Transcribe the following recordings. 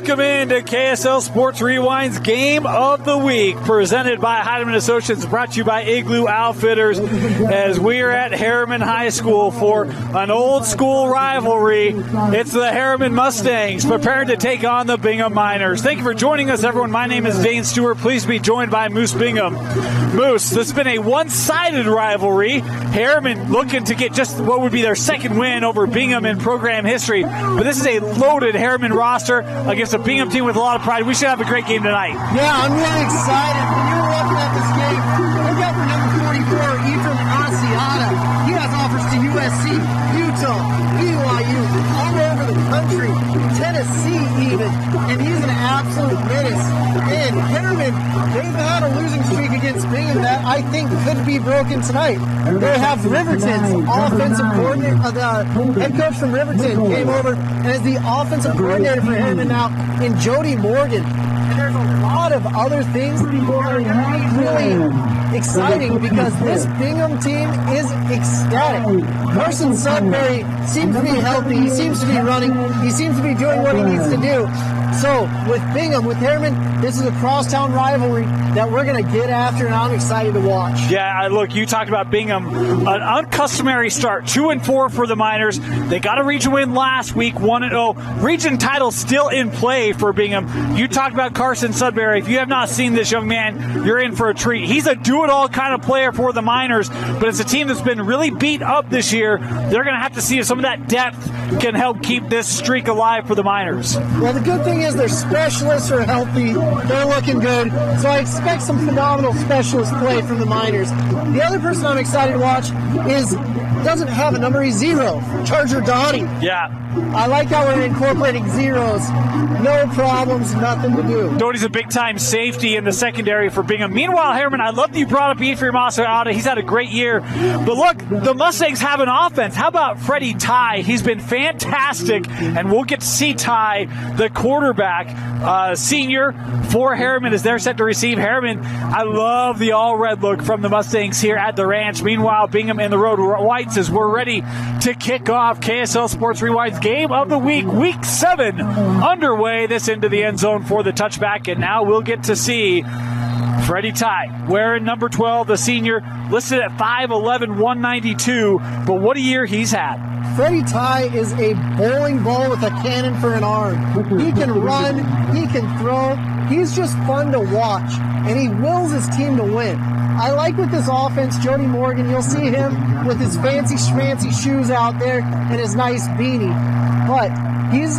Welcome into KSL Sports Rewind's Game of the Week, presented by Herriman Associates, brought to you by Igloo Outfitters, as we are at Herriman High School for an old school rivalry. It's the Herriman Mustangs prepared to take on the Bingham Miners. Thank you for joining us, everyone. My name is Dane Stewart. Pleased to be joined by Moose Bingham. Moose, this has been a one-sided rivalry. Herriman looking to get just what would be their second win over Bingham in program history, but this is a loaded Herriman roster against a Bingham team with a lot of pride. We should have a great game tonight. Yeah, I'm really excited. When you were looking at this game, look out for number 44, Ephraim Asiata. He has offers to USC, Utah, BYU, all over the country, Tennessee even, and he's an absolute menace. And Herriman, they've had a losing streak against Bingham that I think could be broken tonight. They have Riverton's offensive coordinator, the head coach from Riverton came over and is the offensive coordinator for Herriman now in Jody Morgan. And there's a lot of other things that are going to be really exciting because this Bingham team is ecstatic. Carson Sudbury seems to be healthy. He seems to be running. He seems to be doing what he needs to do. So with Bingham, with Herriman, this is a crosstown rivalry that we're going to get after, and I'm excited to watch. Yeah, look, you talked about Bingham, an uncustomary start, 2-4 for the Miners. They got a region win last week, 1-0. Region title still in play for Bingham. You talked about Carson Sudbury. If you have not seen this young man, you're in for a treat. He's a do-it-all kind of player for the Miners, but it's a team that's been really beat up this year. They're going to have to see if some of that depth can help keep this streak alive for the Miners. Well, the good thing is their specialists are healthy. They're looking good. So I expect some phenomenal specialist play from the Miners. The other person I'm excited to watch doesn't have a number, he's 0. Charger Donnie. Yeah. I like how we're incorporating zeros. No problems, nothing to do. Doty's a big-time safety in the secondary for Bingham. Meanwhile, Herriman, I love that you brought up Ephraim Asiata. He's had a great year. But look, the Mustangs have an offense. How about Freddie Ty? He's been fantastic, and we'll get to see Ty, the quarterback, senior for Herriman, as they're set to receive. Herriman, I love the all-red look from the Mustangs here at the ranch. Meanwhile, Bingham in the road whites as we're ready to kick off KSL Sports Rewind's Game of the Week, Week 7 underway. This into the end zone for the touchback, and now we'll get to see Freddie Ty wearing number 12, the senior, listed at 5'11", 192, but what a year he's had. Freddie Ty is a bowling ball with a cannon for an arm. He can run, he can throw, he's just fun to watch, and he wills his team to win. I like with this offense, Jody Morgan, you'll see him with his fancy schmancy shoes out there and his nice beanie, but he's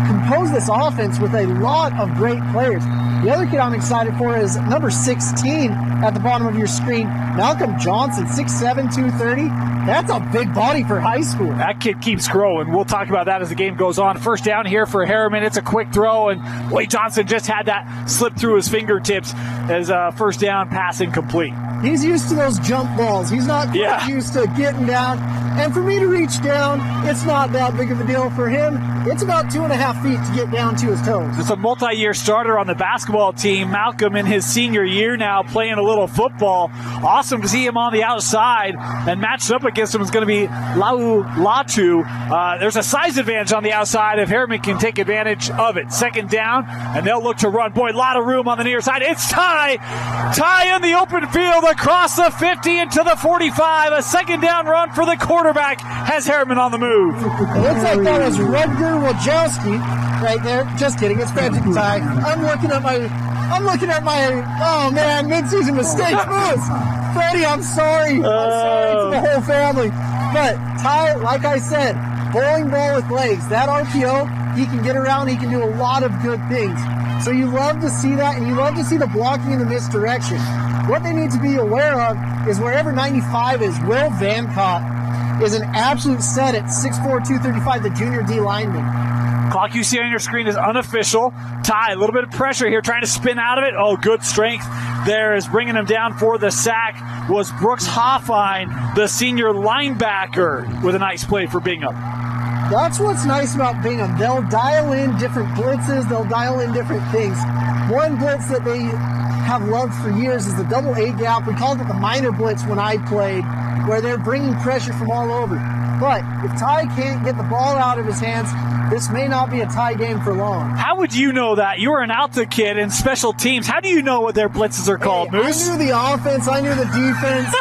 composed this offense with a lot of great players. The other kid I'm excited for is number 16 at the bottom of your screen, Malcolm Johnson, 6'7", 230. That's a big body for high school. That kid keeps growing. We'll talk about that as the game goes on. First down here for Herriman. It's a quick throw, and Wade Johnson just had that slip through his fingertips as first down pass incomplete. He's used to those jump balls. He's not quite used to getting down. And for me to reach down, it's not that big of a deal. For him, it's about 2.5 feet to get down to his toes. It's a multi-year starter on the basketball team. Malcolm in his senior year now playing a little football. Awesome to see him on the outside, and matched up against him is going to be Latu. There's a size advantage on the outside if Herriman can take advantage of it. Second down, and they'll look to run. Boy, a lot of room on the near side. It's Ty. Ty in the open field across the 50 into the 45. A second down run for the quarterback has Herriman on the move. It looks like that was Rudger Wojciechowski right there. Just kidding. It's Frederick Ty. I'm looking at my, oh man, mid-season mistakes. Moose. Freddie, I'm sorry. I'm sorry to the whole family. But Ty, like I said, bowling ball with legs. That RPO, he can get around. He can do a lot of good things. So you love to see that, and you love to see the blocking in the misdirection. What they need to be aware of is wherever 95 is, Will Vancott is an absolute set at 6'4", 235, the junior D lineman. Clock you see on your screen is unofficial. Ty, a little bit of pressure here, trying to spin out of it. Oh, good strength there is bringing him down for the sack was Brooks Hoffine, the senior linebacker, with a nice play for Bingham. That's what's nice about Bingham. They'll dial in different blitzes. They'll dial in different things. One blitz that they have loved for years is the double A gap. We called it the minor blitz when I played, where they're bringing pressure from all over. But if Ty can't get the ball out of his hands, this may not be a tie game for long. How would you know that? You were an Alta kid in special teams. How do you know what their blitzes are called, Moose? I knew the offense. I knew the defense.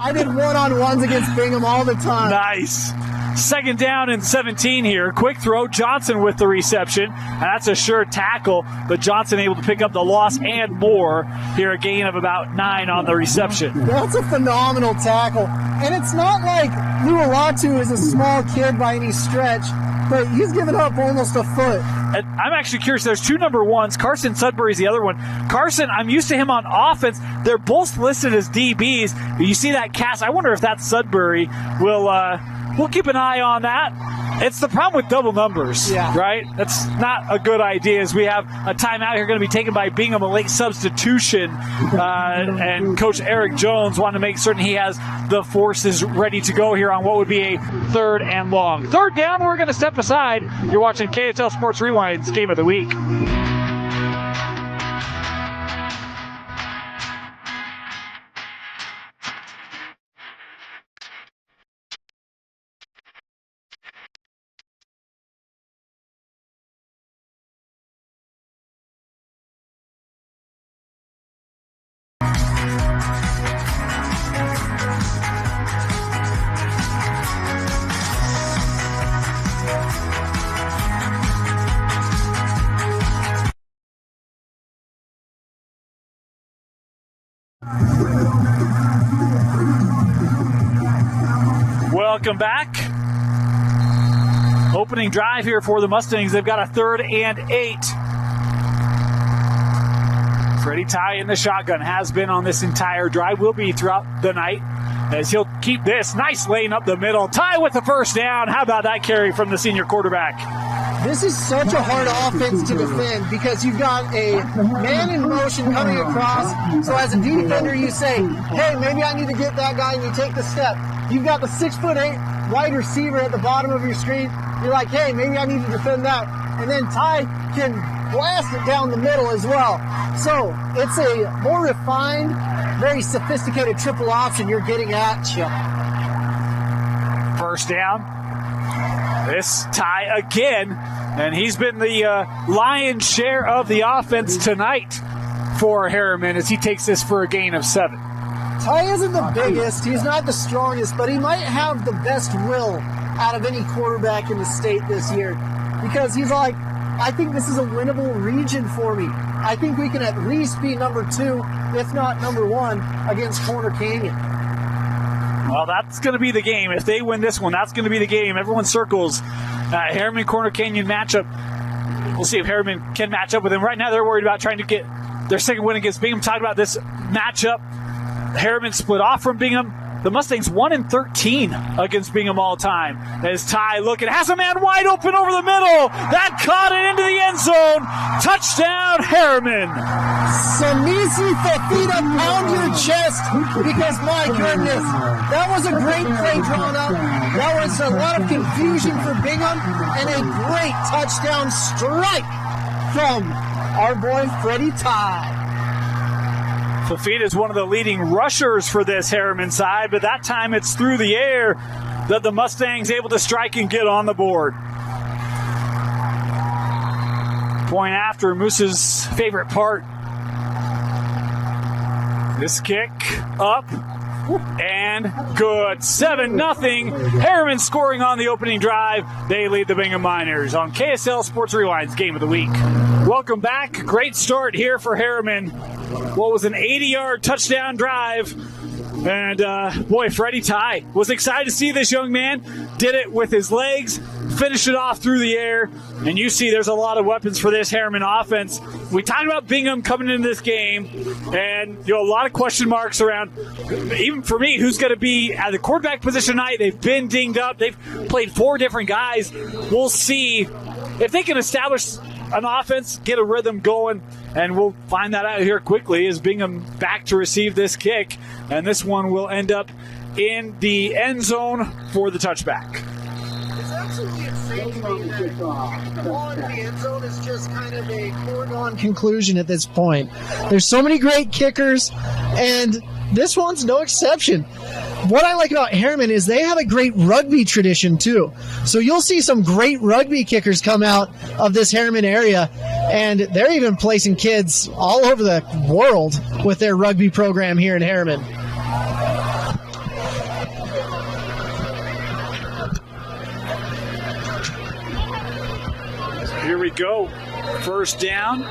I did one-on-ones against Bingham all the time. Nice. 2nd down and 17 here. Quick throw. Johnson with the reception. And that's a sure tackle, but Johnson able to pick up the loss and more here. A gain of about 9 on the reception. That's a phenomenal tackle. And it's not like Lualatu is a small kid by any stretch, but he's given up almost a foot. And I'm actually curious. There's 2 number 1s. Carson Sudbury's the other one. Carson, I'm used to him on offense. They're both listed as DBs. You see that cast. I wonder if that's Sudbury. We'll keep an eye on that. It's the problem with double numbers, right? That's not a good idea, as we have a timeout here going to be taken by Bingham, a late substitution. And Coach Eric Jones wanted to make certain he has the forces ready to go here on what would be a 3rd and long. 3rd down, we're going to step aside. You're watching KSL Sports Rewind's Game of the Week. Welcome back. Opening drive here for the Mustangs. They've got a 3rd and 8. Freddie Ty in the shotgun, has been on this entire drive, will be throughout the night, as he'll keep this nice lane up the middle. Ty with the 1st down. How about that carry from the senior quarterback? This is such a hard offense to defend because you've got a man in motion coming across. So as a defender, you say, hey, maybe I need to get that guy, and you take the step. You've got the 6'8" wide receiver at the bottom of your screen. You're like, hey, maybe I need to defend that. And then Ty can blast it down the middle as well. So it's a more refined, very sophisticated triple option you're getting at you. 1st down. This Ty again, and he's been the lion's share of the offense tonight for Herriman as he takes this for a gain of 7. Ty isn't the biggest, he's not the strongest, but he might have the best will out of any quarterback in the state this year, because he's like, I think this is a winnable region for me. I think we can at least be number 2, if not number 1, against Corner Canyon. Well, that's going to be the game. If they win this one, that's going to be the game. Everyone circles Herriman Corner Canyon matchup. We'll see if Herriman can match up with them. Right now, they're worried about trying to get their 2nd win against Bingham. Talking about this matchup. Herriman split off from Bingham. The Mustangs 1-13 against Bingham all time. As Ty looking, has a man wide open over the middle. That caught it into the end zone. Touchdown, Herriman. Samisi Fafita, pound your chest, because my goodness, that was a great play drawn up. That was a lot of confusion for Bingham, and a great touchdown strike from our boy Freddie Ty. Fafita is one of the leading rushers for this Herriman side, but that time it's through the air that the Mustangs able to strike and get on the board. Point after, Moose's favorite part. This kick up and good. 7-0. Herriman scoring on the opening drive. They lead the Bingham Miners on KSL Sports Rewind's Game of the Week. Welcome back. Great start here for Herriman. What was an 80-yard touchdown drive. And, boy, Freddie Ty was excited to see this young man. Did it with his legs, finished it off through the air. And you see there's a lot of weapons for this Herriman offense. We talked about Bingham coming into this game. And, a lot of question marks around, even for me, who's going to be at the quarterback position tonight. They've been dinged up. They've played 4 different guys. We'll see if they can establish an offense, get a rhythm going, and we'll find that out here quickly as Bingham back to receive this kick. And this one will end up in the end zone for the touchback. It's absolutely insane to me that the ball in the end zone is just kind of a foregone conclusion at this point. There's so many great kickers, and this one's no exception. what I like about Herriman is they have a great rugby tradition too. So you'll see some great rugby kickers come out of this Herriman area, and they're even placing kids all over the world with their rugby program here in Herriman. Here we go. First down.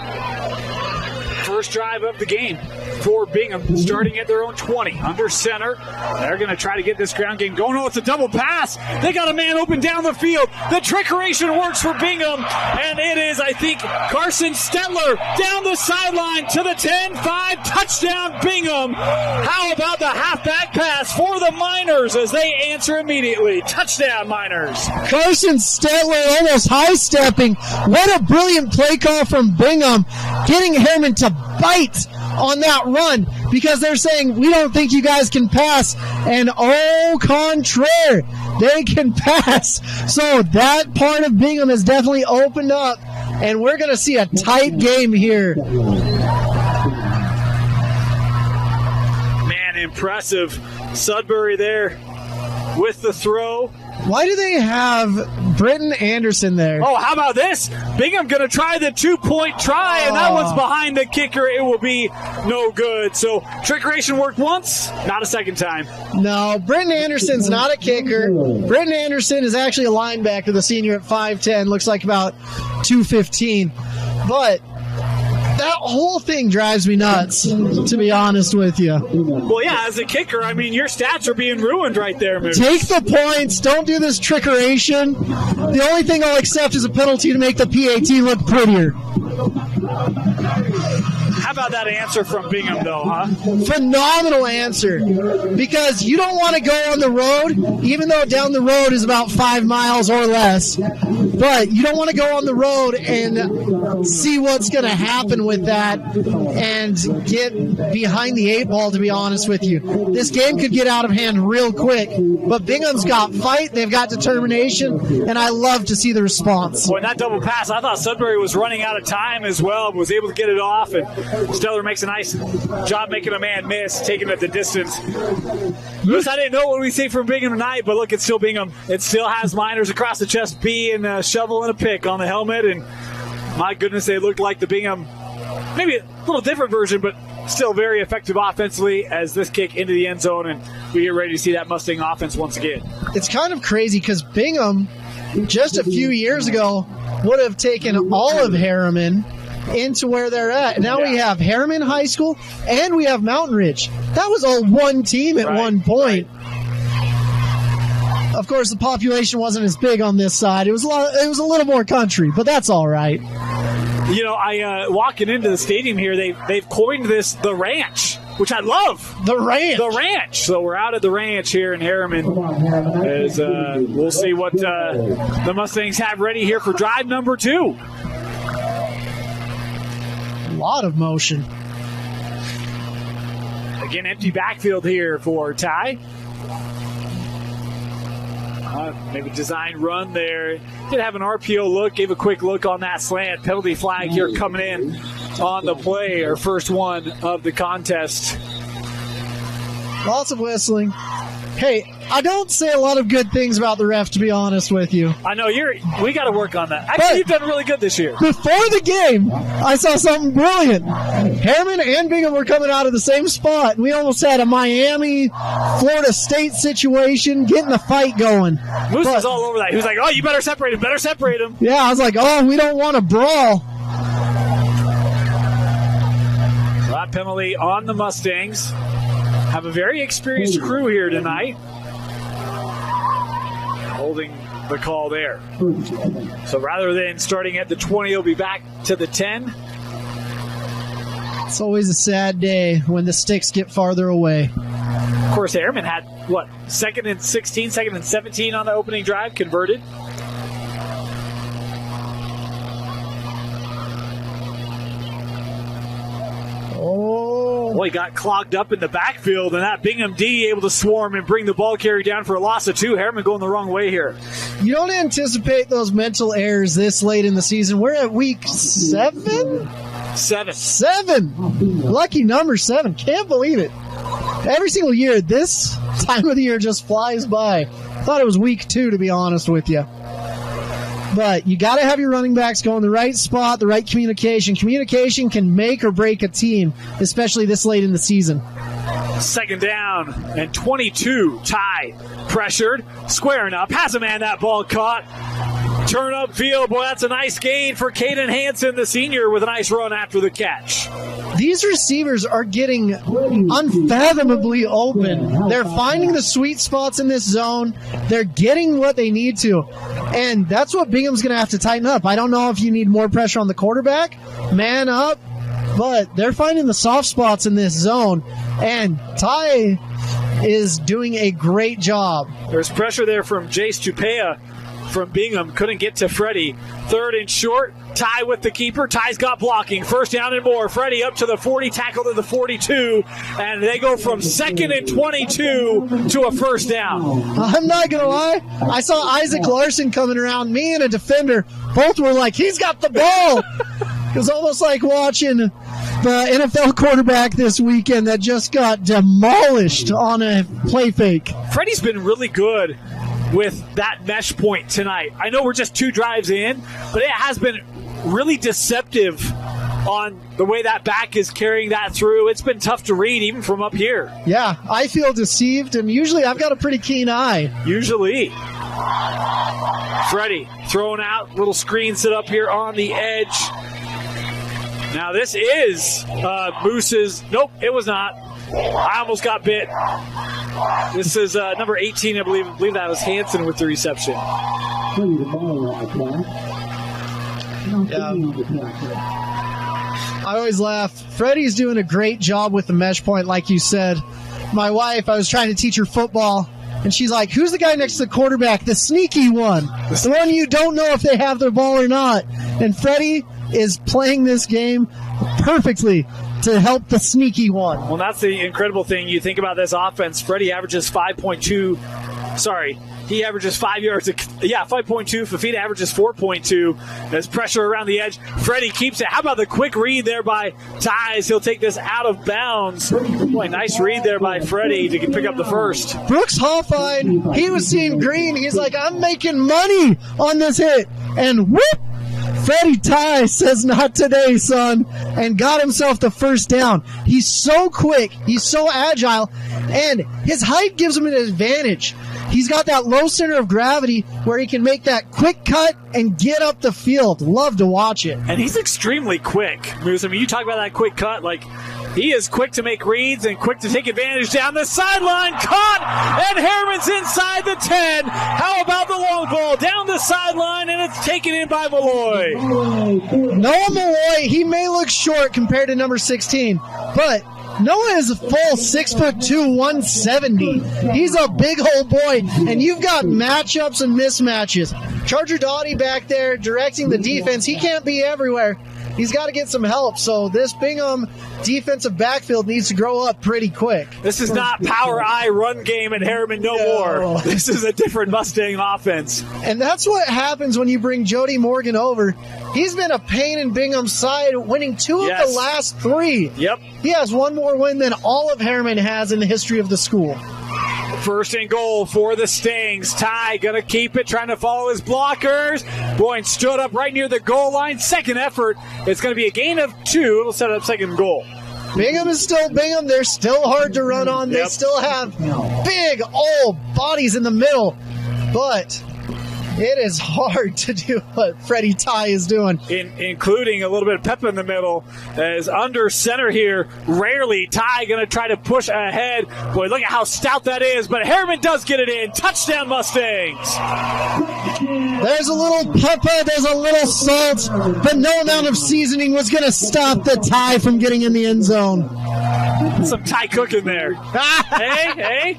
First drive of the game for Bingham, starting at their own 20. Under center. They're going to try to get this ground game going. Oh, it's a double pass. They got a man open down the field. The trickeration works for Bingham, and it is, I think, Carson Stetler down the sideline to the 10-5. Touchdown, Bingham. How about the halfback pass for the Miners as they answer immediately? Touchdown, Miners. Carson Stetler almost high-stepping. What a brilliant play call from Bingham, getting Herriman to bite on that run because they're saying, we don't think you guys can pass, and au contraire, they can pass. So that part of Bingham has definitely opened up, and we're going to see a tight game here. Man, impressive. Sudbury there with the throw. Why do they have Britton Anderson there? Oh, how about this? Bingham going to try the 2-point try, and that one's behind the kicker. It will be no good. So trickeration worked once, not a second time. No, Britton Anderson's not a kicker. Britton Anderson is actually a linebacker, the senior at 5'10", looks like about 215. But that whole thing drives me nuts, to be honest with you. Well, yeah, as a kicker, I mean, your stats are being ruined right there, Moose. Take the points. Don't do this trickeration. The only thing I'll accept is a penalty to make the PAT look prettier. How about that answer from Bingham, though, huh? Phenomenal answer. Because you don't want to go on the road, even though down the road is about 5 miles or less. But you don't want to go on the road and see what's going to happen with that and get behind the 8 ball, to be honest with you. This game could get out of hand real quick. But Bingham's got fight, they've got determination, and I love to see the response. Boy, that double pass, I thought Sudbury was running out of time as well, was able to get it off, and Stellar makes a nice job making a man miss, taking it the distance. Bruce, I didn't know what we see from Bingham tonight, but look, it's still Bingham. It still has Miners across the chest, B and a shovel and a pick on the helmet, and my goodness, they looked like the Bingham, maybe a little different version, but still very effective offensively as this kick into the end zone, and we get ready to see that Mustang offense once again. It's kind of crazy because Bingham, just a few years ago, would have taken all of Herriman into where they're at. And now we have Herriman High School and we have Mountain Ridge. That was all one team at one point. Of course, the population wasn't as big on this side. It was a little more country, but that's all right. You know, walking into the stadium here, they've coined this the ranch, which I love. The ranch. The ranch. So we're out at the ranch here in Herriman. As we'll see what the Mustangs have ready here for drive number 2. A lot of motion. Again, empty backfield here for Ty. Maybe design run there. Did have an RPO look, gave a quick look on that slant. Penalty flag here coming in on the play, our first one of the contest. Lots of whistling. Hey, I don't say a lot of good things about the ref, to be honest with you. I know, we got to work on that. Actually, you've done really good this year. Before the game, I saw something brilliant. Herriman and Bingham were coming out of the same spot, and we almost had a Miami, Florida State situation, getting the fight going. Moose was all over that. He was like, oh, you better separate him, Yeah, I was like, oh, we don't want to brawl. That penalty on the Mustangs. Have a very experienced crew here tonight. Holding the call there. So rather than starting at the 20, he'll be back to the 10. It's always a sad day when the sticks get farther away. Of course, Herriman had, second and 16, second and 17 on the opening drive, converted. Well, he got clogged up in the backfield, and that Bingham D able to swarm and bring the ball carry down for a loss of 2. Herriman going the wrong way here. You don't anticipate those mental errors this late in the season. We're at week 7? 7. 7. Lucky number 7. Can't believe it. Every single year, this time of the year just flies by. Thought it was week 2, to be honest with you. But you got to have your running backs go in the right spot, the right communication. Communication can make or break a team, especially this late in the season. Second down and 22. Ty pressured, squaring up, has a man, that ball caught. Turn up field, boy, that's a nice gain for Caden Hansen, the senior, with a nice run after the catch. These receivers are getting unfathomably open. They're finding the sweet spots in this zone. They're getting what they need to. And that's what Bingham's going to have to tighten up. I don't know if you need more pressure on the quarterback, man up, but they're finding the soft spots in this zone. And Ty is doing a great job. There's pressure there from Jace Tupea from Bingham. Couldn't get to Freddie. Third and short. Ty with the keeper. Ty's got blocking. First down and more. Freddie up to the 40, tackle to the 42, and they go from 2nd and 22 to a first down. I'm not going to lie. I saw Isaac Larson coming around. Me and a defender both were like, he's got the ball. It was almost like watching the NFL quarterback this weekend that just got demolished on a play fake. Freddie's been really good with that mesh point tonight. I know we're just 2 drives in, but it has been really deceptive on the way that back is carrying that through. It's been tough to read even from up here. Yeah, I feel deceived, and usually I've got a pretty keen eye. Usually. Freddie throwing out, little screen set up here on the edge. Now this is Moose's. Nope, it was not. I almost got bit. This is number 18, I believe that was Hansen with the reception. Yeah. I always laugh. Freddie's doing a great job with the mesh point, like you said. My wife, I was trying to teach her football, and she's like, who's the guy next to the quarterback? The sneaky one. The one you don't know if they have their ball or not. And Freddie is playing this game perfectly to help the sneaky one. Well, that's the incredible thing. You think about this offense. Freddie averages 5.2. Sorry. He averages 5 yards. 5.2. Fafita averages 4.2. There's pressure around the edge. Freddie keeps it. How about the quick read there by Ties? He'll take this out of bounds. Boy, nice read there by Freddie to pick up the first. Brooks Hoffine, he was seeing green. He's like, I'm making money on this hit. And whoop! Freddie Ty says, not today, son, and got himself the first down. He's so quick. He's so agile, and his height gives him an advantage. He's got that low center of gravity where he can make that quick cut and get up the field. Love to watch it. And he's extremely quick, Moose. I mean, you talk about that quick cut, like, he is quick to make reads and quick to take advantage down the sideline. Caught, and Herriman's inside the 10. How about the long ball down the sideline, and it's taken in by Malloy. Noah Malloy, he may look short compared to number 16, but Noah is a full 6'2", 170. He's a big old boy, and you've got matchups and mismatches. Charger Doughty back there directing the defense. He can't be everywhere. He's got to get some help, so this Bingham defensive backfield needs to grow up pretty quick. This is not power eye run game at Herriman no more. This is a different Mustang offense. And that's what happens when you bring Jody Morgan over. He's been a pain in Bingham's side, winning 2 of the last 3. Yep. He has one more win than all of Herriman has in the history of the school. First and goal for the Stings. Ty gonna keep it, trying to follow his blockers. Boyne stood up right near the goal line. Second effort. It's gonna be a gain of 2. It'll set up second goal. Bingham is still Bingham. They're still hard to run on. They still have big old bodies in the middle. But it is hard to do what Freddie Ty is doing. Including a little bit of pep in the middle. As under center here, rarely Ty going to try to push ahead. Boy, look at how stout that is. But Herriman does get it in. Touchdown, Mustangs. There's a little pepper, there's a little salt, but no amount of seasoning was going to stop the Ty from getting in the end zone. Some Thai cooking there. Hey.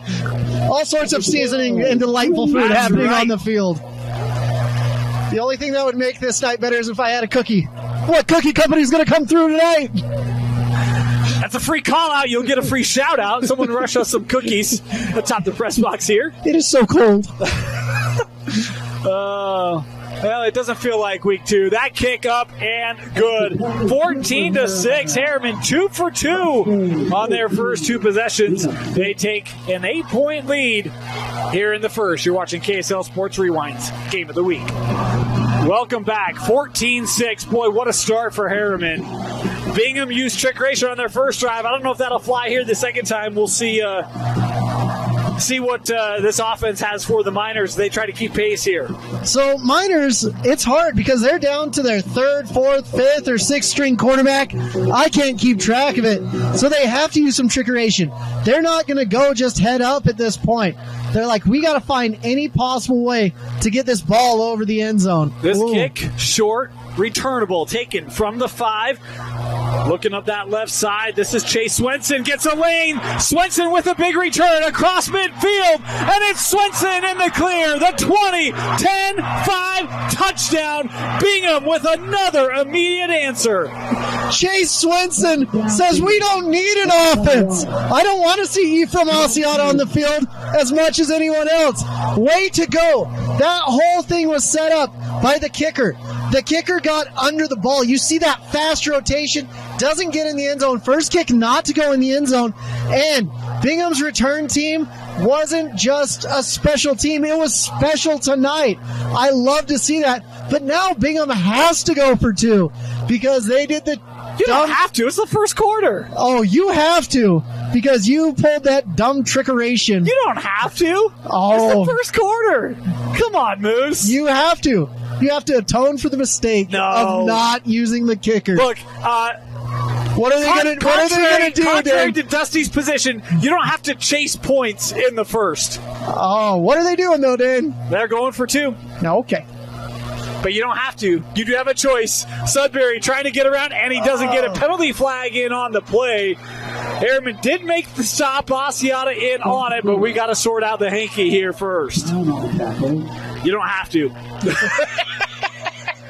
All sorts of seasoning and delightful food happening on the field. The only thing that would make this night better is if I had a cookie. What cookie company is going to come through tonight? That's a free call out. You'll get a free shout out. Someone rush us some cookies atop the press box here. It is so cold. Well, it doesn't feel like week 2. That kick up and good. 14-6. Herriman 2 for 2 on their first 2 possessions. They take an 8-point lead here in the first. You're watching KSL Sports Rewind's Game of the Week. Welcome back. 14-6. Boy, what a start for Herriman. Bingham used trick ratio on their first drive. I don't know if that'll fly here the second time. We'll see what this offense has for the Miners. They try to keep pace here. So Miners, it's hard because they're down to their 3rd, 4th, 5th, or 6th string quarterback. I can't keep track of it. So they have to use some trickeration. They're not going to go just head up at this point. They're like, we got to find any possible way to get this ball over the end zone. This kick, short, returnable, taken from the 5. Looking up that left side, this is Chase Swenson, gets a lane. Swenson with a big return across midfield, and it's Swenson in the clear. The 20, 10, 5, touchdown. Bingham with another immediate answer. Chase Swenson says we don't need an offense. I don't want to see Ephraim Asiata on the field as much as anyone else. Way to go. That whole thing was set up by the kicker. The kicker got under the ball. You see that fast rotation, doesn't get in the end zone. First kick not to go in the end zone. And Bingham's return team wasn't just a special team. It was special tonight. I love to see that. But now Bingham has to go for 2 because they did the You don't have to. It's the first quarter. Oh, you have to because you pulled that dumb trickeration. You don't have to. Oh. It's the first quarter. Come on, Moose. You have to. You have to atone for the mistake of not using the kicker. Look, what are they going to do? Contrary to Dusty's position, you don't have to chase points in the first. Oh, what are they doing though, Dan? They're going for 2. No, okay. But you don't have to. You do have a choice. Sudbury trying to get around, and he doesn't get a penalty flag in on the play. Herriman did make the stop. Asiata in on it, but we got to sort out the hanky here first. You don't have to.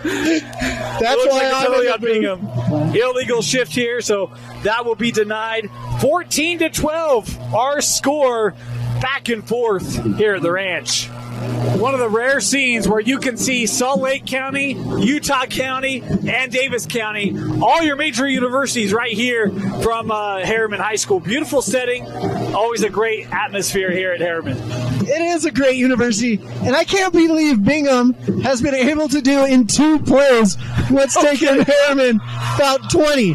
That's why I'm totally on Bingham. Illegal shift here, so that will be denied. 14-12. Our score back and forth here at the ranch. One of the rare scenes where you can see Salt Lake County, Utah County, and Davis County, all your major universities right here from Herriman High School. Beautiful setting, always a great atmosphere here at Herriman. It is a great university, and I can't believe Bingham has been able to do in 2 plays what's taken Herriman about 20.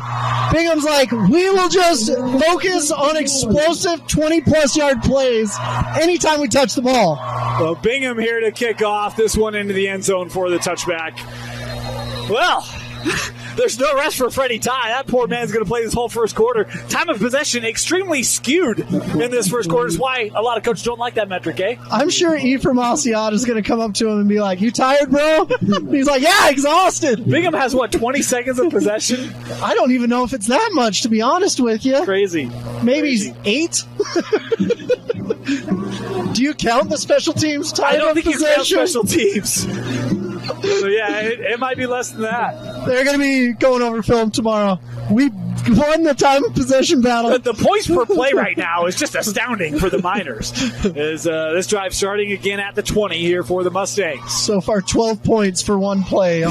Bingham's like, we will just focus on explosive 20-plus yard plays anytime we touch the ball. Well, Bingham here to kick off this one into the end zone for the touchback. Well, there's no rest for Freddie Ty. That poor man's going to play this whole first quarter. Time of possession extremely skewed in this first quarter. Is why a lot of coaches don't like that metric, eh? I'm sure Ephraim Asiata is going to come up to him and be like, you tired, bro? He's like, yeah, exhausted. Bingham has, 20 seconds of possession? I don't even know if it's that much, to be honest with you. Crazy. Maybe 8? Do you count the special teams time of possession? I don't think you count special teams. So, yeah, it might be less than that. They're going to be going over film tomorrow. We won the time of possession battle. The points per play right now is just astounding for the Miners. This drive starting again at the 20 here for the Mustangs. So far, 12 points for one play.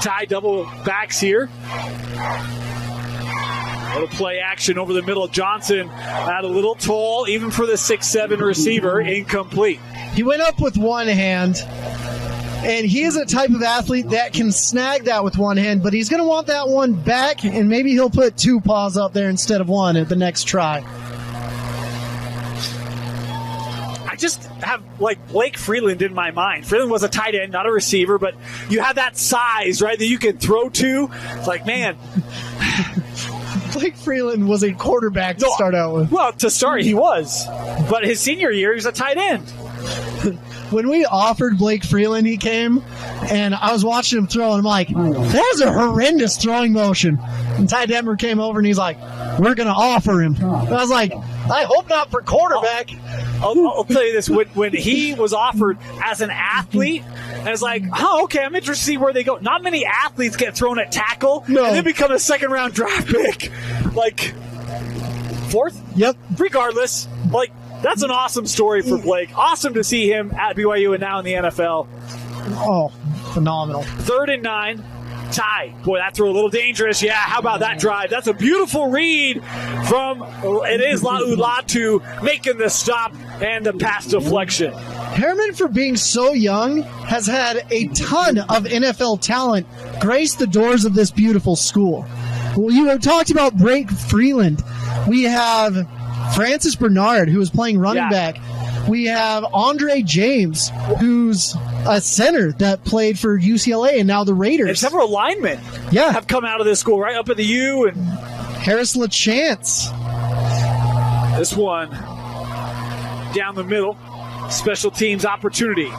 Ty double backs here. Little play action over the middle. Johnson at a little tall, even for the 6'7" receiver, incomplete. He went up with one hand, and he is a type of athlete that can snag that with one hand, but he's going to want that one back, and maybe he'll put 2 paws up there instead of 1 at the next try. I just have, Blake Freeland in my mind. Freeland was a tight end, not a receiver, but you have that size, right, that you can throw to. It's like, man... Blake Freeland was a quarterback to start out with. Well, to start, he was. But his senior year, he was a tight end. When we offered Blake Freeland, he came, and I was watching him throw, and I'm like, that is a horrendous throwing motion. And Ty Detmer came over, and he's like, we're going to offer him. And I was like, I hope not for quarterback. I'll tell you this. When he was offered as an athlete, and it's like, oh, okay, I'm interested to see where they go. Not many athletes get thrown at tackle and then become a second-round draft pick. 4th? Yep. Regardless, That's an awesome story for Blake. Awesome to see him at BYU and now in the NFL. Oh, phenomenal. 3rd and 9. Ty. Boy, that throw a little dangerous. Yeah, how about that drive? That's a beautiful read from, it is La'ulatu making the stop and the pass deflection. Herriman, for being so young, has had a ton of NFL talent grace the doors of this beautiful school. Well, you have talked about Blake Freeland. We have Francis Bernard, who is playing running back. We have Andre James, who's a center that played for UCLA and now the Raiders. And several linemen have come out of this school, right up at the U. And Harris LaChance. This one down the middle. Special teams opportunity.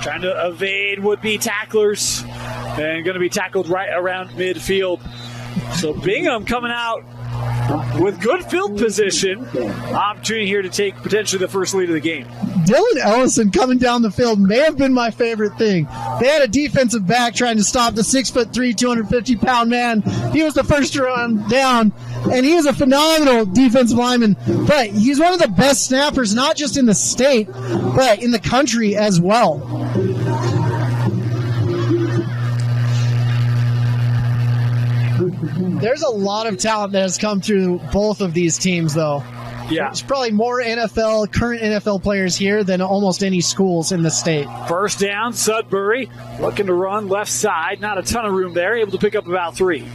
Trying to evade would-be tacklers and going to be tackled right around midfield. So Bingham coming out with good field position. Opportunity here to take potentially the first lead of the game. Dylan Ellison coming down the field may have been my favorite thing. They had a defensive back trying to stop the 6'3", 250-pound man. He was the first to run down, and he is a phenomenal defensive lineman. But he's one of the best snappers, not just in the state, but in the country as well. There's a lot of talent that has come through both of these teams, though. Yeah. There's probably more current NFL players here than almost any schools in the state. First down, Sudbury looking to run left side. Not a ton of room there. Able to pick up about 3.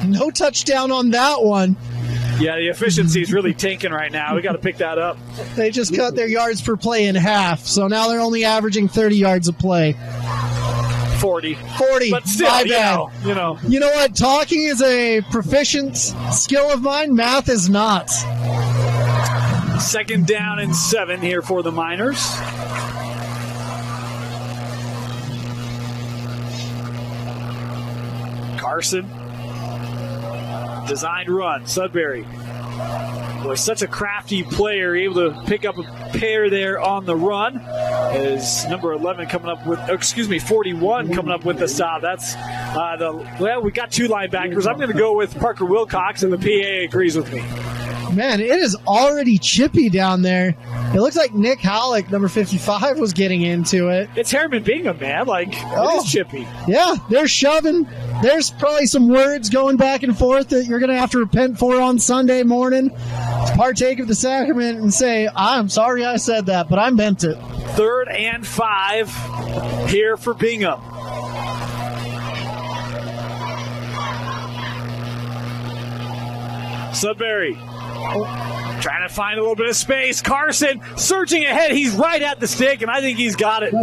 No touchdown on that one. Yeah, the efficiency is really tanking right now. We got to pick that up. They just cut their yards per play in half, so now they're only averaging 30 yards a play. 40. But still, my bad. You know. You know what? Talking is a proficient skill of mine. Math is not. 2nd down and 7 here for the Miners. Carson. Designed run. Sudbury. Boy, such a crafty player, able to pick up a pair there on the run. Is number 11 coming up with, 41 coming up with the stop. That's we got 2 linebackers. I'm going to go with Parker Wilcox, and the PA agrees with me. Man, it is already chippy down there. It looks like Nick Halleck, number 55, was getting into it. It's Herriman Bingham, man. It is chippy. Yeah, they're shoving. There's probably some words going back and forth that you're going to have to repent for on Sunday morning. Partake of the sacrament and say, I'm sorry I said that, but I meant it. 3rd and 5 here for Bingham. Sudbury trying to find a little bit of space. Carson surging ahead. He's right at the stick, and I think he's got it.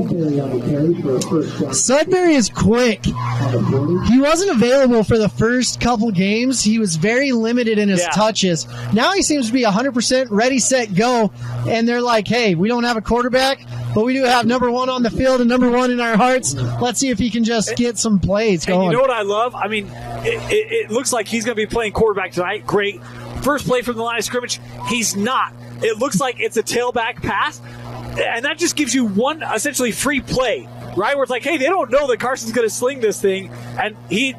Sudbury is quick. He wasn't available for the first couple games. He was very limited in his touches. Now he seems to be 100% ready, set, go. And they're like, hey, we don't have a quarterback, but we do have number 1 on the field and number 1 in our hearts. Let's see if he can just get some plays going. And you know what I love? I mean, it looks like he's going to be playing quarterback tonight. Great. First play from the line of scrimmage, he's not. It looks like it's a tailback pass, and that just gives you one essentially free play, right? Where it's like, hey, they don't know that Carson's going to sling this thing, and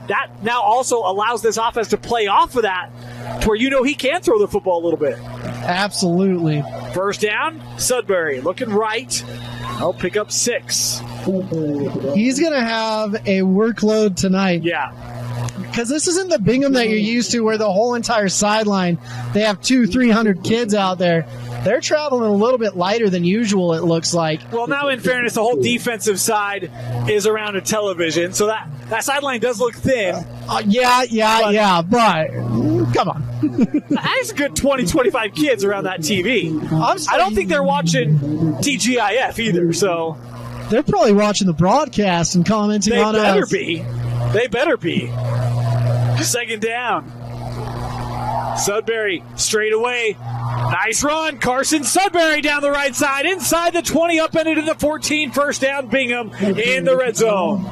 that now also allows this offense to play off of that to where you know he can throw the football a little bit. Absolutely. First down, Sudbury looking right. I'll pick up 6. He's going to have a workload tonight. Yeah. Because this isn't the Bingham that you're used to where the whole entire sideline, they have 200-300 kids out there. They're traveling a little bit lighter than usual, it looks like. Well, now in fairness, the whole defensive side is around a television, so that sideline does look thin. But come on. There's a good 20-25 kids around that TV. I don't think they're watching TGIF either, so. They're probably watching the broadcast and commenting on us. They better be. 2nd down. Sudbury straight away. Nice run. Carson Sudbury down the right side. Inside the 20, up and into the 14. First down, Bingham in the red zone.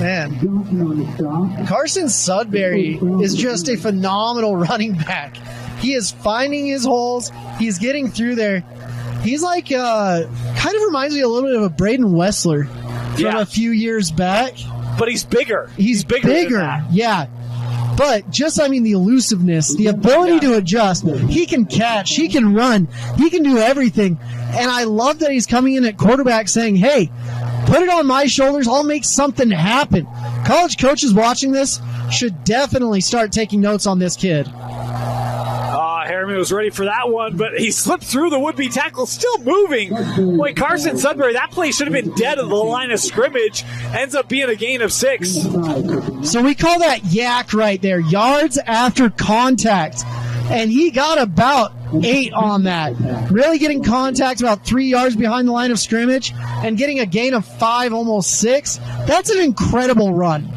Man, Carson Sudbury is just a phenomenal running back. He is finding his holes. He's getting through there. He's like, kind of reminds me a little bit of a Braden Wessler from a few years back. But he's bigger. He's bigger. Yeah. But just, the elusiveness, the ability to adjust. He can catch, he can run, he can do everything. And I love that he's coming in at quarterback saying, hey, put it on my shoulders, I'll make something happen. College coaches watching this should definitely start taking notes on this kid. Herriman was ready for that one, but he slipped through the would-be tackle, still moving. Boy, Carson Sudbury, that play should have been dead at the line of scrimmage. Ends up being a gain of 6. So we call that yak right there, yards after contact. And he got about 8 on that. Really getting contact about 3 yards behind the line of scrimmage and getting a gain of 5, almost 6. That's an incredible run.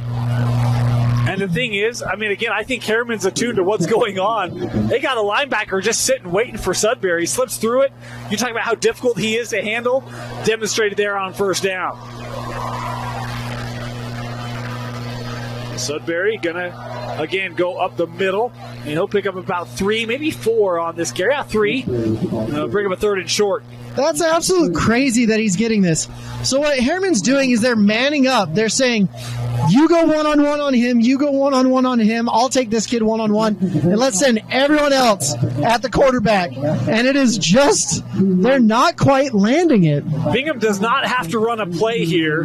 And the thing is, again, I think Herriman's attuned to what's going on. They got a linebacker just sitting waiting for Sudbury. He slips through it. You talk about how difficult he is to handle. Demonstrated there on first down. Sudbury gonna, again, go up the middle. And he'll pick up about 3, maybe 4 on this carry. 3. Bring him a 3rd and short. That's absolutely crazy that he's getting this. So what Herriman's doing is they're manning up. They're saying, you go one-on-one on him, you go one-on-one on him, I'll take this kid one-on-one, and let's send everyone else at the quarterback. And it is just, they're not quite landing it. Bingham does not have to run a play here.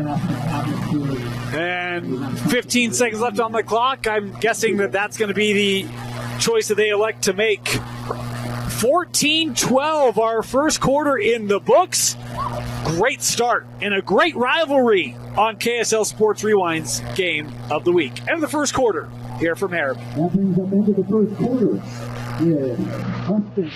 And 15 seconds left on the clock. I'm guessing that's going to be the choice that they elect to make. 14-12, our first quarter in the books. Great start and a great rivalry on KSL Sports Rewind's game of the week. And the first quarter here from Herriman. That brings up into the first quarter. Yeah. Mustangs.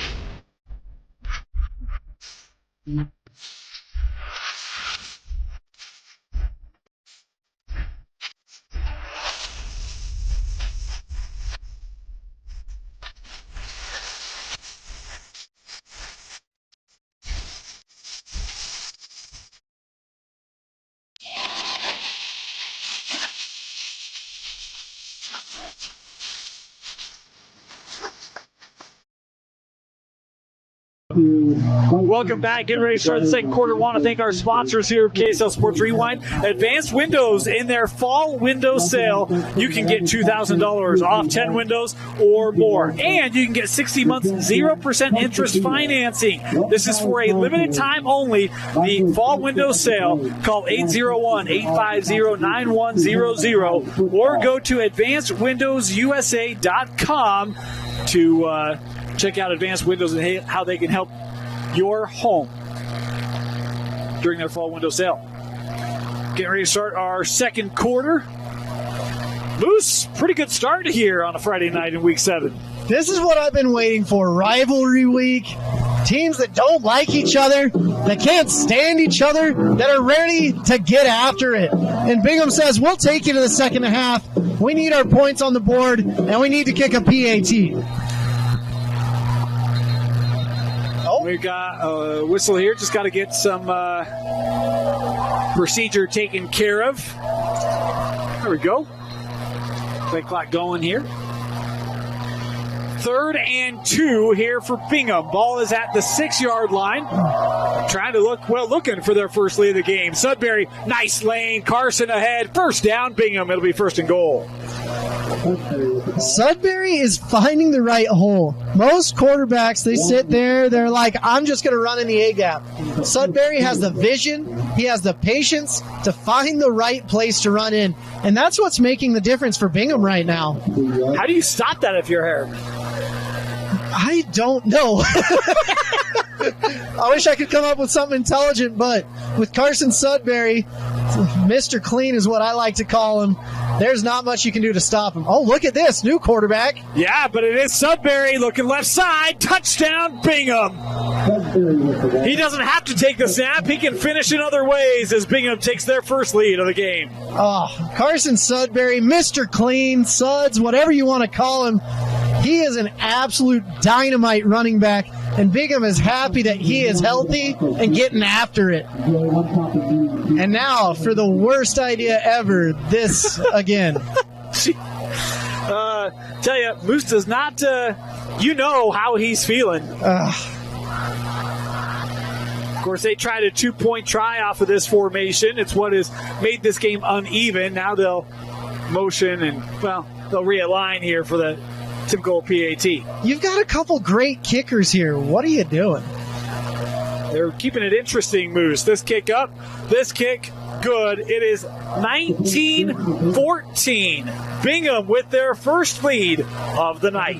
Welcome back. Getting ready to start the second quarter. Want to thank our sponsors here at KSL Sports Rewind. Advanced Windows in their fall window sale. You can get $2,000 off 10 windows or more. And you can get 60 months 0% interest financing. This is for a limited time only. The fall window sale. Call 801-850-9100 or go to advancedwindowsusa.com to check out Advanced Windows and how they can help your home during their fall window sale. Getting ready to start our second quarter. Moose, pretty good start here on a Friday night in Week 7. This is what I've been waiting for. Rivalry week. Teams that don't like each other, that can't stand each other, that are ready to get after it. And Bingham says, we'll take you to the second half. We need our points on the board, and we need to kick a PAT. We've got a whistle here. Just got to get some procedure taken care of. There we go. Play clock going here. 3rd and 2 here for Bingham. Ball is at the 6-yard line. Trying to looking for their first lead of the game. Sudbury, nice lane. Carson ahead. First down, Bingham. It'll be 1st and goal. Sudbury is finding the right hole. Most quarterbacks, they sit there, they're like, I'm just going to run in the A-gap. Sudbury has the vision, he has the patience to find the right place to run in. And that's what's making the difference for Bingham right now. How do you stop that if you're Herriman? I don't know. I wish I could come up with something intelligent, but with Carson Sudbury, Mr. Clean is what I like to call him. There's not much you can do to stop him. Oh, look at this, new quarterback. Yeah, but it is Sudbury looking left side. Touchdown, Bingham. He doesn't have to take the snap. He can finish in other ways as Bingham takes their first lead of the game. Oh, Carson Sudbury, Mr. Clean, Suds, whatever you want to call him. He is an absolute dynamite running back, and Bingham is happy that he is healthy and getting after it. And now, for the worst idea ever, this again. Tell you, Moose does not, you know how he's feeling. Of course, they tried a 2-point try off of this formation. It's what has made this game uneven. Now they'll motion and, they'll they'll realign here for the typical PAT. You've got a couple great kickers here. What are you doing? They're keeping it interesting, Moose. This kick up, this kick good. It is 19-14. Bingham with their first lead of the night.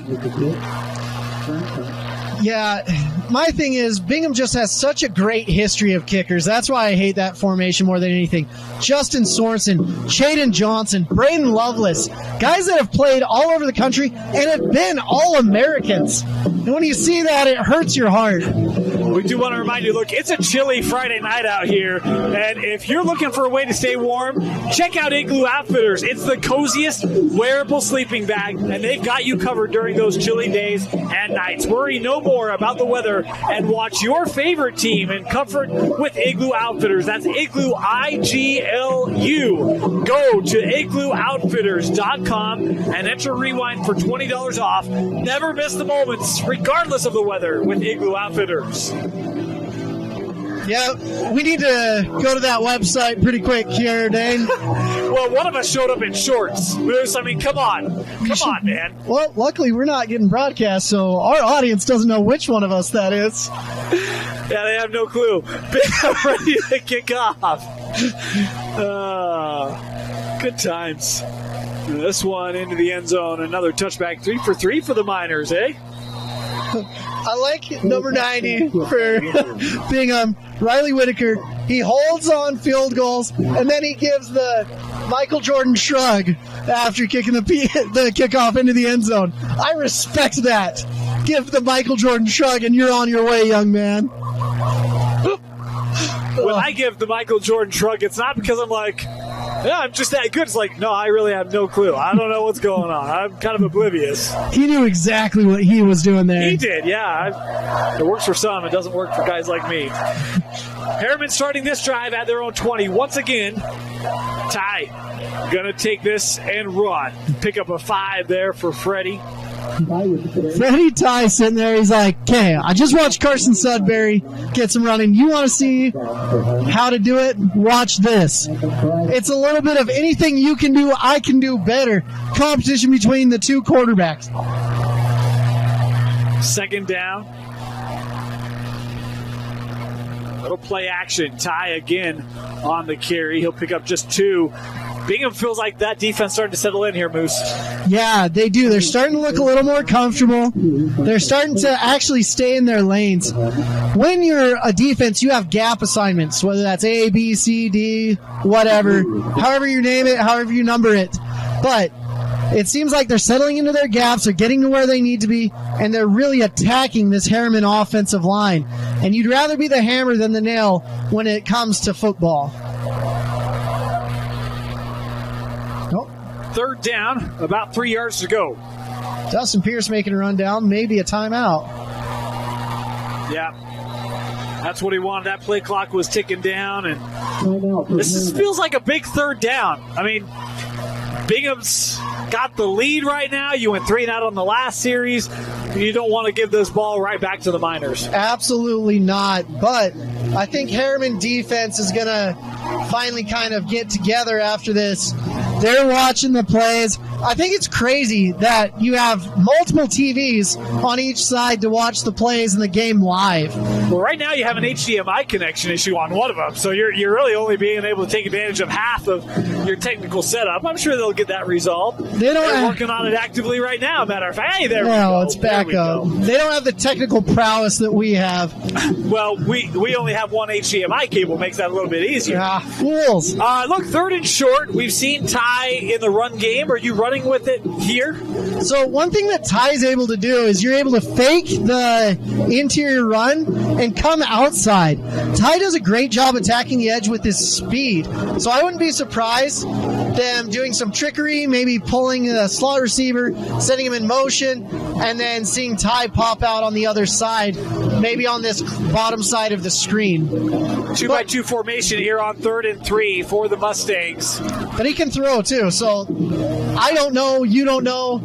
Yeah, my thing is Bingham just has such a great history of kickers. That's why I hate that formation more than anything. Justin Sorensen, Chaden Johnson, Braden Lovelace, guys that have played all over the country and have been All-Americans. And when you see that, it hurts your heart. We do want to remind you, look, it's a chilly Friday night out here, and if you're looking for a way to stay warm, check out Igloo Outfitters. It's the coziest wearable sleeping bag, and they've got you covered during those chilly days and nights. Worry no more about the weather and watch your favorite team in comfort with Igloo Outfitters. That's Igloo, I-G-L-U. Go to igloooutfitters.com and enter Rewind for $20 off. Never miss the moments, regardless of the weather, with Igloo Outfitters. Yeah, we need to go to that website pretty quick here, Dane. Well, one of us showed up in shorts. Moose, I mean, come on, man. Well, luckily we're not getting broadcast, so our audience doesn't know which one of us that is. Yeah, they have no clue. Ready to kick off. Good times. This one into the end zone. Another touchback, 3 for 3 for the Miners, eh? I like number 90 for Bingham, Riley Whitaker. He holds on field goals, and then he gives the Michael Jordan shrug after kicking the kickoff into the end zone. I respect that. Give the Michael Jordan shrug, and you're on your way, young man. When I give the Michael Jordan shrug, it's not because I'm like, yeah, I'm just that good. It's like, no, I really have no clue. I don't know what's going on. I'm kind of oblivious. He knew exactly what he was doing there. He did, yeah. It works for some. It doesn't work for guys like me. Herriman starting this drive at their own 20. Once again, Ty going to take this and run. Pick up a 5 there for Freddie. Freddie Ty sitting there, he's like, okay, I just watched Carson Sudbury get some running. You want to see how to do it? Watch this. It's a little bit of anything you can do, I can do better. Competition between the two quarterbacks. Second down. Little play action. Ty again on the carry. He'll pick up just 2. Bingham feels like that defense starting to settle in here, Moose. Yeah, they do. They're starting to look a little more comfortable. They're starting to actually stay in their lanes. When you're a defense, you have gap assignments, whether that's A, B, C, D, whatever. However you name it, however you number it. But it seems like they're settling into their gaps, they're getting to where they need to be, and they're really attacking this Herriman offensive line. And you'd rather be the hammer than the nail when it comes to football. Third down, about 3 yards to go. Dustin Pierce making a run down, maybe a timeout. Yeah, that's what he wanted. That play clock was ticking down, and this feels like a big third down. I mean, Bingham's got the lead right now. You went 3-and-out on the last series. You don't want to give this ball right back to the Miners. Absolutely not. But I think Herriman defense is going to finally kind of get together after this. They're watching the plays. I think it's crazy that you have multiple TVs on each side to watch the plays in the game live. Well, right now you have an HDMI connection issue on one of them, so you're really only being able to take advantage of half of your technical setup. I'm sure they'll get that resolved. They're working on it actively right now, matter of fact. Hey, there we go. It's back up. They don't have the technical prowess that we have. Well, we only have one HDMI cable, makes that a little bit easier. Fools. Look, 3rd and short. We've seen Ty in the run game. Are you running with it here? So one thing that Ty's able to do is you're able to fake the interior run and come outside. Ty does a great job attacking the edge with his speed. So I wouldn't be surprised them doing some trickery, maybe pulling a slot receiver, setting him in motion, and then seeing Ty pop out on the other side, maybe on this bottom side of the screen. 2-by-2 formation here on 3rd and 3 for the Mustangs. But he can throw too, so I don't know, you don't know,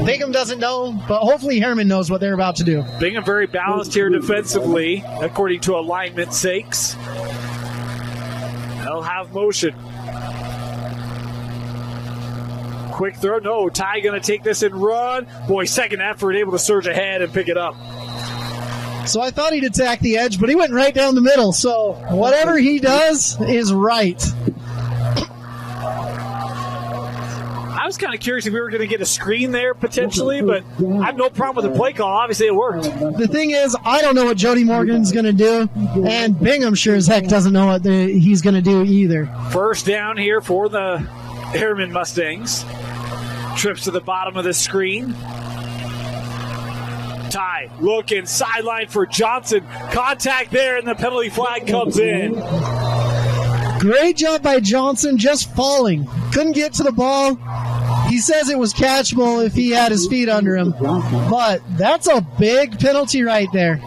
Bingham doesn't know, but hopefully Herriman knows what they're about to do. Bingham very balanced here defensively, according to alignment sakes. They'll have motion. Quick throw. No, Ty going to take this and run. Boy, second effort, able to surge ahead and pick it up. So I thought he'd attack the edge, but he went right down the middle. So whatever he does is right. I was kind of curious if we were going to get a screen there potentially, but I have no problem with the play call. Obviously, it worked. The thing is, I don't know what Jody Morgan's going to do, and Bingham sure as heck doesn't know what he's going to do either. First down here for the Herriman Mustangs. Trips to the bottom of the screen. Ty looking sideline for Johnson. Contact there, and the penalty flag comes in. Great job by Johnson, just falling. Couldn't get to the ball. He says it was catchable if he had his feet under him. But that's a big penalty right there.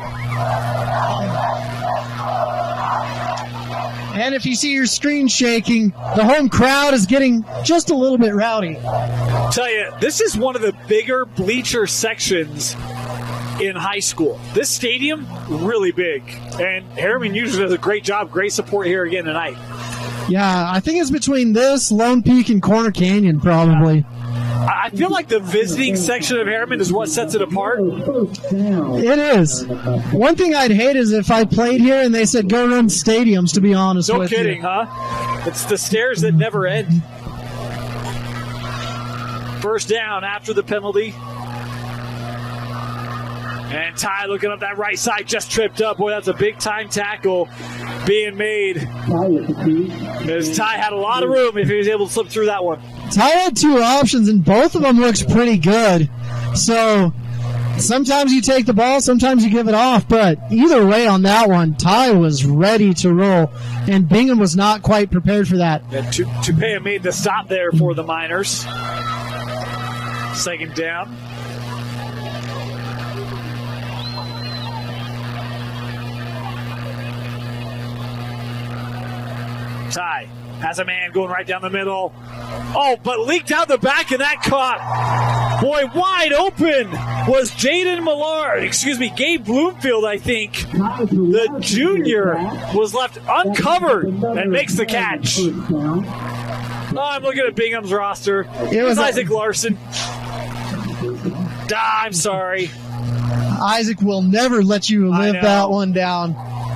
And if you see your screen shaking, the home crowd is getting just a little bit rowdy. Tell you, this is one of the bigger bleacher sections in high school. This stadium, really big. And Herriman usually does a great job. Great support here again tonight. Yeah, I think it's between this, Lone Peak, and Corner Canyon, probably. I feel like the visiting section of Herriman is what sets it apart. It is. One thing I'd hate is if I played here and they said go run stadiums, to be honest with you. No kidding, huh? It's the stairs that never end. First down after the penalty. And Ty looking up that right side, just tripped up. Boy, that's a big-time tackle being made. As Ty had a lot of room if he was able to slip through that one. Ty had two options, and both of them looks pretty good. So sometimes you take the ball, sometimes you give it off. But either way on that one, Ty was ready to roll, and Bingham was not quite prepared for that. And Tupea made the stop there for the Miners. Second down. Ty has a man going right down the middle. Oh, but leaked out the back, and that caught. Boy, wide open was Gabe Bloomfield, I think. The junior was left uncovered and makes the catch. Oh, I'm looking at Bingham's roster. It was Isaac Larson. I'm sorry. Isaac will never let you live that one down.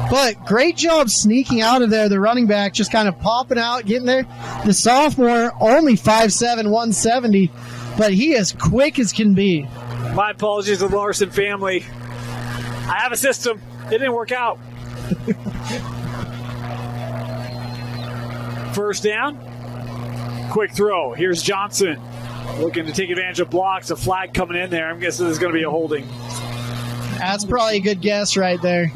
But great job sneaking out of there. The running back just kind of popping out, getting there. The sophomore, only 5'7", 170, but he is quick as can be. My apologies to the Larson family. I have a system. It didn't work out. First down. Quick throw. Here's Johnson. Looking to take advantage of blocks. A flag coming in there. I'm guessing there's going to be a holding. That's probably a good guess right there.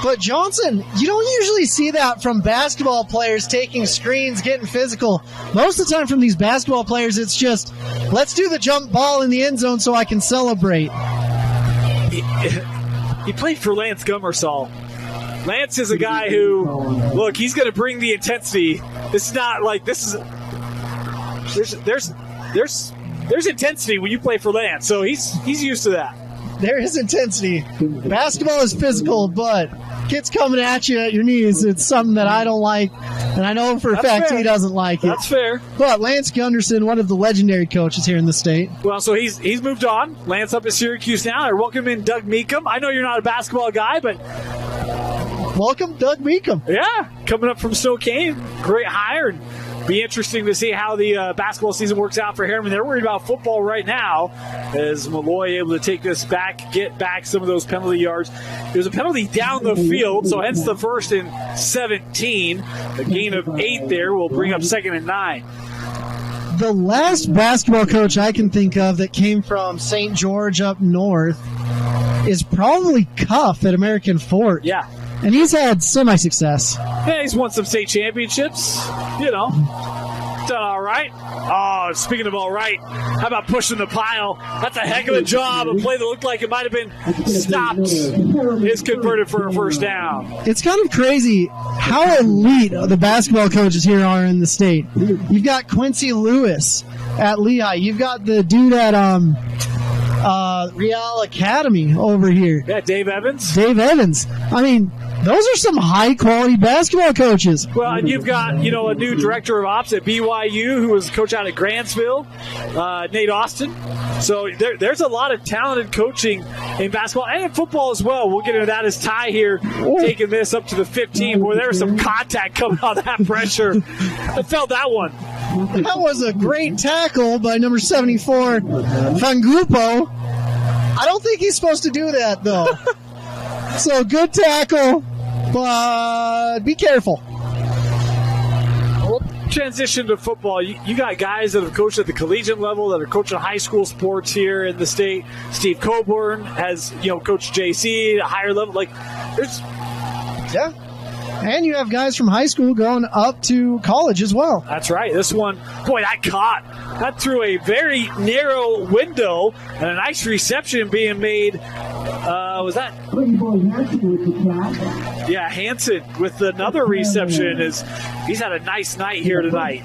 But Johnson, you don't usually see that from basketball players taking screens, getting physical. Most of the time from these basketball players, it's just, let's do the jump ball in the end zone so I can celebrate. He played for Lance Gummersall. Lance is a guy who, look, he's going to bring the intensity. This is not like, this is, there's intensity when you play for Lance, so he's used to that. There is intensity. Basketball is physical, but kids coming at you at your knees, it's something that I don't like, and I know for a fact he doesn't like it. That's fair. But Lance Gunderson, one of the legendary coaches here in the state. Well, so he's moved on. Lance up at Syracuse now. They're welcoming Doug Meekum. I know you're not a basketball guy, but welcome Doug Meekum. Yeah, coming up from Spokane. Great hire. And be interesting to see how the basketball season works out for Herriman. They're worried about football right now, as Malloy able to take this back, get back some of those penalty yards. There's a penalty down the field, so hence the 1st and 17. A gain of 8 there will bring up 2nd and 9. The last basketball coach I can think of that came from St. George up north is probably Cuff at American Fort. Yeah. And he's had semi-success. Yeah, he's won some state championships. You know, done all right. Oh, speaking of all right, how about pushing the pile? That's a heck of a job. A play that looked like it might have been stopped is converted for a first down. It's kind of crazy how elite the basketball coaches here are in the state. You've got Quincy Lewis at Lehigh. You've got the dude at Real Academy over here. Yeah, Dave Evans. I mean, Those are some high-quality basketball coaches. Well, and you've got, a new director of ops at BYU who was coach out at Grantsville, Nate Austin. So there's a lot of talented coaching in basketball and in football as well. We'll get into that as Ty here taking this up to the 15. Boy, there was some contact coming on that pressure. I felt that one. That was a great tackle by number 74, Fangupo. I don't think he's supposed to do that, though. So good tackle, but be careful. We'll transition to football. You got guys that have coached at the collegiate level, that are coaching high school sports here in the state. Steve Coburn has, coached JC at a higher level. Yeah. And you have guys from high school going up to college as well. That's right. This one, boy, that through a very narrow window, and a nice reception being made. Was that? Yeah, Hansen with another reception. He's had a nice night here tonight.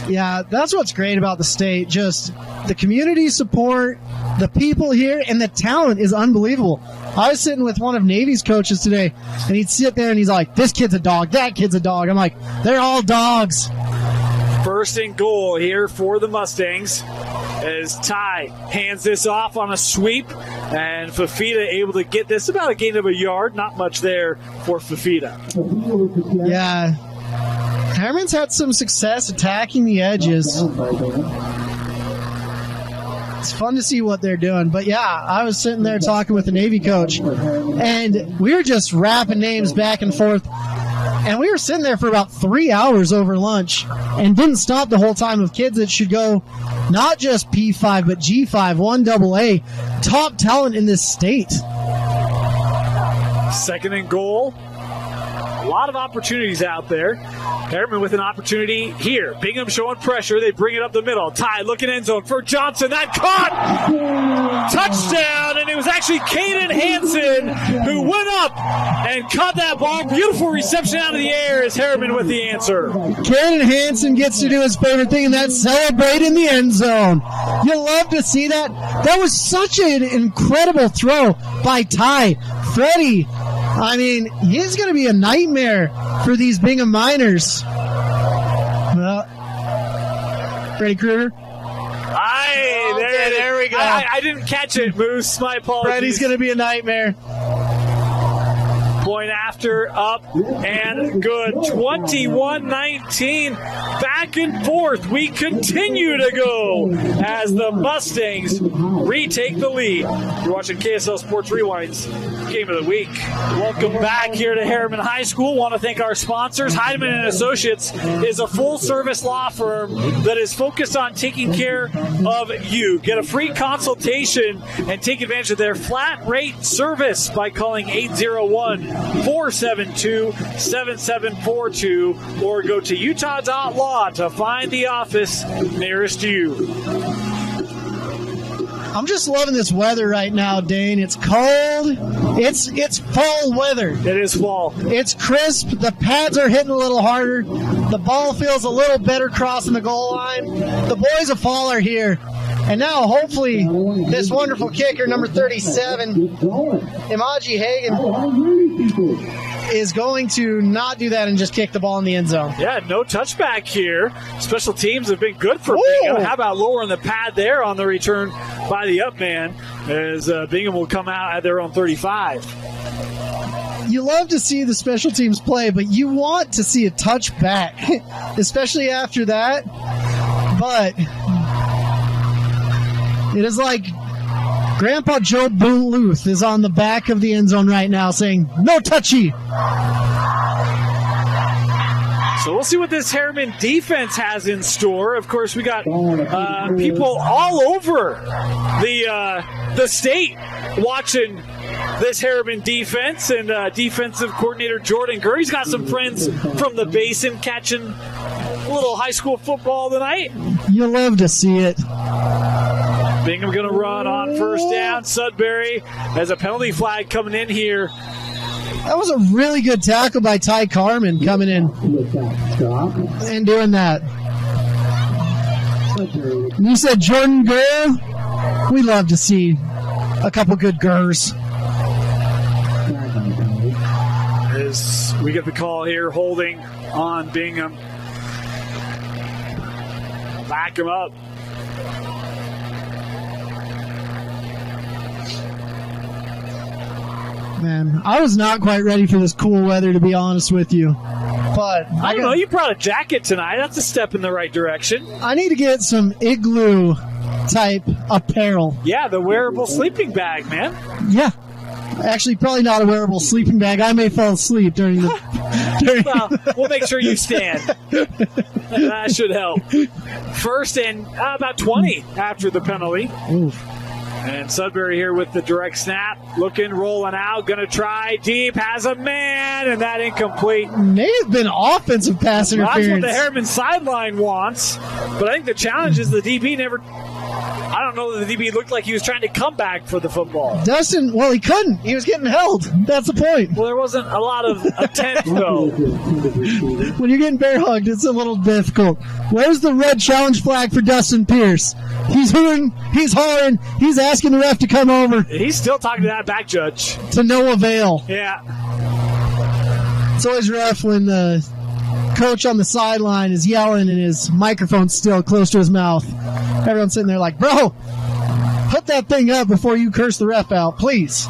Yeah, that's what's great about the state. Just the community support, the people here, and the talent is unbelievable. I was sitting with one of Navy's coaches today, and he'd sit there and he's like, this kid's a dog, that kid's a dog. I'm like, they're all dogs. First and goal here for the Mustangs as Ty hands this off on a sweep, and Fafita able to get this about a gain of a yard. Not much there for Fafita. Yeah. Herriman's had some success attacking the edges. It's fun to see what they're doing. But, yeah, I was sitting there talking with the Navy coach, and we were just rapping names back and forth. And we were sitting there for about 3 hours over lunch and didn't stop the whole time of kids that should go not just P5, but G5, 1AA, top talent in this state. Second and goal. A lot of opportunities out there. Herriman with an opportunity here. Bingham showing pressure. They bring it up the middle. Ty looking end zone for Johnson. That caught! Touchdown! And it was actually Caden Hansen who went up and caught that ball. Beautiful reception out of the air as Herriman with the answer. Caden Hansen gets to do his favorite thing, and that's celebrate in the end zone. You love to see that. That was such an incredible throw by Ty. Freddie, I mean, he's going to be a nightmare for these Bingham Miners. Freddie Krueger. There we go. I didn't catch it, Moose. My apologies. Freddie's going to be a nightmare. Point after, up, and good. 21-19. Back and forth. We continue to go as the Mustangs retake the lead. You're watching KSL Sports Rewind's Game of the Week. Welcome back here to Herriman High School. Want to thank our sponsors. Heidemann and Associates is a full-service law firm that is focused on taking care of you. Get a free consultation and take advantage of their flat rate service by calling 801-472-7742 or go to utah.law to find the office nearest you. I'm just loving this weather right now, Dane. It's cold. It's fall weather. It is fall. It's crisp. The pads are hitting a little harder. The ball feels a little better crossing the goal line. The boys of fall are here. And now, hopefully, this wonderful kicker, number 37, Imaji Hagan, is going to not do that and just kick the ball in the end zone. Yeah, no touchback here. Special teams have been good for Bingham. How about lowering the pad there on the return by the up man as Bingham will come out at their own 35. You love to see the special teams play, but you want to see a touchback, especially after that. But it is like Grandpa Joe Bluth is on the back of the end zone right now saying, no touchy. So we'll see what this Herriman defense has in store. Of course, we got people all over the state watching this Herriman defense, and defensive coordinator Jordan Gurry's got some friends from the Basin catching a little high school football tonight. You love to see it. Bingham going to run on first down. Sudbury has a penalty flag coming in here. That was a really good tackle by Ty Carmen coming in and doing that. You said Jordan Gurry? We love to see a couple good gers. As we get the call here, holding on Bingham. Back him up. Man, I was not quite ready for this cool weather, to be honest with you. But I don't know. You brought a jacket tonight. That's a step in the right direction. I need to get some igloo type apparel. Yeah, the wearable sleeping bag, man. Yeah. Actually, probably not a wearable sleeping bag. I may fall asleep during the. Well, we'll make sure you stand. That should help. First and about 20 after the penalty. Oof. And Sudbury here with the direct snap. Looking, rolling out. Going to try deep. Has a man. And that incomplete. May have been offensive pass interference. That's what the Herriman sideline wants. But I think the challenge is the DB never... I don't know that the DB looked like he was trying to come back for the football. Dustin, well, he couldn't. He was getting held. That's the point. Well, there wasn't a lot of attempt, though. When you're getting bear hugged, it's a little difficult. Where's the red challenge flag for Dustin Pierce? He's hooting, he's hollering, he's asking the ref to come over. He's still talking to that back judge. To no avail. Yeah. It's always rough when the coach on the sideline is yelling and his microphone's still close to his mouth. Everyone's sitting there like, bro, put that thing up before you curse the ref out, please.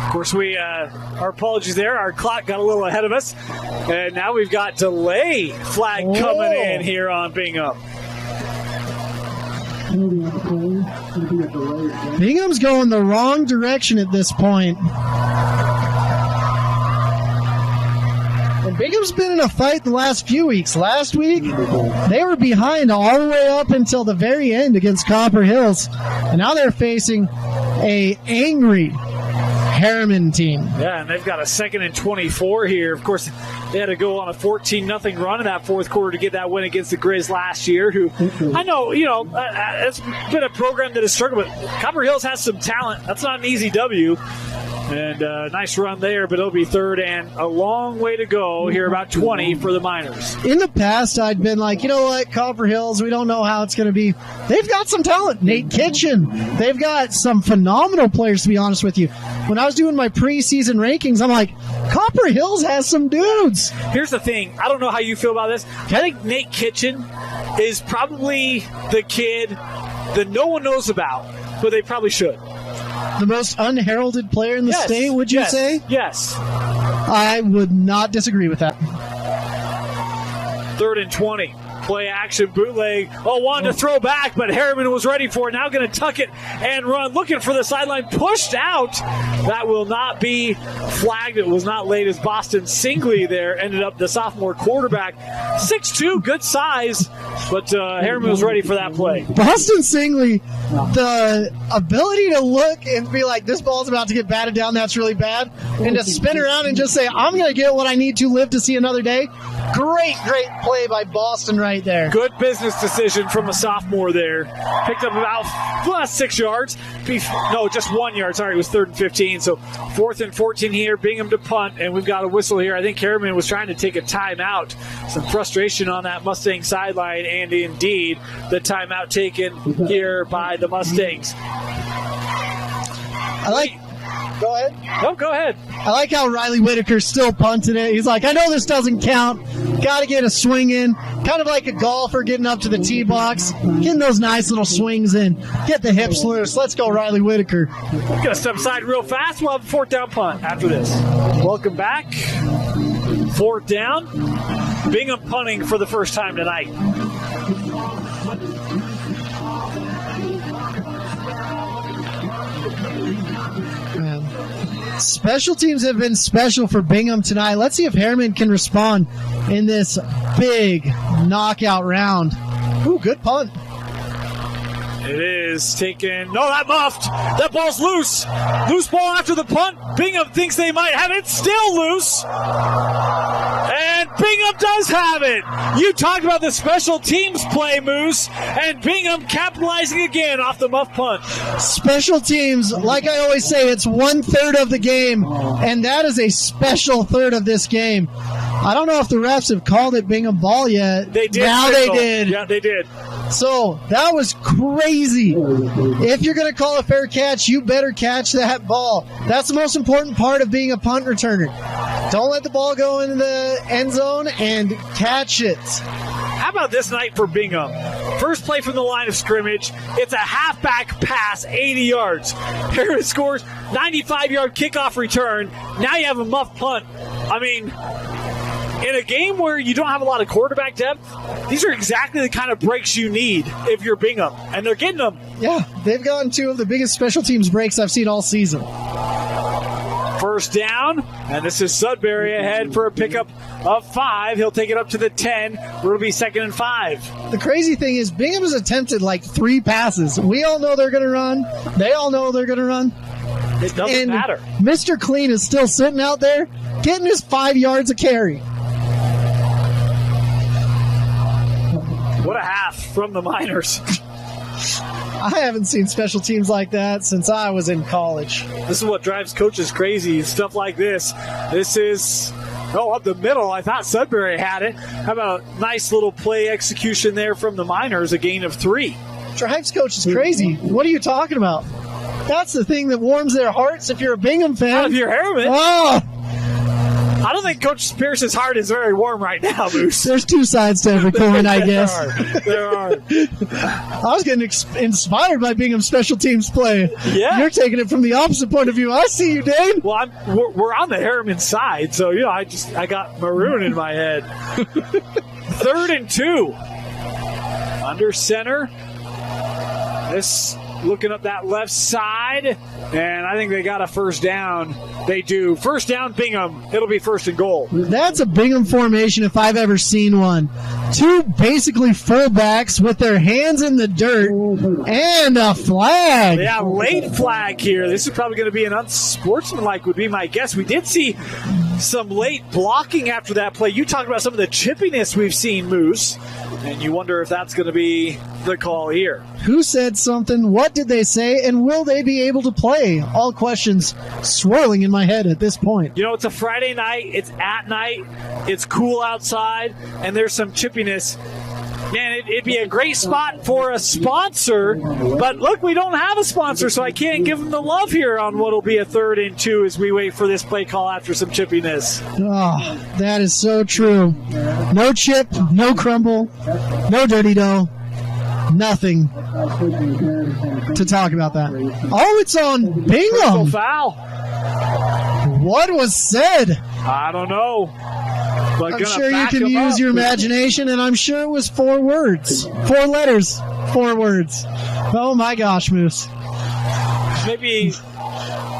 Of course, our apologies there. Our clock got a little ahead of us. And now we've got delay flag coming in here on Bingham. Bingham's going the wrong direction at this point. And Bingham's been in a fight the last few weeks. Last week, they were behind all the way up until the very end against Copper Hills. And now they're facing a angry Herriman team. Yeah, and they've got a 2nd and 24 here. Of course, they had to go on a 14-0 run in that fourth quarter to get that win against the Grizz last year, who I know, it's been a program that has struggled, but Copper Hills has some talent. That's not an easy W. And nice run there, but it'll be 3rd and a long way to go here, about 20 for the Miners. In the past, I'd been like, you know what, Copper Hills, we don't know how it's going to be. They've got some talent. Nate Kitchen. They've got some phenomenal players, to be honest with you. When I was doing my preseason rankings, I'm like, Copper Hills has some dudes. Here's the thing. I don't know how you feel about this. I think Nate Kitchen is probably the kid that no one knows about, but they probably should. The most unheralded player in the state, would you say? Yes. I would not disagree with that. 3rd and 20. Play action, bootleg. Wanted to throw back, but Herriman was ready for it. Now going to tuck it and run. Looking for the sideline. Pushed out. That will not be flagged. It was not late as Boston Singley there ended up the sophomore quarterback. 6'2", good size, but Herriman was ready for that play. Boston Singley, the ability to look and be like, this ball's about to get batted down, that's really bad, and to spin around and just say, I'm going to get what I need to live to see another day. Great play by Boston right there. Good business decision from a sophomore there. Picked up about 6 yards. No, just 1 yard. Sorry, it was 3rd and 15. So 4th and 14 here. Bingham to punt, and we've got a whistle here. I think Herriman was trying to take a timeout. Some frustration on that Mustang sideline, and indeed the timeout taken here by the Mustangs. Go ahead. No, go ahead. I like how Riley Whitaker still punted it. He's like, I know this doesn't count. Got to get a swing in. Kind of like a golfer getting up to the tee box, getting those nice little swings in. Get the hips loose. Let's go, Riley Whitaker. Going to step aside real fast. We'll have a 4th down punt after this. Welcome back. 4th down. Bingham punting for the first time tonight. Special teams have been special for Bingham tonight. Let's see if Herriman can respond in this big knockout round. Ooh, good punt. It is taken. No, that muffed. That ball's loose. Loose ball after the punt. Bingham thinks they might have it. Still loose. And Bingham does have it. You talked about the special teams play, Moose. And Bingham capitalizing again off the muff punt. Special teams, like I always say, it's 1/3 of the game. And that is a special third of this game. I don't know if the refs have called it Bingham ball yet. They did. Now they did. Yeah, they did. So that was crazy. If you're going to call a fair catch, you better catch that ball. That's the most important part of being a punt returner. Don't let the ball go into the end zone and catch it. How about this night for Bingham? First play from the line of scrimmage. It's a halfback pass, 80 yards. Herriman scores, 95-yard kickoff return. Now you have a muff punt. I mean, in a game where you don't have a lot of quarterback depth, these are exactly the kind of breaks you need if you're Bingham, and they're getting them. Yeah, they've gotten two of the biggest special teams breaks I've seen all season. First down, and this is Sudbury ahead for a pickup of 5. He'll take it up to the 10, where it'll be 2nd and 5. The crazy thing is Bingham has attempted like 3 passes. We all know they're going to run. They all know they're going to run. It doesn't matter. Mr. Clean is still sitting out there getting his 5 yards a carry. What a half from the Miners. I haven't seen special teams like that since I was in college. This is what drives coaches crazy, stuff like this. This is, up the middle. I thought Sudbury had it. How about a nice little play execution there from the Miners, a gain of 3. Drives coaches crazy. What are you talking about? That's the thing that warms their hearts if you're a Bingham fan. Not if you're Herriman. Oh! I don't think Coach Pierce's heart is very warm right now, Moose. There's 2 sides to every coin, I guess. There are. I was getting inspired by Bingham's special teams play. Yeah. You're taking it from the opposite point of view. I see you, Dane. Well, we're on the Herriman side, so I got maroon in my head. 3rd and 2. Under center. This looking up that left side, and I think they got a first down. They do. First down, Bingham. It'll be 1st and goal. That's a Bingham formation if I've ever seen one. 2 basically fullbacks with their hands in the dirt and a flag. Yeah, late flag here. This is probably going to be an unsportsmanlike would be my guess. We did see some late blocking after that play. You talked about some of the chippiness we've seen, Moose, and you wonder if that's going to be the call here. Who said something? What did they say? And will they be able to play? All questions swirling in my head at this point. It's a Friday night. It's at night. It's cool outside, and there's some chippiness. Man, it'd be a great spot for a sponsor, but look, we don't have a sponsor, so I can't give them the love here on what'll be a 3rd and 2 as we wait for this play call after some chippiness. Oh, that is so true. No chip, no crumble, no dirty dough, nothing to talk about that. Oh, it's on Bingham. Foul. What was said? I don't know. But I'm sure you can use your imagination, and I'm sure it was 4 words. 4 letters. 4 words. Oh, my gosh, Moose. Maybe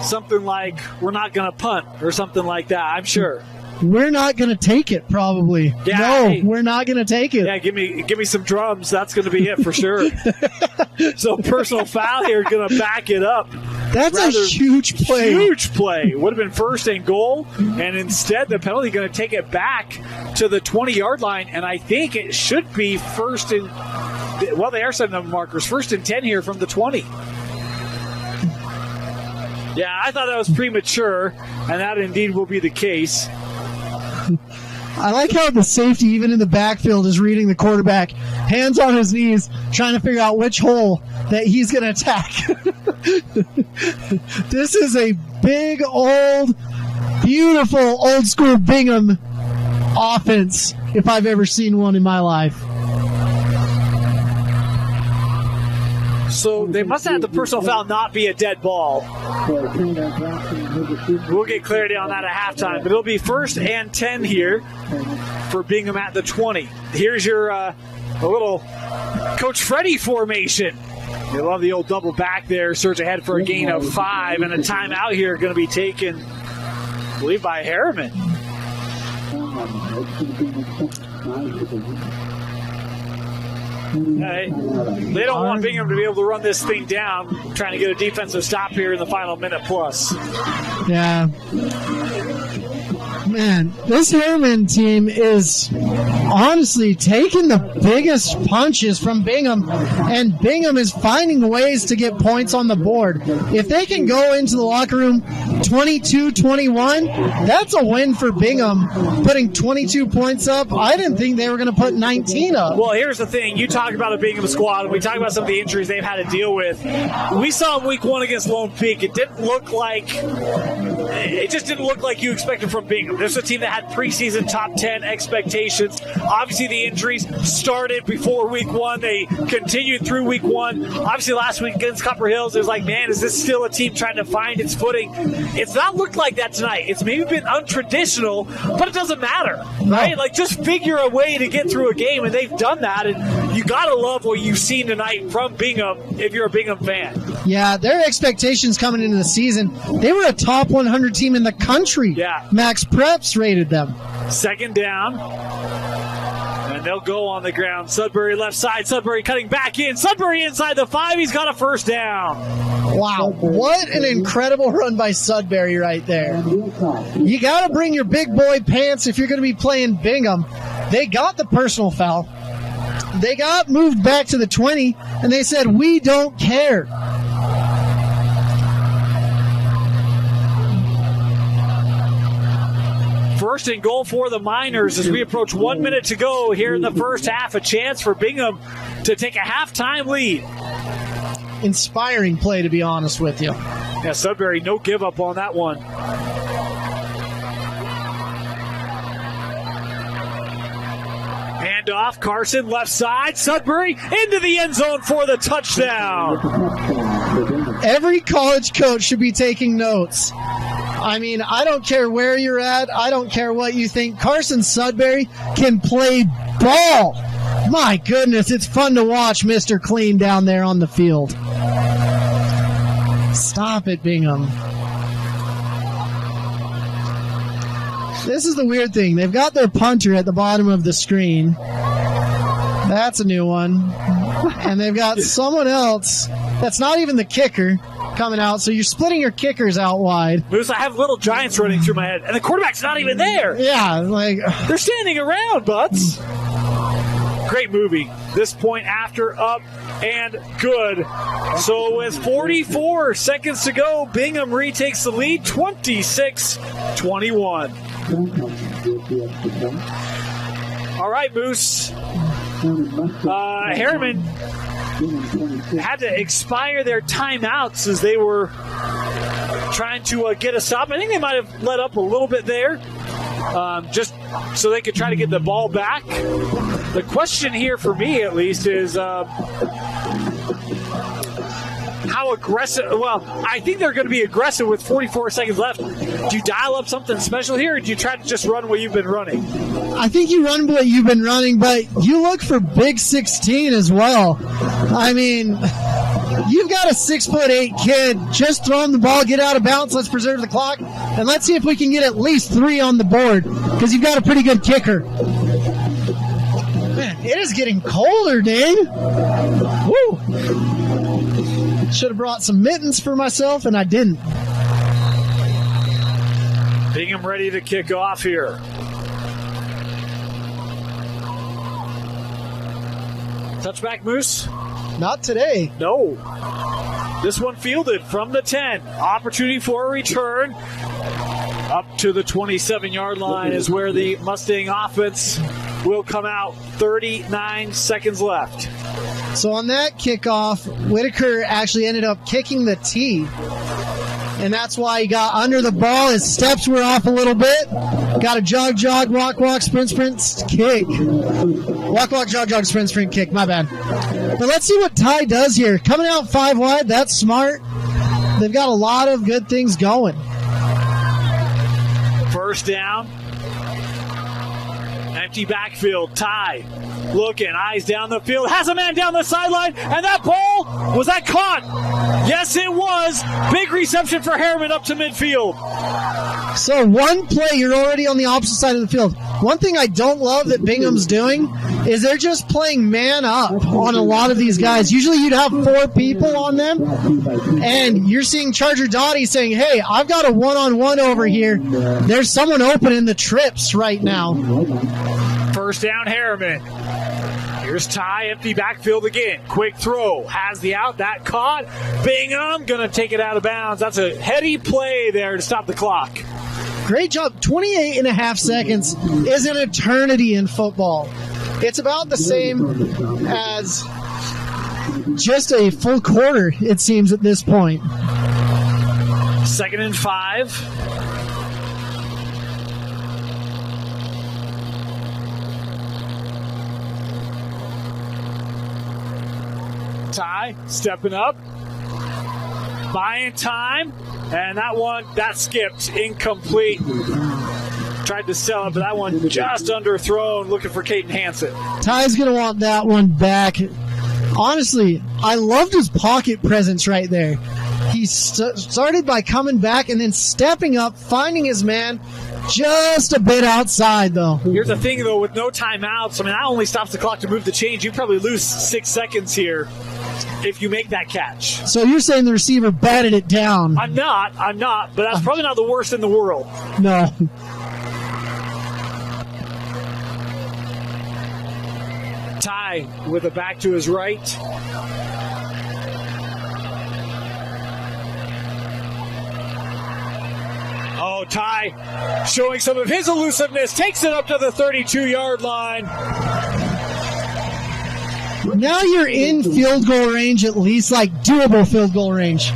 something like, we're not going to punt, or something like that, I'm sure. We're not going to take it, probably. Yeah, no, we're not going to take it. Yeah, give me some drums. That's going to be it for sure. So personal foul here, going to back it up. That's a huge play. Huge play. Would have been 1st and goal, and instead the penalty going to take it back to the 20-yard line, and I think it should be 1st and, well, they are setting up markers. 1st and 10 here from the 20. Yeah, I thought that was premature, and that indeed will be the case. I like how the safety, even in the backfield, is reading the quarterback, hands on his knees, trying to figure out which hole that he's going to attack. This is a big, old, beautiful, old-school Bingham offense, if I've ever seen one in my life. So they must have had the personal foul not be a dead ball. We'll get clarity on that at halftime, but it'll be 1st and 10 here for Bingham at the 20. Here's your a little Coach Freddie formation. They love the old double back there. Surge ahead for a gain of 5, and a timeout here going to be taken, I believe, by Herriman. They don't want Bingham to be able to run this thing down, trying to get a defensive stop here in the final minute plus. Yeah. Man, this Herriman team is honestly taking the biggest punches from Bingham, and Bingham is finding ways to get points on the board. If they can go into the locker room 22-21, that's a win for Bingham, putting 22 points up. I didn't think they were going to put 19 up. Well, here's the thing. You talk about a Bingham squad, and we talk about some of the injuries they've had to deal with. We saw week 1 against Lone Peak. It just didn't look like you expected from Bingham. This is a team that had preseason top 10 expectations. Obviously, the injuries started before week 1. They continued through week 1. Obviously, last week against Copper Hills, it was like, man, is this still a team trying to find its footing? It's not looked like that tonight. It's maybe been untraditional, but it doesn't matter, right? Like, just figure a way to get through a game, and they've done that. And you got to love what you've seen tonight from Bingham if you're a Bingham fan. Yeah, their expectations coming into the season, they were a top 100 team in the country. Yeah. Max Preps rated them. Second down. And they'll go on the ground. Sudbury left side. Sudbury cutting back in. Sudbury inside the 5. He's got a first down. Wow. What an incredible run by Sudbury right there. You got to bring your big boy pants if you're going to be playing Bingham. They got the personal foul. They got moved back to the 20, and they said, we don't care. First and goal for the Miners as we approach 1 minute to go here in the first half. A chance for Bingham to take a halftime lead. Inspiring play, to be honest with you. Yeah, Sudbury, no give up on that one. Handoff, Carson left side. Sudbury into the end zone for the touchdown. Every college coach should be taking notes. I mean, I don't care where you're at. I don't care what you think. Carson Sudbury can play ball. My goodness, it's fun to watch Mr. Clean down there on the field. Stop it, Bingham. This is the weird thing. They've got their punter at the bottom of the screen. That's a new one. And they've got someone else that's not even the kicker coming out, so you're splitting your kickers out wide. Moose, I have little giants running through my head, and the quarterback's not even there. Yeah, like they're standing around, butts. Great movie. This point after up and good. So with 44 seconds to go, Bingham retakes the lead, 26-21. All right, Moose. Herriman had to expire their timeouts as they were trying to get a stop. I think they might have let up a little bit there, just so they could try to get the ball back. The question here for me, at least, is how aggressive. Well, I think they're going to be aggressive with 44 seconds left. Do you dial up something special here, or do you try to just run what you've been running? I think you run what you've been running, but you look for big 16 as well. I mean, you've got a 6'8" kid. Just throw him the ball, get out of bounds. Let's preserve the clock, and let's see if we can get at least 3 on the board, because you've got a pretty good kicker. Man, it is getting colder, Dane. Woo! Should have brought some mittens for myself, and I didn't. Bingham ready to kick off here. Touchback, Moose? Not today. No. This one fielded from the 10. Opportunity for a return. Up to the 27-yard line is where the Mustang offense will come out. 39 seconds left. So on that kickoff, Whitaker actually ended up kicking the tee. And that's why he got under the ball. His steps were off a little bit. Got a jog, walk, sprint, kick. Walk, jog, sprint, kick. My bad. But let's see what Ty does here. Coming out 5 wide, that's smart. They've got a lot of good things going. First down. Empty backfield. Ty looking, eyes down the field, has a man down the sideline, and that ball, was that caught? Yes, it was. Big reception for Herriman up to midfield. So one play, you're already on the opposite side of the field. One thing I don't love that Bingham's doing is they're just playing man up on a lot of these guys. Usually you'd have 4 people on them, and you're seeing Charger Dottie saying, hey, I've got a one-on-one over here. There's someone open in the trips right now. First down, Herriman. Here's Ty, empty backfield again. Quick throw, has the out, that caught. Bingham gonna take it out of bounds. That's a heady play there to stop the clock. Great job. 28 and a half seconds is an eternity in football. It's about the same as just a full quarter, it seems, at this point. 2nd and 5. Ty stepping up, buying time, and that skipped, incomplete. Tried to sell it, but that one just underthrown, looking for Caden Hansen. Ty's going to want that one back. Honestly, I loved his pocket presence right there. He started by coming back and then stepping up, finding his man just a bit outside, though. Here's the thing, though, with no timeouts, I mean, that only stops the clock to move the chains. You probably lose 6 seconds here if you make that catch. So you're saying the receiver batted it down? I'm not, but that's probably not the worst in the world. No. Ty with a back to his right. Oh, Ty showing some of his elusiveness, takes it up to the 32-yard line. Now you're in field goal range, at least, like doable field goal range.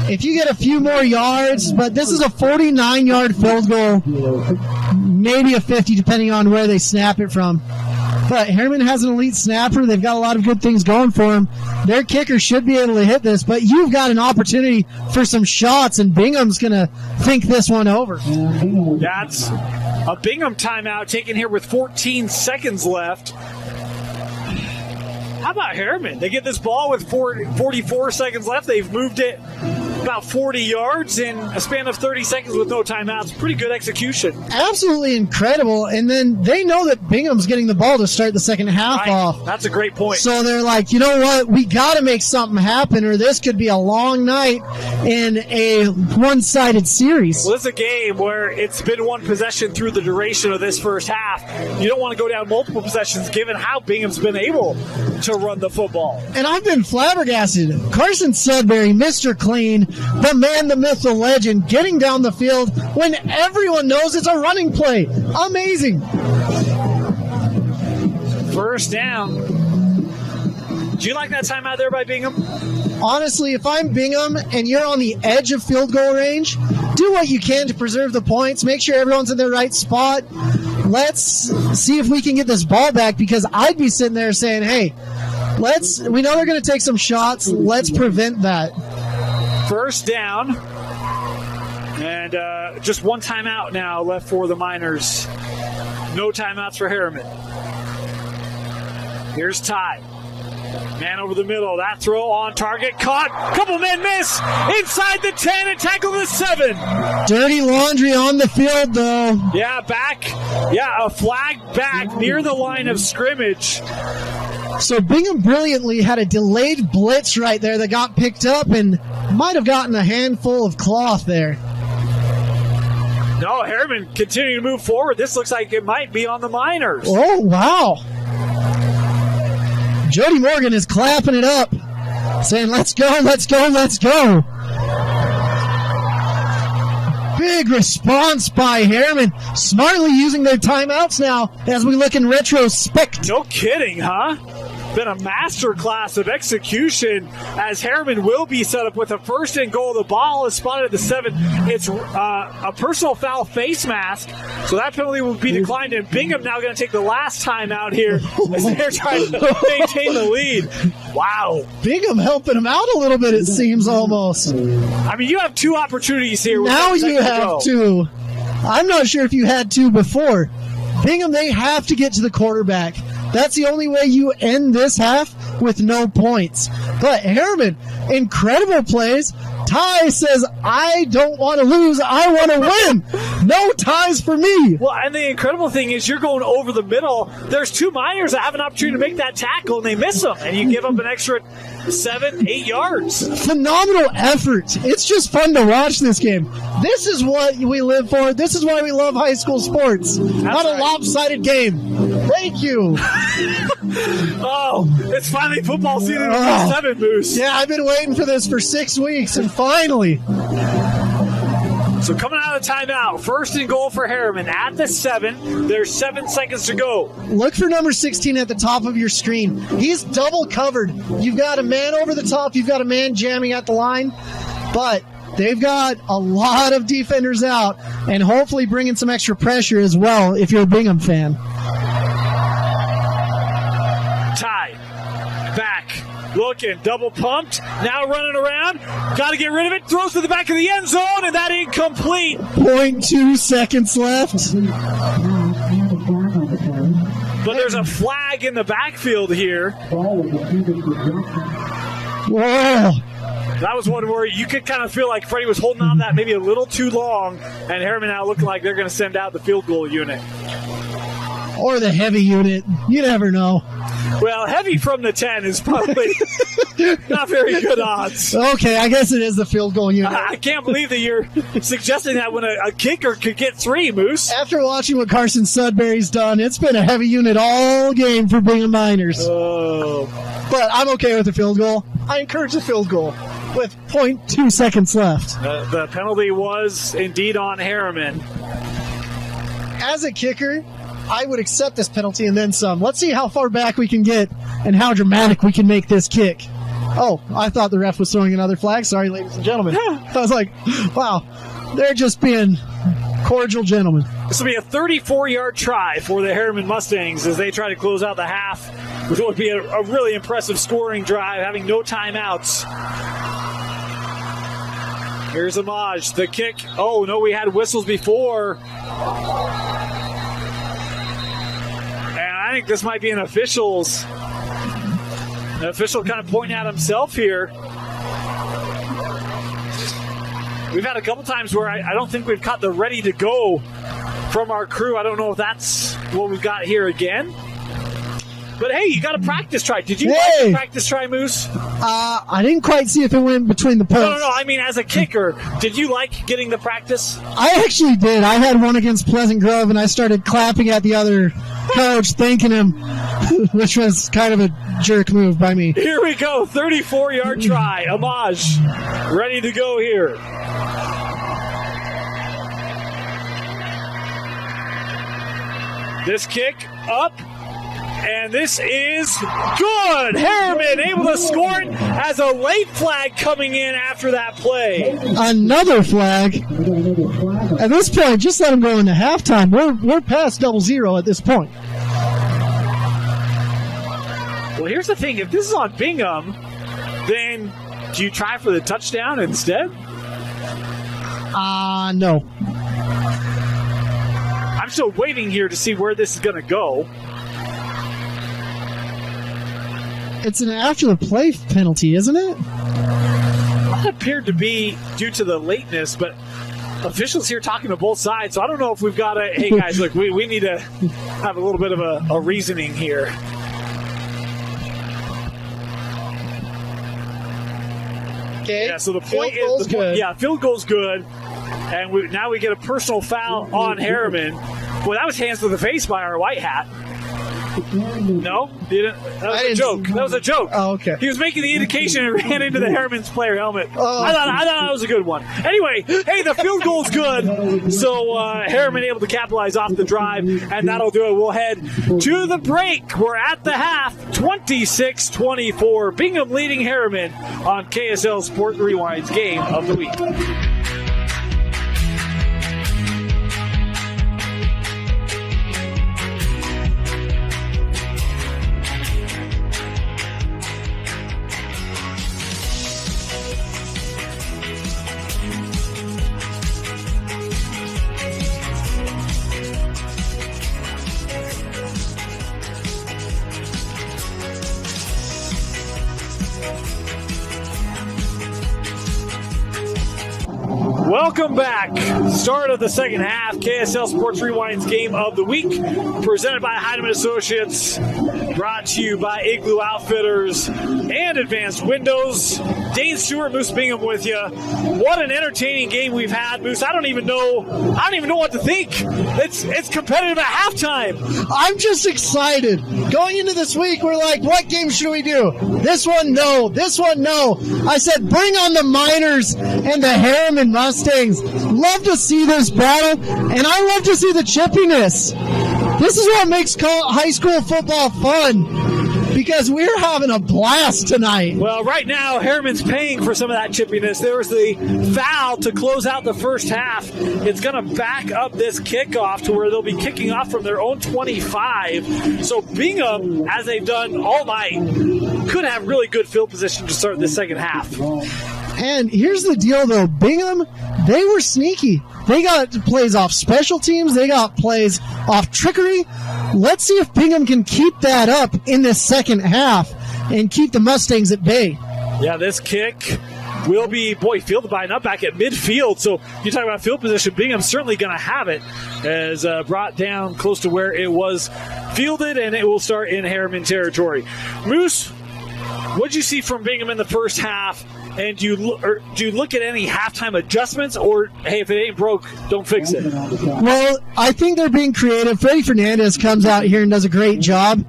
If you get a few more yards, but this is a 49-yard field goal, maybe a 50 depending on where they snap it from. But Herriman has an elite snapper. They've got a lot of good things going for him. Their kicker should be able to hit this, but you've got an opportunity for some shots, and Bingham's going to think this one over. That's a Bingham timeout taken here with 14 seconds left. How about Herriman? They get this ball with 44 seconds left. They've moved it about 40 yards in a span of 30 seconds with no timeouts. Pretty good execution. Absolutely incredible. And then they know that Bingham's getting the ball to start the second half off. That's a great point. So they're like, you know what? We got to make something happen, or this could be a long night in a one-sided series. Well, this is a game where it's been one possession through the duration of this first half. You don't want to go down multiple possessions given how Bingham's been able to run the football. And I've been flabbergasted. Carson Sudbury, Mr. Clean, the man, the myth, the legend, getting down the field when everyone knows it's a running play. Amazing. First down. Do you like that timeout there by Bingham? Honestly, if I'm Bingham and you're on the edge of field goal range, do what you can to preserve the points. Make sure everyone's in their right spot. Let's see if we can get this ball back, because I'd be sitting there saying, hey, we know they're going to take some shots. Let's prevent that. First down. And just one timeout now left for the Miners. No timeouts for Herriman. Here's Ty. Man over the middle. That throw on target. Caught. Couple men miss. Inside the 10 and tackle the 7. Dirty laundry on the field, though. Yeah, back. Yeah, a flag back near the line of scrimmage. So Bingham brilliantly had a delayed blitz right there that got picked up and might have gotten a handful of cloth there. No, Herriman continuing to move forward. This looks like it might be on the Miners. Oh, wow. Jody Morgan is clapping it up, saying, let's go, let's go, let's go. Big response by Herriman, smartly using their timeouts now as we look in retrospect. No kidding, huh? Been a masterclass of execution as Herriman will be set up with a first and goal. The ball is spotted at the 7. It's a personal foul face mask, so that penalty will be declined, and Bingham now going to take the last time out here as they're trying to maintain the lead. Wow. Bingham helping him out a little bit, it seems, almost. I mean, you have 2 opportunities here. Now you have 2. I'm not sure if you had 2 before. Bingham, they have to get to the quarterback. That's the only way you end this half, with no points. But Herriman, incredible plays. Ty says, I don't want to lose, I want to win. No ties for me. Well, and the incredible thing is you're going over the middle. There's two minors that have an opportunity to make that tackle, and they miss them. And you give up an extra 7-8 yards. Phenomenal effort. It's just fun to watch this game. This is what we live for. This is why we love high school sports. Not a lopsided game. Thank you. Oh, it's finally football season number 7, Moose. Yeah, I've been waiting for this for 6 weeks, and finally. So coming out of timeout, 1st and goal for Herriman at the 7. There's 7 seconds to go. Look for number 16 at the top of your screen. He's double covered. You've got a man over the top. You've got a man jamming at the line. But they've got a lot of defenders out and hopefully bringing some extra pressure as well if you're a Bingham fan. Ty, back, looking, double pumped, now running around, got to get rid of it, throws to the back of the end zone, and that incomplete. 0.2 seconds left. But there's a flag in the backfield here. Whoa. That was one where you could kind of feel like Freddie was holding on that maybe a little too long, and Herriman now looking like they're going to send out the field goal unit. Or the heavy unit. You never know. Well, heavy from the 10 is probably not very good odds. Okay, I guess it is the field goal unit. I can't believe that you're suggesting that when a kicker could get 3, Moose. After watching what Carson Sudbury's done, it's been a heavy unit all game for Bingham Miners. Oh. But I'm okay with the field goal. I encourage the field goal with 0.2 seconds left. The penalty was indeed on Herriman. As a kicker, I would accept this penalty and then some. Let's see how far back we can get and how dramatic we can make this kick. Oh, I thought the ref was throwing another flag. Sorry, ladies and gentlemen. I was like, wow, they're just being cordial gentlemen. This will be a 34-yard try for the Herriman Mustangs as they try to close out the half with what would be a really impressive scoring drive, having no timeouts. Here's Amaj, the kick. Oh, no, we had whistles before. I think this might be an official kind of pointing at himself here. We've had a couple times where I don't think we've caught the ready to go from our crew. I don't know if that's what we've got here again. But hey, you got a practice try. Did you like the practice try, Moose? I didn't quite see if it went between the posts. No. I mean, as a kicker, did you like getting the practice? I actually did. I had one against Pleasant Grove, and I started clapping at the other coach, thanking him, which was kind of a jerk move by me. Here we go, 34-yard try. Amaj, ready to go here. This kick up. And this is good. Herriman able to score it as a late flag coming in after that play. Another flag. At this point, just let them go into halftime. We're past 0-0 at this point. Well, here's the thing. If this is on Bingham, then do you try for the touchdown instead? No. I'm still waiting here to see where this is going to go. It's an after the play penalty, isn't it? That appeared to be due to the lateness, but officials here talking to both sides, so I don't know if we've got to, hey guys, look, we need to have a little bit of a reasoning here. Okay. Yeah, so the point is, field goal's good, and now we get a personal foul on Herriman. Boy, that was hands to the face by our white hat. No, you didn't. That was a joke. That was a joke. Oh, okay. He was making the indication and ran into the Herriman's player helmet. I thought that was a good one. Anyway, hey, the field goal's good. So Herriman able to capitalize off the drive, and that'll do it. We'll head to the break. We're at the half, 26-24. Bingham leading Herriman on KSL Sport Rewind's Game of the Week. Welcome back. Start of the second half. KSL Sports Rewind's Game of the Week. Presented by Heinemann Associates. Brought to you by Igloo Outfitters and Advanced Windows. Dane Stewart, Moose Bingham with you. What an entertaining game we've had, Moose. I don't even know what to think. It's competitive at halftime. I'm just excited. Going into this week, we're like, what game should we do? This one, no. This one, no. I said, bring on the Miners and the Herriman Mustangs. Love to see this battle, and I love to see the chippiness. This is what makes high school football fun, because we're having a blast tonight. Well, right now, Herriman's paying for some of that chippiness. There was the foul to close out the first half. It's going to back up this kickoff to where they'll be kicking off from their own 25. So Bingham, as they've done all night, could have really good field position to start this second half. And here's the deal, though. Bingham, they were sneaky. They got plays off special teams. They got plays off trickery. Let's see if Bingham can keep that up in this second half and keep the Mustangs at bay. Yeah, this kick will be, fielded by an up back at midfield. So you talk about field position, Bingham's certainly going to have it as brought down close to where it was fielded, and it will start in Herriman territory. Moose, what did you see from Bingham in the first half? And do you look at any halftime adjustments, or, hey, if it ain't broke, don't fix it? Well, I think they're being creative. Freddie Fernandez comes out here and does a great job,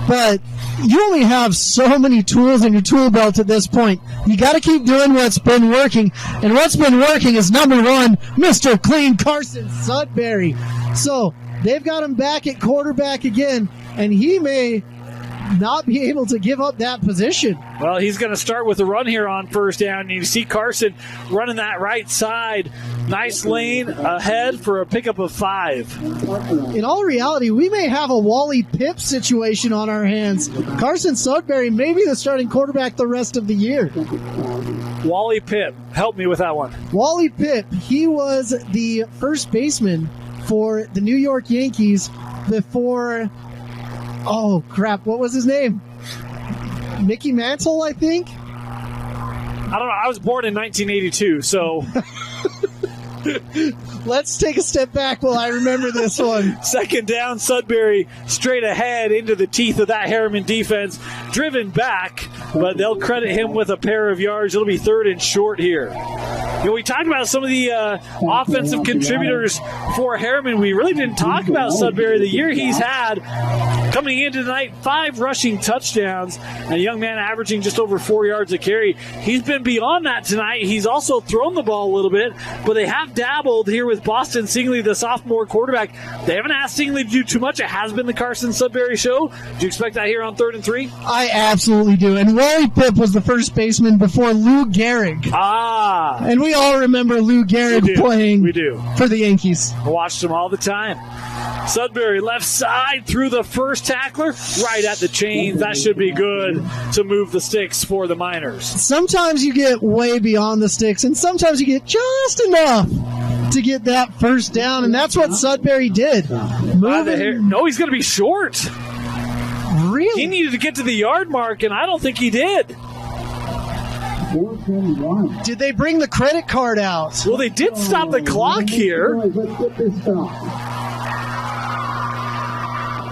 but you only have so many tools in your tool belt at this point. You got to keep doing what's been working, and what's been working is number one, Mr. Clean Carson Sudbury. So they've got him back at quarterback again, and he may not be able to give up that position. Well, he's going to start with a run here on first down. You see Carson running that right side. Nice lane ahead for a pickup of 5. In all reality, we may have a Wally Pipp situation on our hands. Carson Sudbury may be the starting quarterback the rest of the year. Wally Pipp. Help me with that one. Wally Pipp, he was the first baseman for the New York Yankees before... Oh, crap. What was his name? Mickey Mantle, I think? I don't know. I was born in 1982, so... Let's take a step back while I remember this one. Second down, Sudbury straight ahead into the teeth of that Herriman defense. Driven back, but they'll credit him with a pair of yards. It'll be 3rd and short here. We talked about some of the offensive contributors for Herriman. We really didn't talk about Sudbury. The year he's had coming into tonight, 5 rushing touchdowns, and a young man averaging just over 4 yards a carry. He's been beyond that tonight. He's also thrown the ball a little bit, but they have dabbled here with Boston Singley, the sophomore quarterback. They haven't asked Singley to do too much. It has been the Carson Sudbury show. Do you expect that here on 3rd and 3? I absolutely do. And Wally Pipp was the first baseman before Lou Gehrig. Ah. And we all remember Lou Gehrig playing for the Yankees. I watched him all the time. Sudbury left side through the first tackler, right at the chains. That should be good to move the sticks for the Miners. Sometimes you get way beyond the sticks, and sometimes you get just enough to get that first down, and that's what Sudbury did. No, he's going to be short. Really? He needed to get to the yard mark, and I don't think he did. Did they bring the credit card out? Well, they did stop the clock here.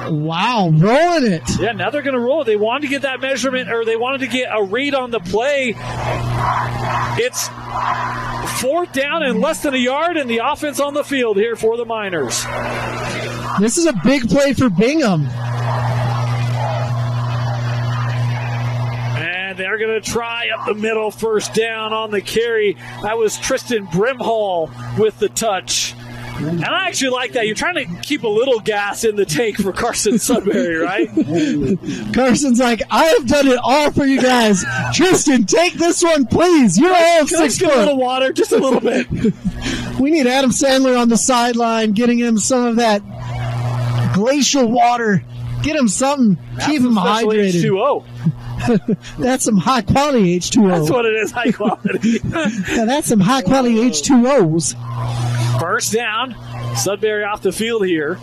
Wow, rolling it. Yeah, now they're going to roll it. They wanted to get that measurement, or they wanted to get a read on the play. It's 4th down and less than a yard, and the offense on the field here for the Miners. This is a big play for Bingham. And they're going to try up the middle, first down on the carry. That was Tristan Brimhall with the touch. And I actually like that. You're trying to keep a little gas in the tank for Carson Sudbury, right? Carson's like, I have done it all for you guys. Tristan, take this one, please. You're all 6 foot. Get a little water, just a little bit. We need Adam Sandler on the sideline, getting him some of that glacial water. Get him something. Keep him hydrated. H2O. That's some high quality H2O. That's what it is, high quality. Yeah, that's some high quality H2Os. First down, Sudbury off the field here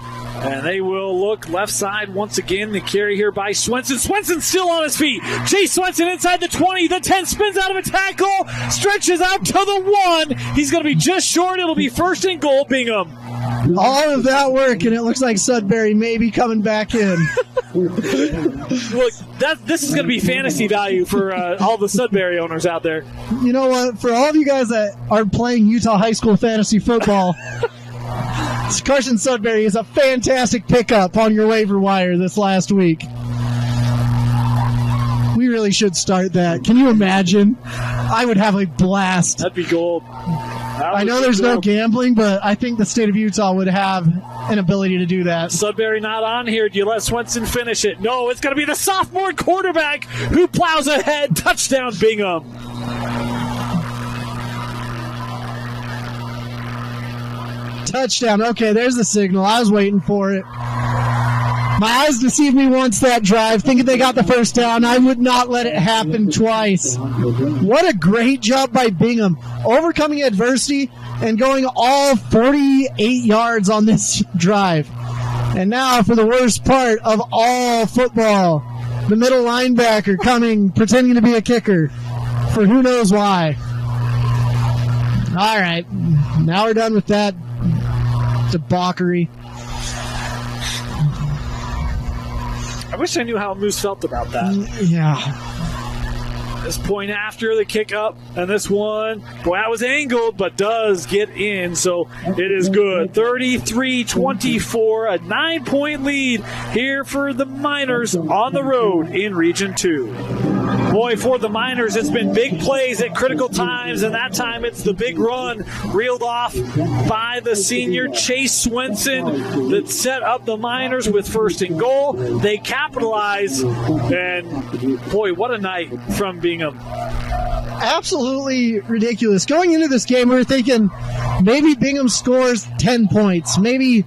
And they will look left side once again. The carry here by Swenson. Swenson still on his feet. Chase Swenson inside the 20. The 10 spins out of a tackle. Stretches out to the 1. He's going to be just short. It'll be first and goal, Bingham. All of that work, and it looks like Sudbury may be coming back in. Look, this is going to be fantasy value for all the Sudbury owners out there. You know what? For all of you guys that are playing Utah high school fantasy football, Carson Sudbury is a fantastic pickup on your waiver wire this last week. We really should start that. Can you imagine? I would have a blast. That'd be gold. I know there's no gambling, but I think the state of Utah would have an ability to do that. Sudbury not on here. Do you let Swenson finish it? No, it's going to be the sophomore quarterback who plows ahead. Touchdown, Bingham. Touchdown. Okay, there's the signal. I was waiting for it. My eyes deceived me once that drive, thinking they got the first down. I would not let it happen twice. What a great job by Bingham, overcoming adversity and going all 48 yards on this drive. And now for the worst part of all football, the middle linebacker coming, pretending to be a kicker for who knows why. All right, now we're done with that debauchery. I wish I knew how Moose felt about that. Yeah. This point after the kick up, and this one, boy, that was angled, but does get in, so it is good. 33-24, a 9-point lead here for the Miners on the road in Region 2. Boy, for the Miners, it's been big plays at critical times, and that time it's the big run reeled off by the senior Chase Swenson that set up the Miners with first and goal. They capitalize, and boy, what a night from Bingham. Absolutely ridiculous. Going into this game, we were thinking maybe Bingham scores 10 points, maybe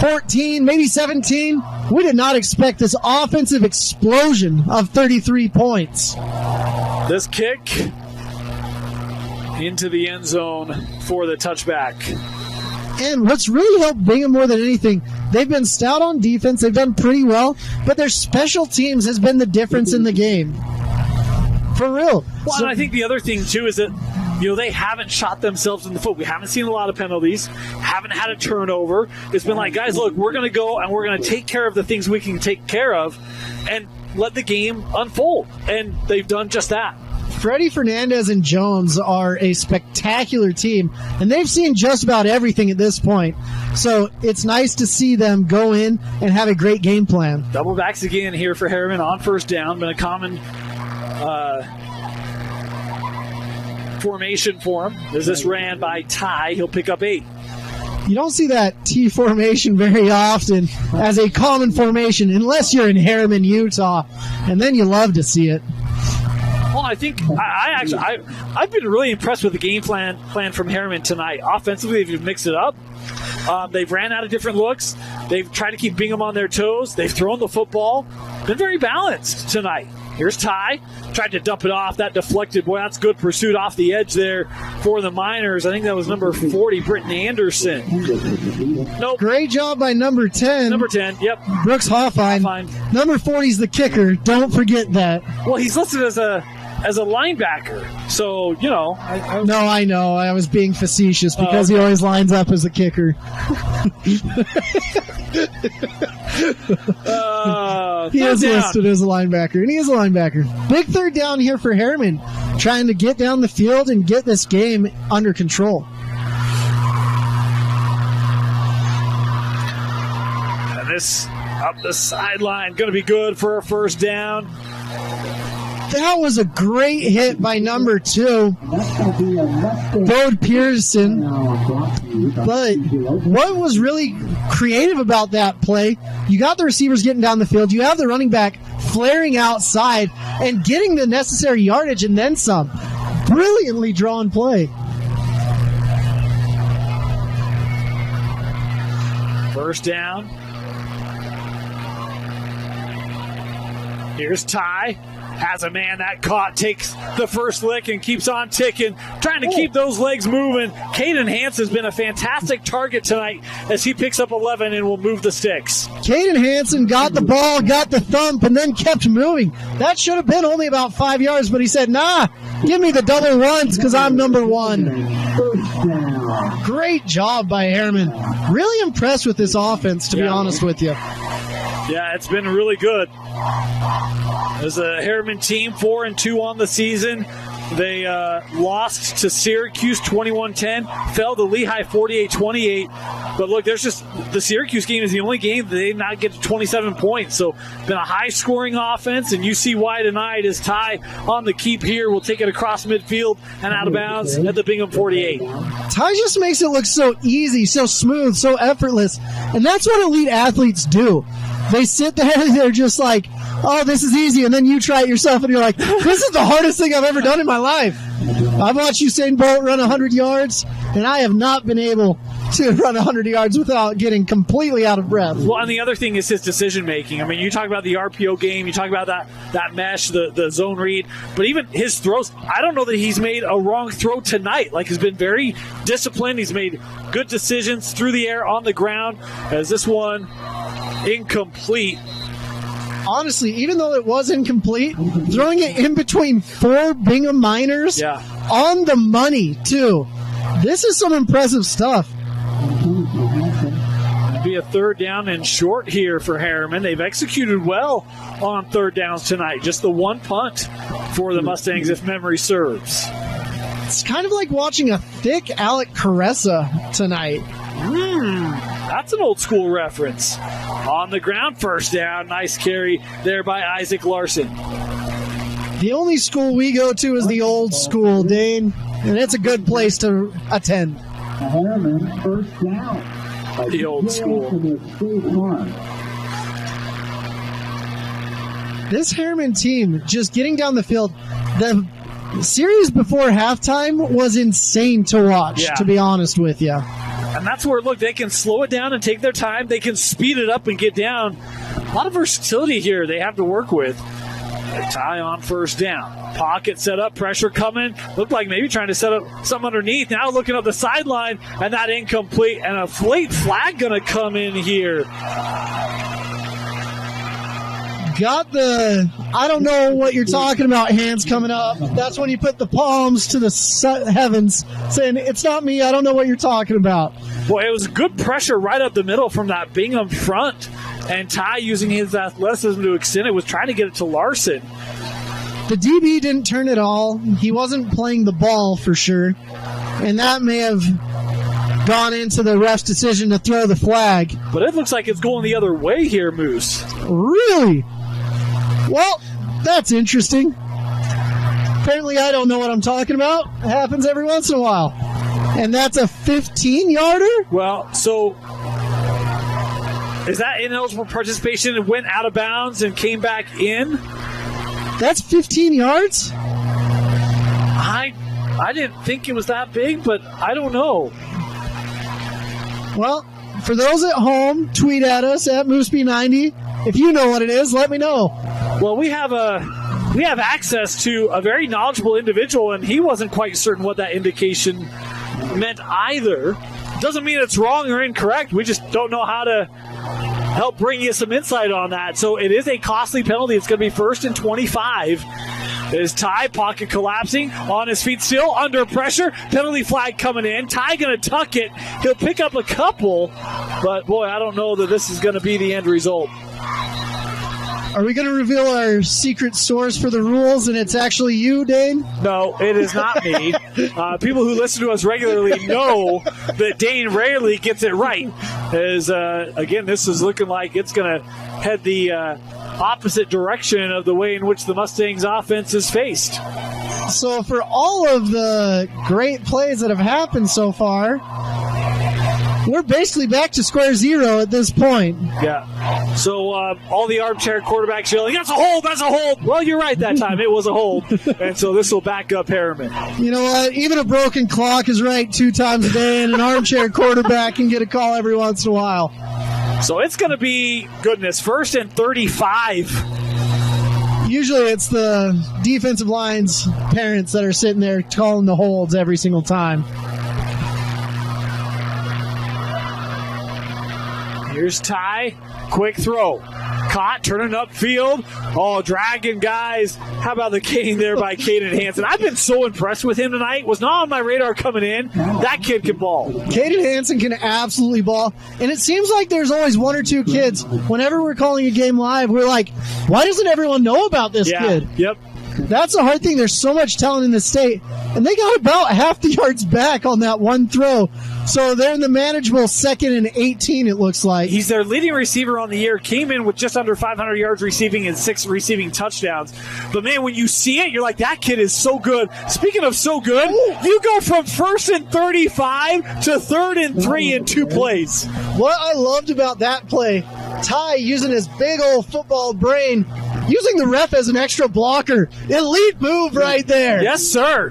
14, maybe 17. We did not expect this offensive explosion of 33 points. This kick into the end zone for the touchback. And what's really helped Bingham more than anything, they've been stout on defense, they've done pretty well, but their special teams has been the difference in the game. For real. Well, and I think the other thing, too, is that they haven't shot themselves in the foot. We haven't seen a lot of penalties, haven't had a turnover. It's been like, guys, look, we're going to go and we're going to take care of the things we can take care of and let the game unfold. And they've done just that. Freddie Fernandez and Jones are a spectacular team, and they've seen just about everything at this point. So it's nice to see them go in and have a great game plan. Double backs again here for Herriman on first down. Been a common formation for him. As this ran by Ty, he'll pick up 8. You don't see that T formation very often as a common formation unless you're in Herriman, Utah, and then you love to see it. Well, I think I've been really impressed with the game plan from Herriman tonight. Offensively, they've mixed it up. They've ran out of different looks. They've tried to keep Bingham on their toes. They've thrown the football. Been very balanced tonight. Here's Ty. Tried to dump it off. That deflected. Boy, that's good pursuit off the edge there for the Miners. I think that was number 40, Britton Anderson. Nope. Great job by number 10. Number 10, yep. Brooks Hoffine. Number 40 is the kicker. Don't forget that. Well, he's listed as a linebacker. So, No, I know. I was being facetious because he always lines up as a kicker. He is listed as a linebacker, and he is a linebacker. Big third down here for Herriman, trying to get down the field and get this game under control. And this up the sideline, going to be good for a first down. That was a great hit by number 2, Bode Pearson. But what was really creative about that play, you got the receivers getting down the field, you have the running back flaring outside and getting the necessary yardage and then some. Brilliantly drawn play. First down. Here's Ty. As a man that caught, takes the first lick and keeps on ticking, trying to keep those legs moving. Caden Hansen's been a fantastic target tonight as he picks up 11 and will move the sticks. Caden Hansen got the ball, got the thump, and then kept moving. That should have been only about 5 yards, but he said, nah, give me the double runs because I'm number one. Great job by Herriman. Really impressed with this offense, to be honest with you. Yeah, it's been really good. As a Herriman team, 4-2 on the season. They lost to Syracuse 21-10, fell to Lehigh 48-28. But look, there's just the Syracuse game is the only game that they did not get to 27 points. So been a high-scoring offense, and you see why tonight is Ty on the keep here. We'll take it across midfield and out of bounds at the Bingham 48. Ty just makes it look so easy, so smooth, so effortless. And that's what elite athletes do. They sit there and they're just like, oh, this is easy. And then you try it yourself and you're like, this is the hardest thing I've ever done in my life. I've watched Usain Bolt run 100 yards, and I have not been able to run 100 yards without getting completely out of breath. Well, and the other thing is his decision-making. I mean, you talk about the RPO game, you talk about that mesh, the zone read, but even his throws, I don't know that he's made a wrong throw tonight. Like, he's been very disciplined. He's made good decisions through the air, on the ground, as this one incomplete. Honestly, even though it was incomplete, throwing it in between 4 Bingham Miners on the money, too. This is some impressive stuff. It'll be a third down and short here for Herriman. They've executed well on third downs tonight. Just the one punt for the Mustangs, if memory serves. It's kind of like watching a thick Alec Caressa tonight. That's an old school reference. On the ground, first down. Nice carry there by Isaac Larson. The only school we go to is the old school, Dane, and it's a good place to attend. Herriman, first down. The old school. This Herriman team, just getting down the field, the series before halftime was insane to watch, to be honest with you. And that's where, look, they can slow it down and take their time. They can speed it up and get down. A lot of versatility here they have to work with. Ty on first down. Pocket set up, pressure coming. Looked like maybe trying to set up something underneath. Now looking up the sideline, and that incomplete. And a late flag going to come in here. Got the, I don't know what you're talking about, hands coming up. That's when you put the palms to the heavens, saying, it's not me, I don't know what you're talking about. Boy, it was good pressure right up the middle from that Bingham front. And Ty, using his athleticism to extend it, was trying to get it to Larson. The DB didn't turn at all. He wasn't playing the ball for sure. And that may have gone into the ref's decision to throw the flag. But it looks like it's going the other way here, Moose. Really? Well, that's interesting. Apparently I don't know what I'm talking about. It happens every once in a while. And that's a 15-yarder? Well, so is that ineligible participation and went out of bounds and came back in? That's 15 yards? I didn't think it was that big, but I don't know. Well, for those at home, tweet at us at MooseB90. If you know what it is, let me know. Well, we have access to a very knowledgeable individual, and he wasn't quite certain what that indication meant either. Doesn't mean it's wrong or incorrect. We just don't know how to help bring you some insight on that. So it is a costly penalty. It's going to be 1st and 25. Is Ty, pocket collapsing, on his feet still, under pressure. Penalty flag coming in. Ty going to tuck it. He'll pick up a couple, but boy, I don't know that this is going to be the end result. Are we going to reveal our secret source for the rules, and it's actually you, Dane? No, it is not me. People who listen to us regularly know that Dane rarely gets it right. As again, this is looking like it's going to head the opposite direction of the way in which the Mustangs offense is faced. So for all of the great plays that have happened so far, we're basically back to square zero at this point. Yeah. So all the armchair quarterbacks yelling, that's a hold, that's a hold. Well, you're right that time. It was a hold. And so this will back up Herriman. You know what? Even a broken clock is right 2 times a day, and an armchair quarterback can get a call every once in a while. So it's going to be, goodness, 1st and 35. Usually it's the defensive line's parents that are sitting there calling the holds every single time. Here's Ty. Quick throw. Caught, turning upfield. Oh, dragging guys. How about the gain there by Caden Hansen? I've been so impressed with him tonight. Was not on my radar coming in. That kid can ball. Caden Hansen can absolutely ball. And it seems like there's always one or two kids. Whenever we're calling a game live, we're like, why doesn't everyone know about this kid? Yep. That's the hard thing. There's so much talent in the state. And they got about half the yards back on that one throw. So they're in the manageable 2nd and 18, it looks like. He's their leading receiver on the year. Came in with just under 500 yards receiving and 6 receiving touchdowns. But, man, when you see it, you're like, that kid is so good. Speaking of so good, you go from 1st and 35 to 3rd and 3 in 2 plays. What I loved about that play, Ty using his big old football brain, using the ref as an extra blocker. Elite move right there. Yes, sir.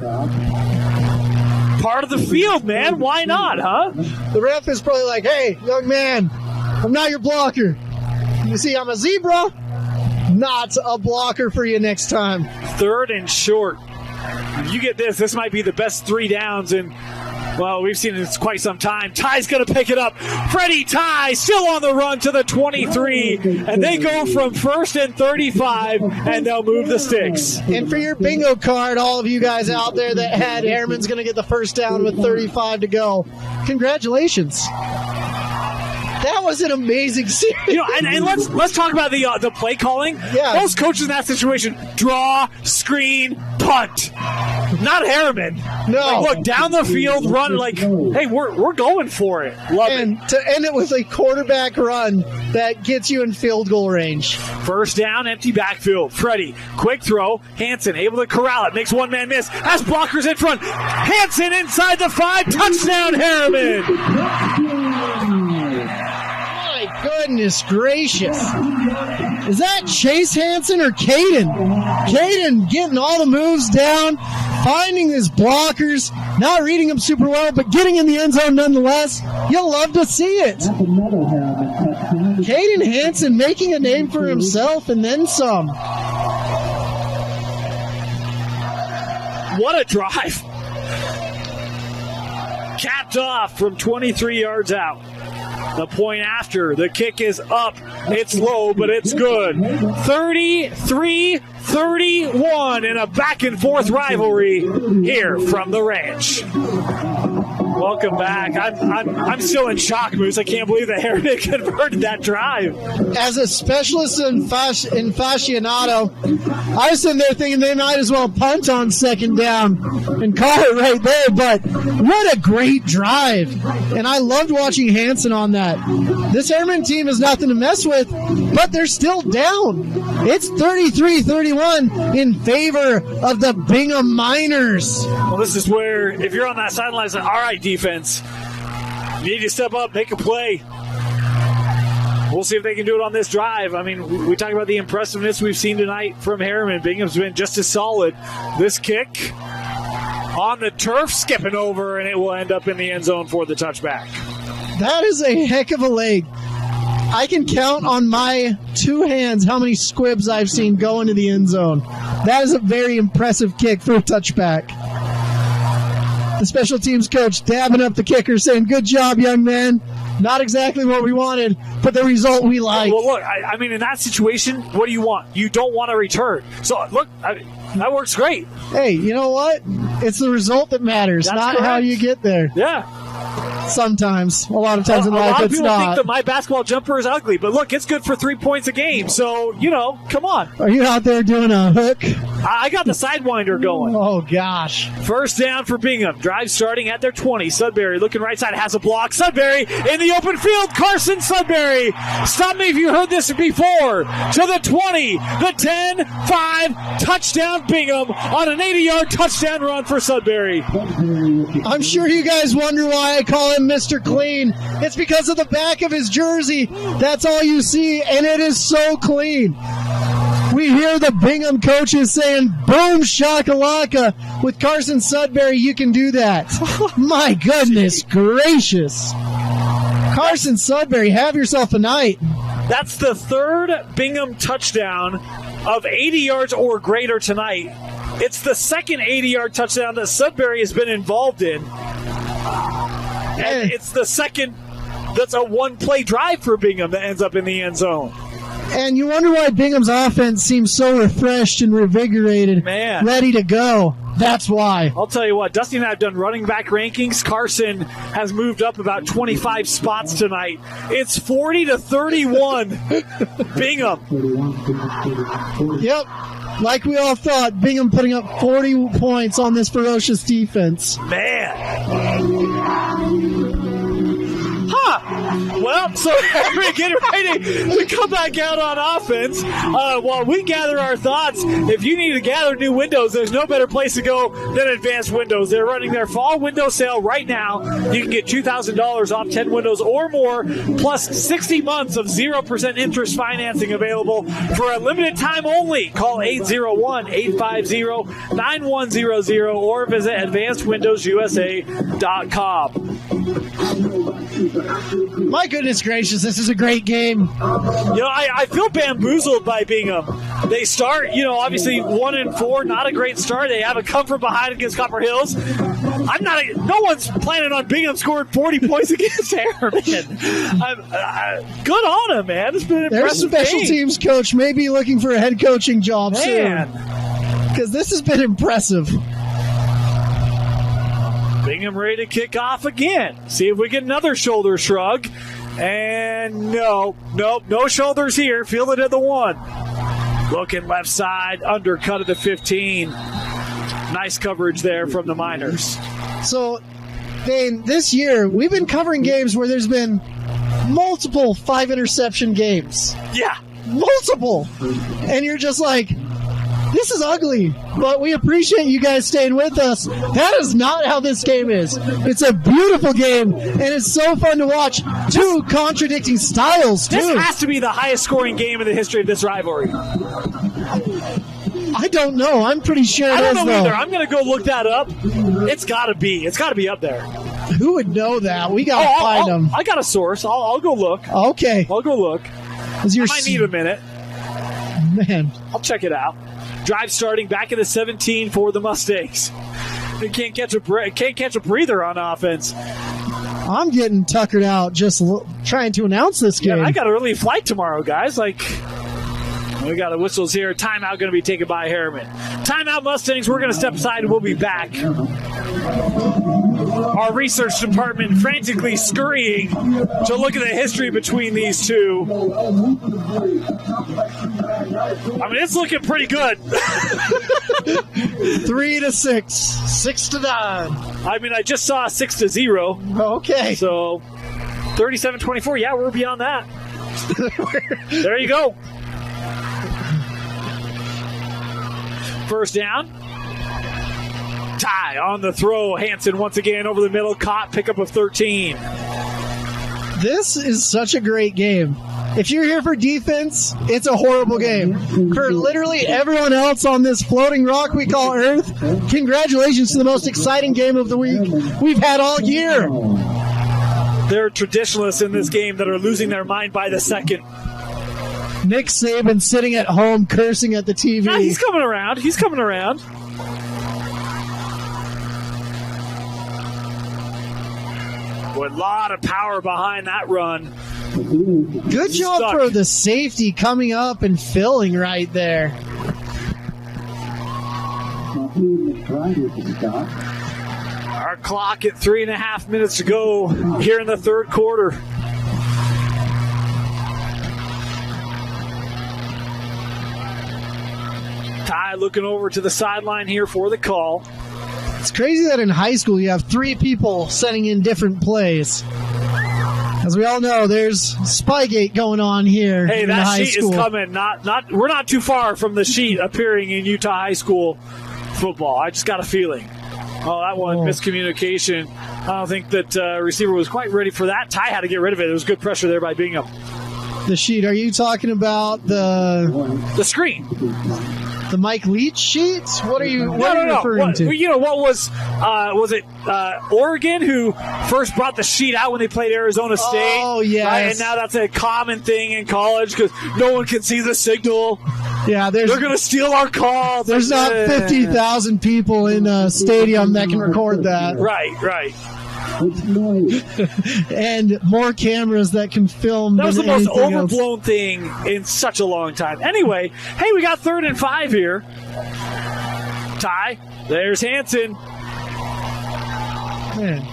Part of the field, man. Why not, huh? The ref is probably like, hey, young man, I'm not your blocker. You see, I'm a zebra, not a blocker for you next time. 3rd and short. You get this. This might be the best 3 downs in, well, we've seen it in quite some time. Ty's going to pick it up. Freddie Ty still on the run to the 23, and they go from 1st and 35, and they'll move the sticks. And for your bingo card, all of you guys out there that had Herriman's going to get the first down with 35 to go, congratulations. That was an amazing series. You know, and let's talk about the play calling. Yeah. Most coaches in that situation, draw, screen, punt. Not Herriman. No. Like, look, down the field, run, like, hey, we're going for it. Love it. And to end it with a quarterback run that gets you in field goal range. First down, empty backfield. Freddie, quick throw. Hansen able to corral it. Makes one man miss. Has blockers in front. Hansen inside the 5. Touchdown, Herriman. My goodness gracious. Is that Chase Hansen or Caden? Caden getting all the moves down, finding his blockers, not reading them super well, but getting in the end zone nonetheless. You'll love to see it. Caden Hansen making a name for himself and then some. What a drive. Capped off from 23 yards out. The point after. The kick is up. It's low, but it's good. 33-31 in a back-and-forth rivalry here from the ranch. Welcome back. I'm still in shock, Moose. I can't believe that Herriman converted that drive. As a specialist in aficionado, I was sitting there thinking they might as well punt on 2nd down and call it right there, but what a great drive. And I loved watching Hansen on that. This Herriman team is nothing to mess with, but they're still down. It's 33-31 in favor of the Bingham Miners. Well, this is where, if you're on that sideline, it's like, all right, defense, you need to step up, make a play. We'll see if they can do it on this drive. I mean, we talk about the impressiveness we've seen tonight from Herriman. Bingham's been just as solid. This kick on the turf, skipping over, and it will end up in the end zone for the touchback. That is a heck of a leg. I can count on my 2 hands how many squibs I've seen go into the end zone. That is a very impressive kick for a touchback. The special teams coach dabbing up the kicker saying, good job, young man. Not exactly what we wanted, but the result we like. Well, look, I mean, in that situation, what do you want? You don't want a return. So, look, that works great. Hey, you know what? It's the result that matters, That's not correct. how you get there. Yeah. Sometimes. A lot of times in life, a lot of it's people not. think that my basketball jumper is ugly, but look, it's good for 3 points a game. So, come on. Are you out there doing a hook? I got the sidewinder going. Oh, gosh. First down for Bingham. Drive starting at their 20. Sudbury looking right side, has a block. Sudbury in the open field. Carson Sudbury. Stop me if you heard this before. To the 20, the 10, 5, touchdown Bingham on an 80-yard touchdown run for Sudbury. I'm sure you guys wonder why I call him Mr. Clean. It's because of the back of his jersey. That's all you see, and it is so clean. We hear the Bingham coaches saying, boom shakalaka. With Carson Sudbury, you can do that. My goodness gracious. Carson Sudbury, have yourself a night. That's the 3rd Bingham touchdown of 80 yards or greater tonight. It's the second 80-yard touchdown that Sudbury has been involved in. And it's the second that's a one-play drive for Bingham that ends up in the end zone. And you wonder why Bingham's offense seems so refreshed and revigorated, ready to go. That's why. I'll tell you what, Dusty and I have done running back rankings. Carson has moved up about 25 spots tonight. It's 40-31, Bingham. Yep. Like we all thought, Bingham putting up 40 points on this ferocious defense. Well, so we're getting ready to come back out on offense. While we gather our thoughts, if you need to gather new windows, there's no better place to go than Advanced Windows. They're running their fall window sale right now. You can get $2,000 off 10 windows or more, plus 60 months of 0% interest financing available for a limited time only. Call 801-850-9100 or visit AdvancedWindowsUSA.com. My goodness gracious, this is a great game. I feel bamboozled by Bingham. They start, obviously 1-4, not a great start. They haven't come from behind against Copper Hills. No one's planning on Bingham scoring 40 points against Herriman. Good on him, man. It's been an impressive Their special teams coach may be looking for a head coaching job soon. Because this has been impressive. Bingham ready to kick off again. See if we get another shoulder shrug. And no shoulders here. Field it at the 1. Looking left side, undercut at the 15. Nice coverage there from the Miners. So, Dane, this year, we've been covering games where there's been multiple 5-interception games. Yeah. Multiple. And you're just like, this is ugly, but we appreciate you guys staying with us. That is not how this game is. It's a beautiful game, and it's so fun to watch. Two contradicting styles, too. This has to be the highest scoring game in the history of this rivalry. I don't know. I'm pretty sure it is, I don't know though. either. I'm going to go look that up. It's got to be. It's got to be up there. Who would know that? We got to find them. I got a source. I'll go look. Okay. I'll go look. I might need a minute. Man. I'll check it out. Drive starting back in the 17 for the Mustangs. They can't catch a breather on offense. I'm getting tuckered out just trying to announce this game. Yeah, I got an early flight tomorrow, guys. We got the whistles here. Timeout going to be taken by Herriman. Timeout, Mustangs. We're going to step aside and we'll be back. Our research department frantically scurrying to look at the history between these two. It's looking pretty good. 3-6, 6-9. I just saw 6-0. Okay. So 37-24. Yeah, we're beyond that. There you go. First down. Ty on the throw. Hansen once again over the middle. Caught. Pickup of 13. This is such a great game. If you're here for defense, it's a horrible game. For literally everyone else on this floating rock we call Earth, congratulations to the most exciting game of the week we've had all year. There are traditionalists in this game that are losing their mind by the second. Nick Saban sitting at home cursing at the TV. Nah, he's coming around. With a lot of power behind that run. Good job for the safety coming up and filling right there. Our clock at 3.5 minutes to go here in the third quarter. Ty looking over to the sideline here for the call. It's crazy that in high school you have 3 people sending in different plays. As we all know, there's Spygate going on here. Hey, in that high sheet school. is coming. We're not too far from the sheet appearing in Utah high school football. I just got a feeling. Oh, that one, miscommunication. I don't think that receiver was quite ready for that. Ty had to get rid of it. There was good pressure there by Bingham. The sheet, are you talking about the screen? The Mike Leach sheet? What are you referring to? What was it Oregon who first brought the sheet out when they played Arizona State? Oh, yeah. Right? And now that's a common thing in college because no one can see the signal. Yeah, They're going to steal our calls. there's not 50,000 people in a stadium that can record that. Right. It's nice. And more cameras that can film. That was the than most anything else. overblown thing in such a long time. Anyway, hey, we got 3rd and 5 here. Ty, there's Hansen. Man,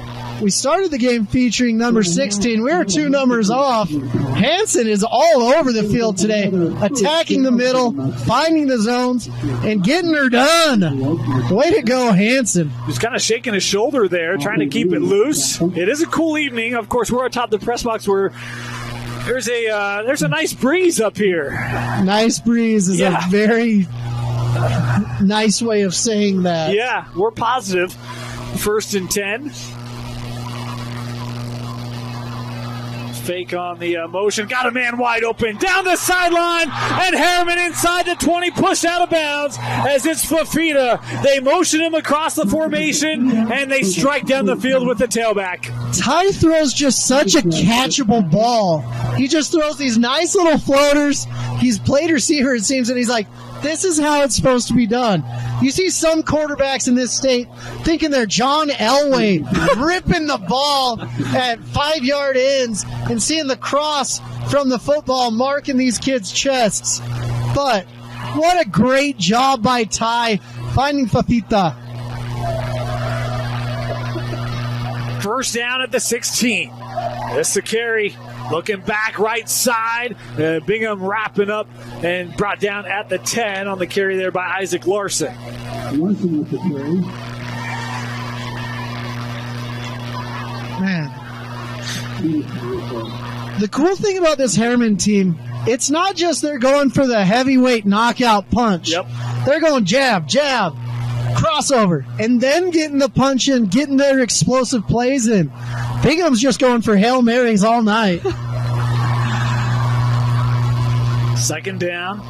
we started the game featuring number 16. We were 2 numbers off. Hansen is all over the field today, attacking the middle, finding the zones, and getting her done. Way to go, Hansen. He's kind of shaking his shoulder there, trying to keep it loose. It is a cool evening. Of course, we're atop the press box where there's a nice breeze up here. Nice breeze is a very nice way of saying that. Yeah, we're positive. 1st and 10. Fake on the motion. Got a man wide open. Down the sideline. And Herriman inside the 20. Pushed out of bounds as it's Fafita. They motion him across the formation. And they strike down the field with the tailback. Ty throws just such a catchable ball. He just throws these nice little floaters. He's played receiver, it seems, and he's like, this is how it's supposed to be done. You see some quarterbacks in this state thinking they're John Elway, ripping the ball at 5-yard ends and seeing the cross from the football marking these kids' chests. But what a great job by Ty finding Fafita. 1st down at the 16. This is the carry. Looking back right side. Bingham wrapping up and brought down at the 10 on the carry there by Isaac Larson. Larson with the carry. Man. The cool thing about this Herriman team, it's not just they're going for the heavyweight knockout punch. Yep. They're going jab, crossover, and then getting the punch in, getting their explosive plays in. Bingham's just going for Hail Marys all night. 2nd down.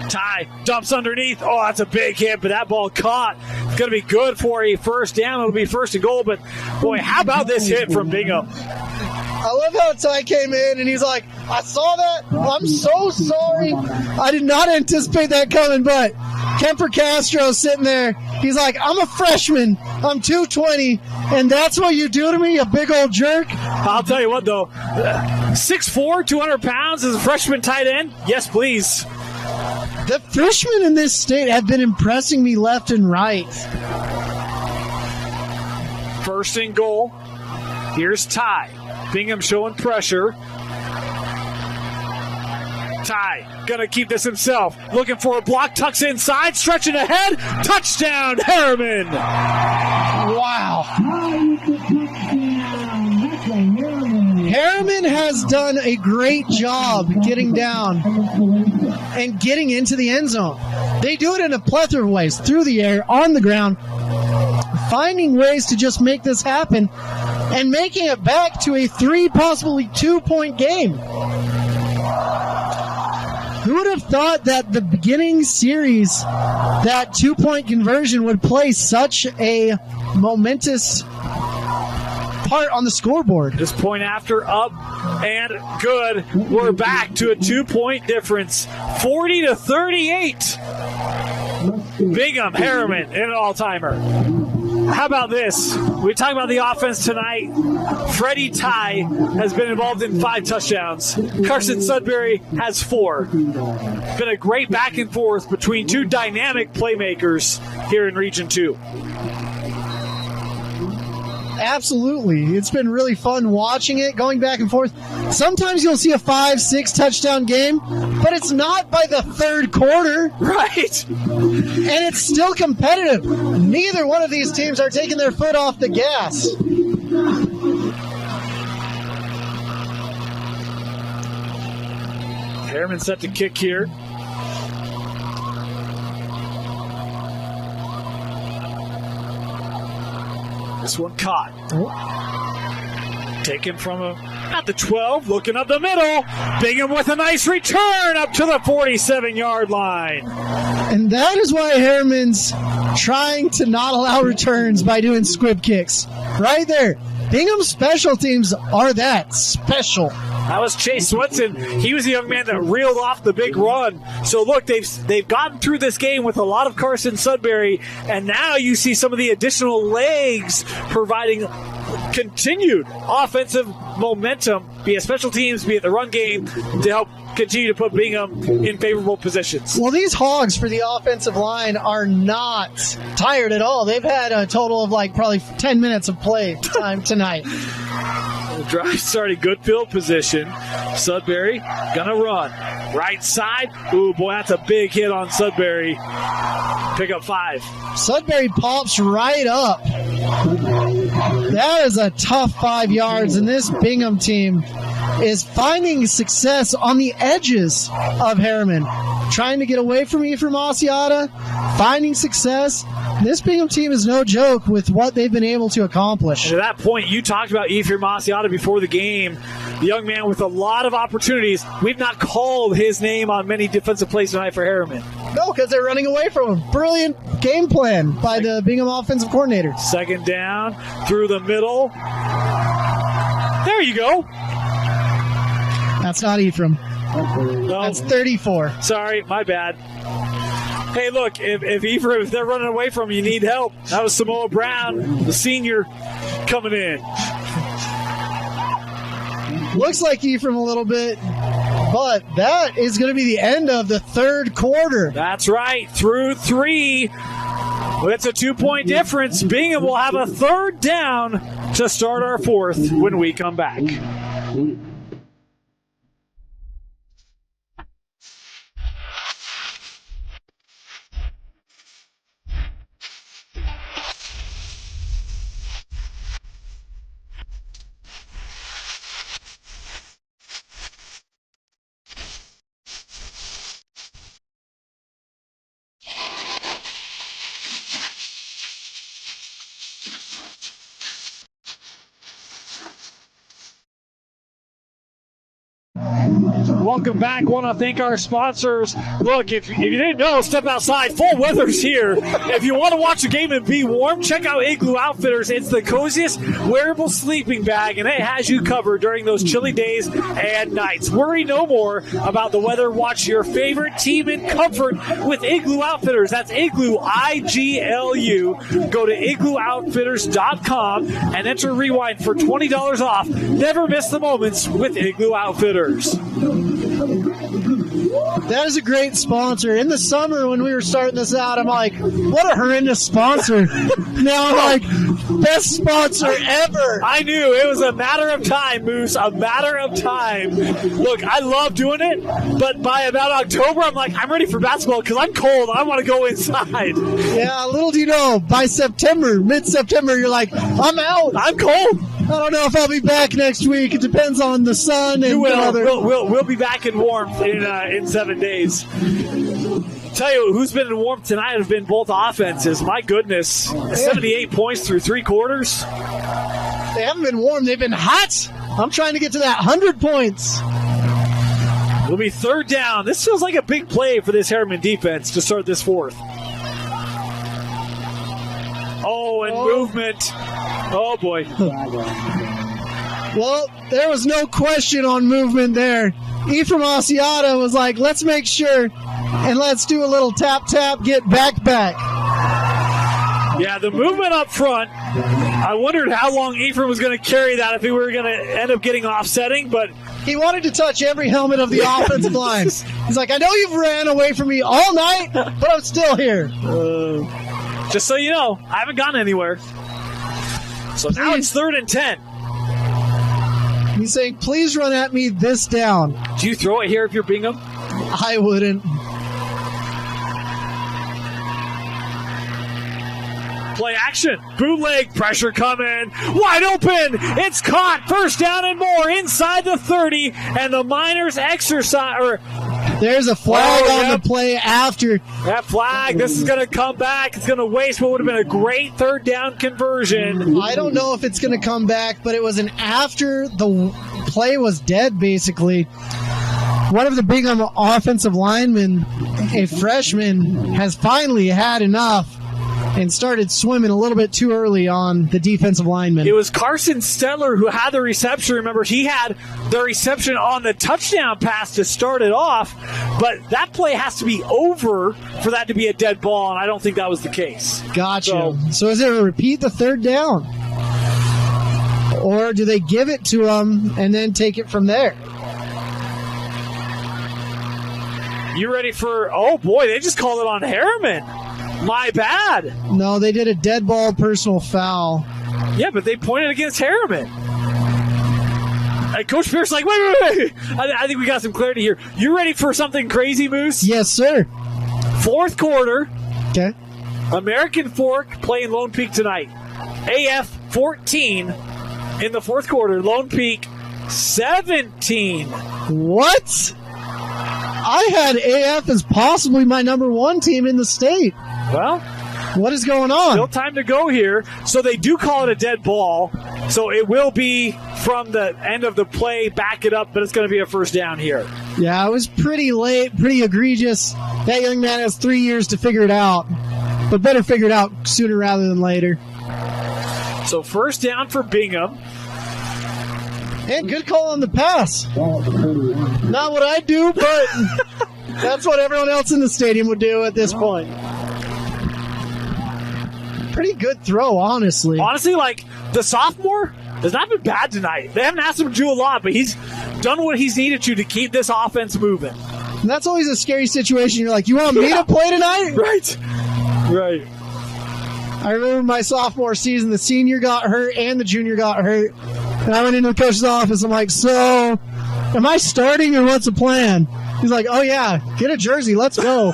Ty dumps underneath. Oh, that's a big hit, but that ball caught. It's going to be good for a 1st down. It'll be 1st and goal, but boy, how about this hit from Bingham? I love how Ty came in and he's like, I saw that. I'm so sorry. I did not anticipate that coming, but Kemper Castro sitting there. He's like, I'm a freshman. I'm 220, and that's what you do to me, you big old jerk? I'll tell you what, though. 6'4", 200 pounds as a freshman tight end? Yes, please. The freshmen in this state have been impressing me left and right. 1st and goal. Here's Ty. Bingham showing pressure. Ty gonna keep this himself. Looking for a block, tucks inside, stretching ahead. Touchdown, Herriman! Wow. Herriman has done a great job getting down and getting into the end zone. They do it in a plethora of ways, through the air, on the ground, finding ways to just make this happen and making it back to a 3, possibly 2-point game. Who would have thought that the beginning series, that 2-point conversion would play such a momentous part on the scoreboard? This point after, up and good. We're back to a 2-point difference. 40-38. Bingham, Herriman, and an all-timer. How about this? We talk about the offense tonight. Freddie Ty has been involved in 5 touchdowns. Carson Sudbury has 4. Been a great back and forth between 2 dynamic playmakers here in Region 2. Absolutely. It's been really fun watching it, going back and forth. Sometimes you'll see a 5-6 touchdown game, but it's not by the 3rd quarter. Right. And it's still competitive. Neither one of these teams are taking their foot off the gas. Herriman set to kick here. This one caught. Taken from at the 12, looking up the middle. Bingham with a nice return up to the 47-yard line. And that is why Herriman's trying to not allow returns by doing squib kicks. Right there. Bingham's special teams are that special. That was Chase Swenson. He was the young man that reeled off the big run. So look, they've gotten through this game with a lot of Carson Sudbury, and now you see some of the additional legs providing continued offensive momentum, be it special teams, be it the run game, to help continue to put Bingham in favorable positions. Well, these Hogs for the offensive line are not tired at all. They've had a total of probably 10 minutes of play time tonight. Drive starting good field position. Sudbury gonna run. Right side. Ooh, boy, that's a big hit on Sudbury. Pick up 5. Sudbury pops right up. That is a tough 5 yards, and this Bingham team is finding success on the edges of Herriman. Trying to get away from Ephraim Asiata, finding success. This Bingham team is no joke with what they've been able to accomplish. And to that point, you talked about Ephraim Asiata before the game. The young man with a lot of opportunities. We've not called his name on many defensive plays tonight for Herriman. No, because they're running away from him. Brilliant game plan by the Bingham offensive coordinator. Second down, through the middle. There you go. That's not Ephraim. No. That's 34. Sorry, my bad. Hey, look, if Ephraim, if they're running away from you, need help. That was Samoa Brown, the senior, coming in. Looks like Ephraim a little bit, but that is going to be the end of the third quarter. That's right, through 3. It's a 2-point difference. Bingham will have a third down to start our fourth when we come back. Welcome back. Want to thank our sponsors. Look, if you didn't know, step outside. Full weather's here. If you want to watch the game and be warm, check out Igloo Outfitters. It's the coziest wearable sleeping bag, and it has you covered during those chilly days and nights. Worry no more about the weather. Watch your favorite team in comfort with Igloo Outfitters. That's Igloo, I-G-L-U. Go to igloooutfitters.com and enter Rewind for $20 off. Never miss the moments with Igloo Outfitters. That is a great sponsor. In the summer when we were starting this out, I'm like, what a horrendous sponsor. Now I'm like, best sponsor ever. I knew it was a matter of time, Moose, a matter of time. Look, I love doing it, but by about October, I'm like, I'm ready for basketball because I'm cold. I want to go inside. Yeah, little do you know, by September, mid-September, you're like, I'm out. I'm cold. I don't know if I'll be back next week. It depends on the sun and We'll be back in warmth in 7 days. Tell you who's been in warmth tonight have been both offenses. My goodness, 78 points through 3 quarters. They haven't been warm. They've been hot. I'm trying to get to that 100 points. It'll be third down. This feels like a big play for this Herriman defense to start this fourth. Movement. Oh, boy. Well, there was no question on movement there. Ephraim Asiata was like, let's make sure and let's do a little tap, get back. Yeah, the movement up front, I wondered how long Ephraim was going to carry that if he were going to end up getting offsetting, but he wanted to touch every helmet of the offensive line. He's like, I know you've ran away from me all night, but I'm still here. Just so you know, I haven't gone anywhere. So now it's 3rd and 10. He's saying, please run at me this down. Do you throw it here if you're Bingham? I wouldn't. Play action. Bootleg. Pressure coming. Wide open. It's caught. First down and more inside the 30. And the Miners exercise. There's a flag on the play after. That flag. This is going to come back. It's going to waste what would have been a great third down conversion. I don't know if it's going to come back, but it was an after the play was dead, basically. One of the Bingham offensive linemen, a freshman, has finally had enough and started swimming a little bit too early on the defensive lineman. It was Carson Stetler who had the reception. Remember, he had the reception on the touchdown pass to start it off, but that play has to be over for that to be a dead ball, and I don't think that was the case. Gotcha. So is it a repeat the third down? Or do they give it to him and then take it from there? You ready for, oh boy, they just called it on Herriman. My bad. No, they did a dead ball personal foul. Yeah, but they pointed against Herriman. Coach Pierce like, wait. I think we got some clarity here. You ready for something crazy, Moose? Yes, sir. Fourth quarter. Okay. American Fork playing Lone Peak tonight. AF 14 in the fourth quarter. Lone Peak 17. What? I had AF as possibly my number one team in the state. Well, what is going on? Still time to go here. So they do call it a dead ball. So it will be from the end of the play, back it up, but it's going to be a first down here. Yeah, it was pretty late, pretty egregious. That young man has 3 years to figure it out, but better figure it out sooner rather than later. So first down for Bingham. And good call on the pass. Not what I do, but that's what everyone else in the stadium would do at this point. Pretty good throw, honestly. Honestly, like, the sophomore has not been bad tonight. They haven't asked him to do a lot, but he's done what he's needed to keep this offense moving. And that's always a scary situation. You're like, you want me to play tonight? Right. I remember my sophomore season, the senior got hurt and the junior got hurt. And I went into the coach's office. I'm like, so, am I starting or what's the plan? He's like, oh, yeah, get a jersey. Let's go.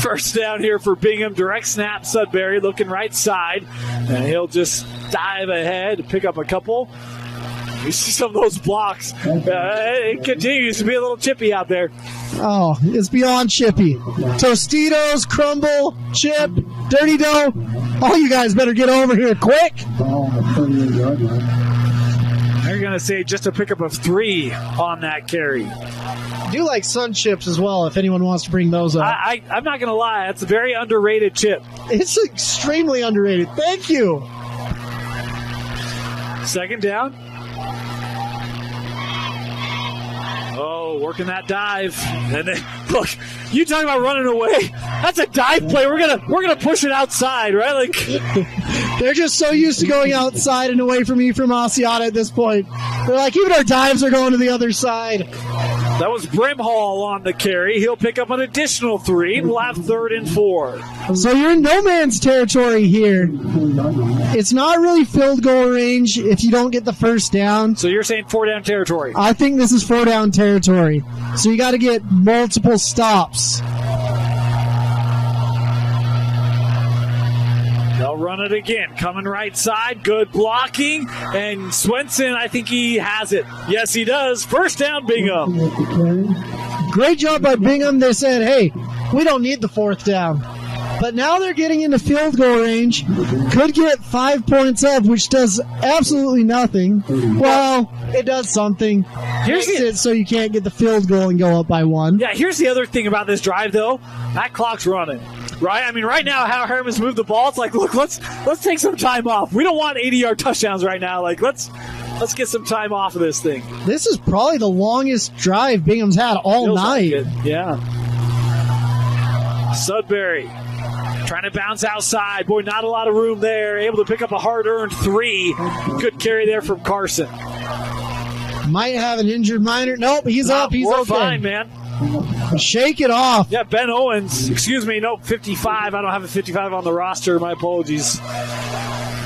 First down here for Bingham. Direct snap, Sudbury looking right side. And he'll just dive ahead to pick up a couple. You see some of those blocks. It continues to be a little chippy out there. Oh, it's beyond chippy. Tostitos, crumble, chip, dirty dough. All you guys better get over here quick. They're going to say just a pickup of 3 on that carry. I do like sun chips as well, if anyone wants to bring those up. I'm not going to lie. That's a very underrated chip. It's extremely underrated. Thank you. Second down. Oh, working that dive. And then, look, you talking about running away. That's a dive play. We're gonna push it outside, right? Like they're just so used to going outside and away from Asiata at this point. They're like, even our dives are going to the other side. That was Brimhall on the carry. He'll pick up an additional 3, and we'll have 3rd and 4. So you're in no man's territory here. It's not really field goal range if you don't get the first down. So you're saying 4-down territory? I think this is 4-down territory. So you got to get multiple stops. They'll run it again. Coming right side. Good blocking. And Swenson, I think he has it. Yes, he does. First down, Bingham. Great job by Bingham. They said, hey, we don't need the 4th down. But now they're getting into field goal range. Could get 5 points up, which does absolutely nothing. Well, it does something. Makes it so you can't get the field goal and go up by 1. Yeah, here's the other thing about this drive, though. That clock's running. Right? I mean, right now, how Herriman's moved the ball, it's like, look, let's take some time off. We don't want 80-yard touchdowns right now. Like, let's get some time off of this thing. This is probably the longest drive Bingham's had all night. Like yeah. Sudbury trying to bounce outside. Boy, not a lot of room there. Able to pick up a hard-earned 3. Good carry there from Carson. Might have an injured minor. Nope, he's up. He's okay. Fine, man. Shake it off. Yeah, Ben Owens. Excuse me. Nope, 55. I don't have a 55 on the roster. My apologies.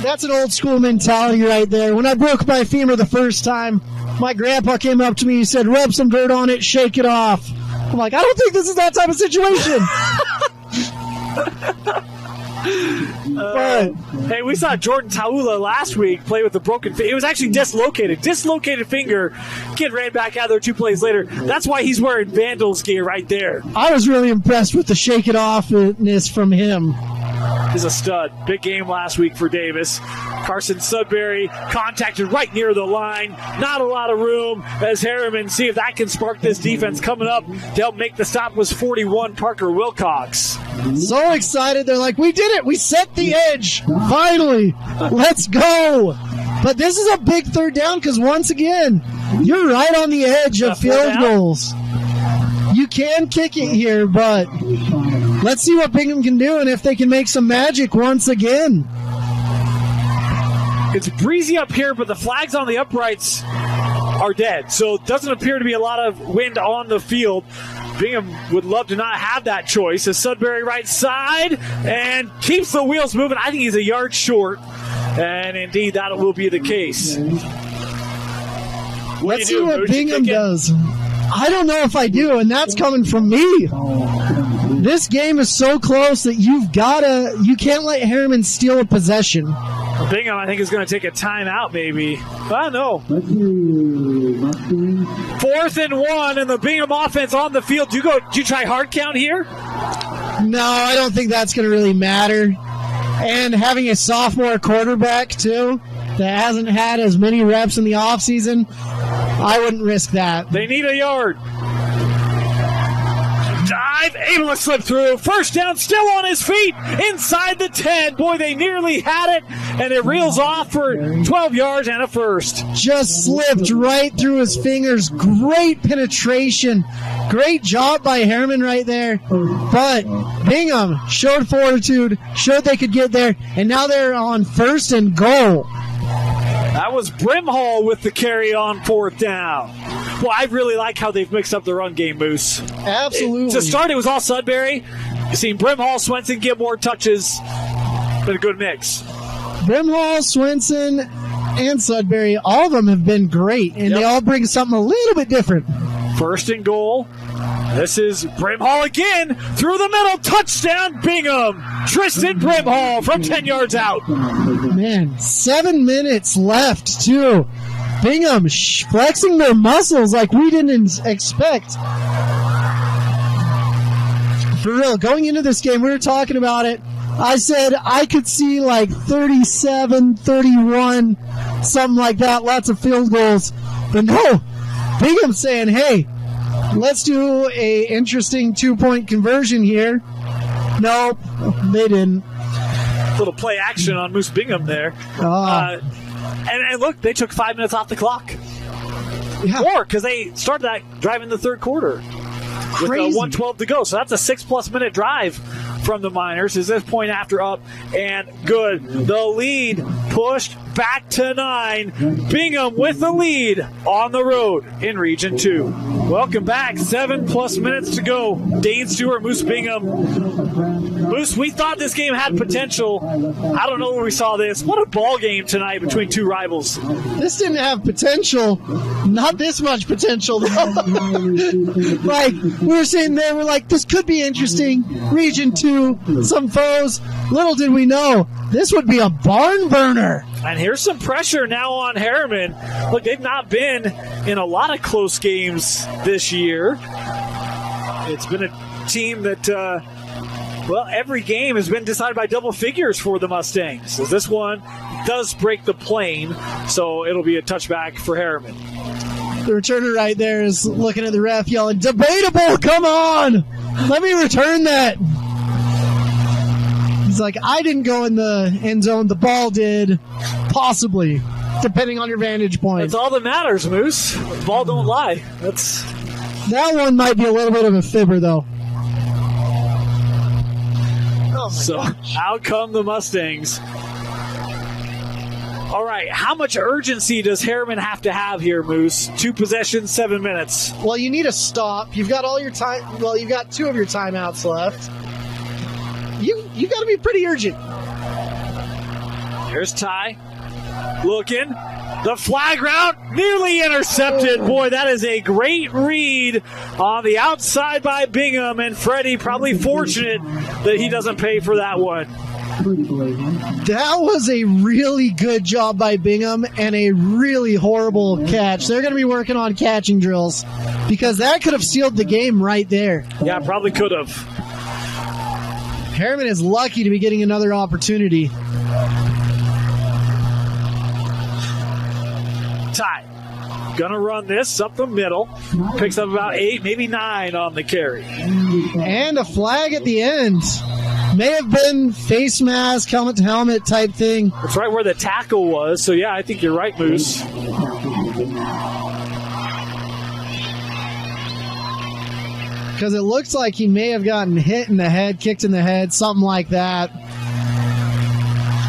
That's an old school mentality right there. When I broke my femur the first time, my grandpa came up to me and said, rub some dirt on it, shake it off. I'm like, I don't think this is that type of situation. Hey, we saw Jordan Taula last week play with a broken finger. It was actually dislocated finger. Kid ran back out there 2 plays later. That's why he's wearing Vandals gear right there. I was really impressed with the shake it offness from him. is a stud. Big game last week for Davis. Carson Sudbury contacted right near the line. Not a lot of room as Herriman see if that can spark this defense. Coming up to help make the stop was 41 Parker Wilcox. So excited. They're like, we did it. We set the edge. Finally. Let's go. But this is a big third down because once again, you're right on the edge of field goals. You can kick it here, but let's see what Bingham can do and if they can make some magic once again. It's breezy up here, but the flags on the uprights are dead. So it doesn't appear to be a lot of wind on the field. Bingham would love to not have that choice. As Sudbury right side and keeps the wheels moving. I think he's a yard short. And indeed, that will be the case. Let's see what Bingham does. I don't know if I do, and that's coming from me. This game is so close that you can't let Herriman steal a possession. Bingham, I think, is going to take a timeout, maybe. I don't know. 4th and 1, and the Bingham offense on the field. Do you try hard count here? No, I don't think that's going to really matter. And having a sophomore quarterback, too, that hasn't had as many reps in the offseason, I wouldn't risk that. They need a yard. Dive, able to slip through. First down, still on his feet, inside the 10. Boy, they nearly had it, and it reels off for 12 yards and a first. Just slipped right through his fingers. Great penetration. Great job by Herriman right there. But Bingham showed fortitude, showed they could get there, and now they're on 1st and goal. That was Brimhall with the carry on 4th down. Well, I really like how they've mixed up the run game, Moose. Absolutely. To start, it was all Sudbury. You've seen Brimhall, Swenson get more touches. Been a good mix. Brimhall, Swenson, and Sudbury, all of them have been great, and they all bring something a little bit different. 1st and goal. This is Brimhall again. Through the middle. Touchdown, Bingham. Tristan Brimhall from 10 yards out. Man, 7 minutes left, too. Bingham flexing their muscles like we didn't expect. For real, going into this game, we were talking about it. I said I could see like 37, 31, something like that, lots of field goals. But no, Bingham's saying, hey, let's do a interesting 2-point conversion here. Nope, they didn't. Little play action on Moose Bingham there. And look, they took 5 minutes off the clock. Yeah. More, because they started that drive in the third quarter. Crazy. With 1:12 to go. So that's a 6+ minute drive from the Miners. Is this point after up and good. The lead pushed back to 9. Bingham with the lead on the road in Region 2. Welcome back. 7+ minutes to go. Dane Stewart, Moose Bingham. Moose, we thought this game had potential. I don't know where we saw this. What a ball game tonight between two rivals. This didn't have potential. Not this much potential, though. Like, we were sitting there, we're like, this could be interesting. Region 2, some foes. Little did we know, this would be a barn burner. And here's some pressure now on Herriman. Look, they've not been in a lot of close games this year. It's been a team that, every game has been decided by double figures for the Mustangs. So this one does break the plane, so it'll be a touchback for Herriman. The returner right there is looking at the ref yelling, debatable, come on! Let me return that! He's like, I didn't go in the end zone, the ball did. Possibly, depending on your vantage point. That's all that matters, Moose. The ball don't lie. That one might be a little bit of a fibber, though. Out come the Mustangs. All right, how much urgency does Herriman have to have here, Moose? 2 possessions, 7 minutes. Well, you need a stop. You've got all your time. Well, you've got 2 of your timeouts left. You got to be pretty urgent. Here's Ty. Looking. The flag route nearly intercepted. Boy, that is a great read on the outside by Bingham. And Freddie probably fortunate that he doesn't pay for that one. That was a really good job by Bingham and a really horrible catch. They're going to be working on catching drills because that could have sealed the game right there. Yeah, probably could have. Herriman is lucky to be getting another opportunity. Ty. Gonna run this up the middle. Picks up about 8, maybe 9 on the carry. And a flag at the end. May have been face mask, helmet to helmet type thing. It's right where the tackle was. So, yeah, I think you're right, Moose. Because it looks like he may have gotten hit in the head, kicked in the head, something like that.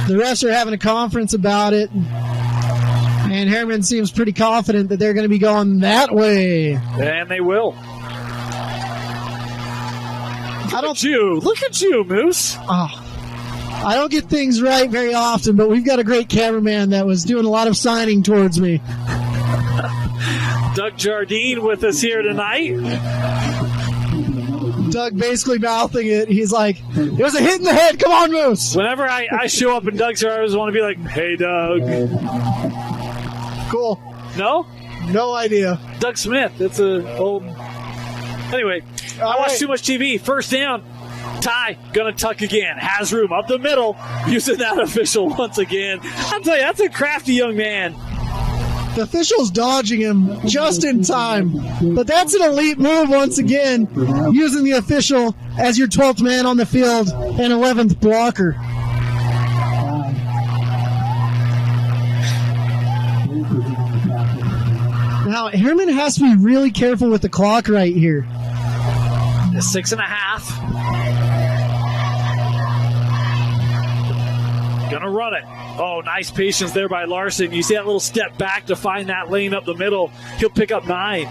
The refs are having a conference about it. And Herriman seems pretty confident that they're going to be going that way. And they will. Look at you, Moose. Oh, I don't get things right very often, but we've got a great cameraman that was doing a lot of signing towards me. Doug Jardine with us here tonight. Doug basically mouthing it. He's like, it was a hit in the head. Come on, Moose. Whenever I show up in Doug's here, I always want to be like, hey, Doug. Cool. No? No idea. Doug Smith. It's a old... Anyway, I watch too much TV. First down. Ty, gonna tuck again. Has room up the middle. Using that official once again. I'll tell you, that's a crafty young man. The official's dodging him just in time. But that's an elite move once again, using the official as your 12th man on the field and 11th blocker. Now, Herriman has to be really careful with the clock right here. 6.5. Gonna run it. Oh, nice patience there by Larson. You see that little step back to find that lane up the middle. He'll pick up 9.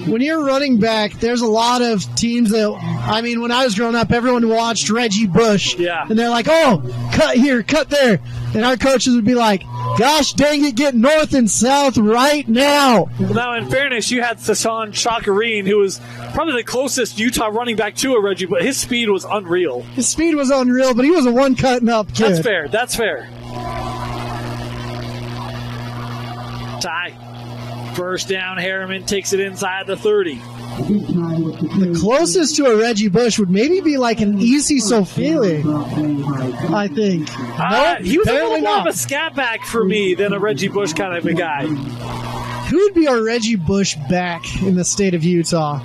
When you're running back, there's a lot of teams that, I mean, when I was growing up, everyone watched Reggie Bush. Yeah. And they're like, oh, cut here, cut there. And our coaches would be like, gosh dang it, get north and south right now. Well, now, in fairness, you had Sasan Chakarine, who was probably the closest Utah running back to a Reggie, but his speed was unreal. His speed was unreal, but he was a one-cutting up kid. That's fair. That's fair. Ty. First down, Herriman takes it inside the 30. The closest to a Reggie Bush would maybe be like an Easy Sofele, I think. He was a little more of a scat back for me than a Reggie Bush kind of a guy. Who would be our Reggie Bush back in the state of Utah?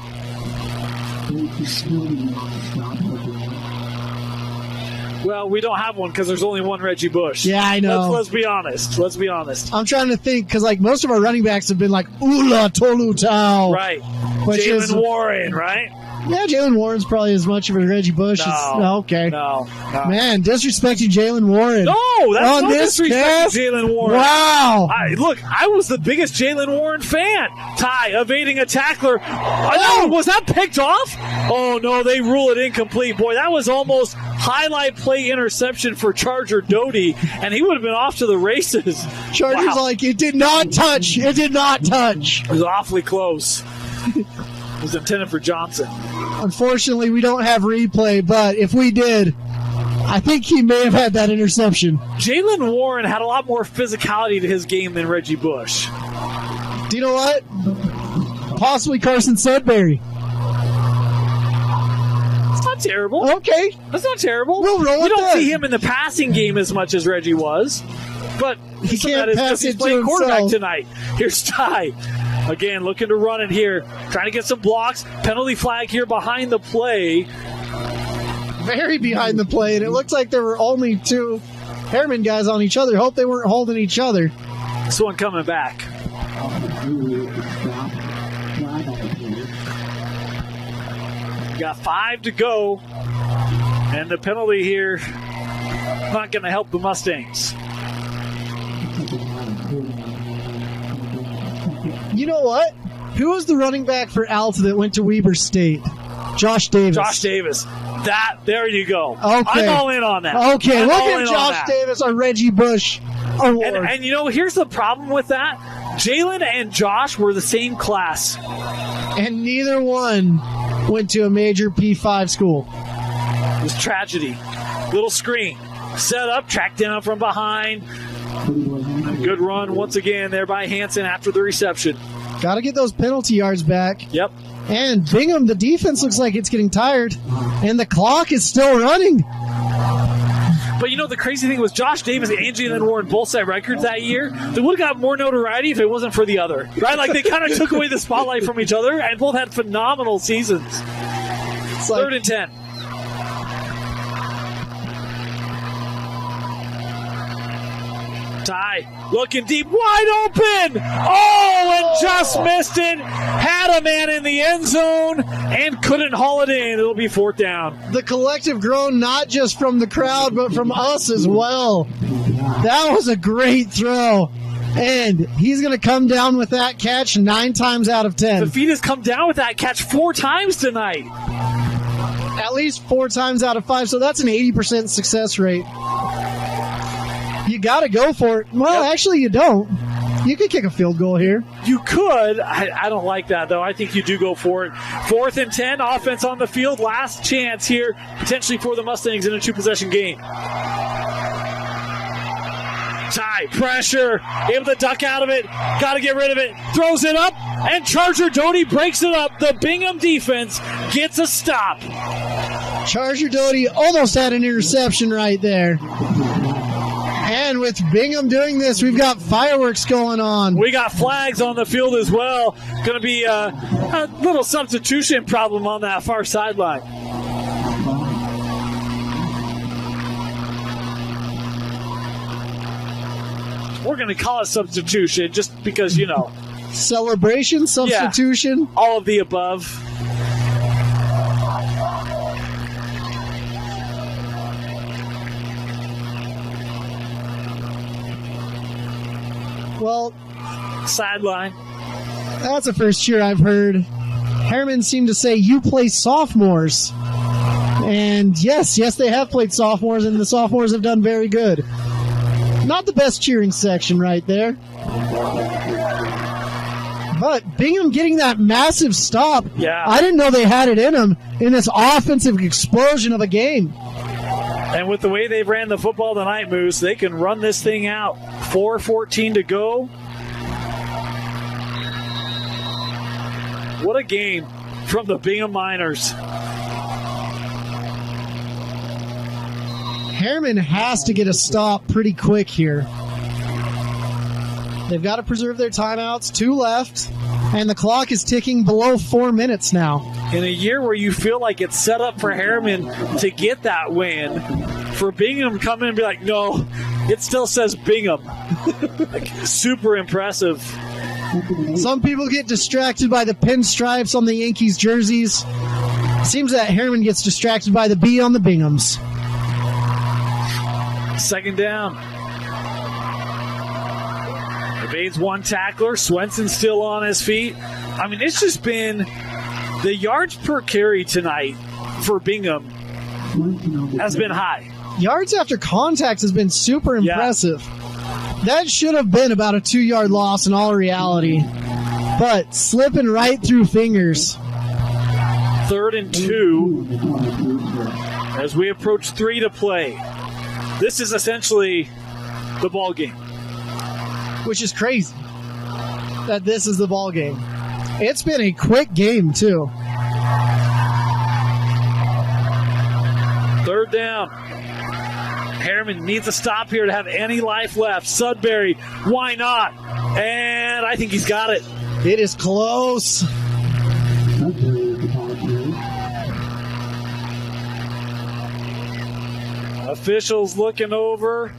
Well, we don't have one because there's only one Reggie Bush. Yeah, I know. Let's be honest. Let's be honest. I'm trying to think because like most of our running backs have been like Ula Tolutau. Right. Jalen Warren, right? Yeah, Jalen Warren's probably as much of a Reggie Bush as... Okay. No. Man, disrespecting Jalen Warren. No, that's on no this disrespecting Jalen Warren. Wow. I was the biggest Jalen Warren fan. Ty evading a tackler. Oh, was that picked off? Oh, no, they rule it incomplete. Boy, that was almost highlight play interception for Charger Doty, and he would have been off to the races. Charger's like, it did not touch. It did not touch. It was awfully close. It was intended for Johnson. Unfortunately, we don't have replay, but if we did, I think he may have had that interception. Jalen Warren had a lot more physicality to his game than Reggie Bush. Do you know what? Possibly Carson Sudbury. That's not terrible. Okay. That's not terrible. We'll roll You with don't that. see him in the passing game as much as Reggie was, but he can't pass he's it playing to quarterback himself. tonight. Here's Ty. Again, looking to run it here. Trying to get some blocks. Penalty flag here behind the play. Very behind the play, and it looks like there were only 2 Herriman guys on each other. Hope they weren't holding each other. This one coming back. Got 5 to go. And the penalty here not going to help the Mustangs. You know what? Who was the running back for Alta that went to Weber State? Josh Davis. Josh Davis. There you go. Okay. I'm all in on that. Okay, I'm look all at in on Josh that. Davis on Reggie Bush award. And you know, here's the problem with that. Jalen and Josh were the same class. And neither one went to a major P5 school. It was tragedy. Little screen. Set up, tracked down from behind. Good run once again there by Hansen after the reception. Got to get those penalty yards back. Yep. And Bingham, the defense looks like it's getting tired. And the clock is still running. But you know, the crazy thing was Josh Davis and Angie Lynn Warren both set records that year. They would have got more notoriety if it wasn't for the other. Right? Like, they kind of took away the spotlight from each other, and both had phenomenal seasons. It's 3rd and 10. Ty looking deep, wide open. Oh, and just missed it. Had a man in the end zone and couldn't haul it in. It'll be 4th down. The collective groan, not just from the crowd, but from us as well. That was a great throw. And he's going to come down with that catch 9 times out of 10. Fafita's come down with that catch 4 times tonight. At least 4 times out of 5, so that's an 80% success rate. You got to go for it. Well, actually, you don't. You could kick a field goal here. You could. I don't like that, though. I think you do go for it. 4th and 10, offense on the field. Last chance here, potentially for the Mustangs in a 2-possession game. Ty, pressure, able to duck out of it, got to get rid of it, throws it up, and Charger Doty breaks it up. The Bingham defense gets a stop. Charger Doty almost had an interception right there. And with Bingham doing this, we've got fireworks going on. We got flags on the field as well. Going to be a little substitution problem on that far sideline. We're going to call it substitution just because, you know. Celebration, substitution. Yeah, all of the above. Well, sideline. That's the first cheer I've heard. Herriman seemed to say, "You play sophomores." And yes, they have played sophomores, and the sophomores have done very good. Not the best cheering section right there. But Bingham getting that massive stop. Yeah. I didn't know they had it in them in this offensive explosion of a game. And with the way they've ran the football tonight, Moose, they can run this thing out. 4:14 to go. What a game from the Bingham Miners. Herriman has to get a stop pretty quick here. They've got to preserve their timeouts. 2 left, and the clock is ticking below 4 minutes now. In a year where you feel like it's set up for Herriman to get that win, for Bingham to come in and be like, no, it still says Bingham. Like, super impressive. Some people get distracted by the pinstripes on the Yankees jerseys. Seems that Herriman gets distracted by the B on the Binghams. 2nd down. Evades one tackler. Swenson still on his feet. I mean, it's just been the yards per carry tonight for Bingham has been high. Yards after contact has been super impressive. Yeah. That should have been about a 2-yard loss in all reality. But slipping right through fingers. 3rd and 2 as we approach 3 to play. This is essentially the ball game. Which is crazy that this is the ball game. It's been a quick game, too. 3rd down. Herriman needs a stop here to have any life left. Sudbury, why not? And I think he's got it. It is close. Officials looking over.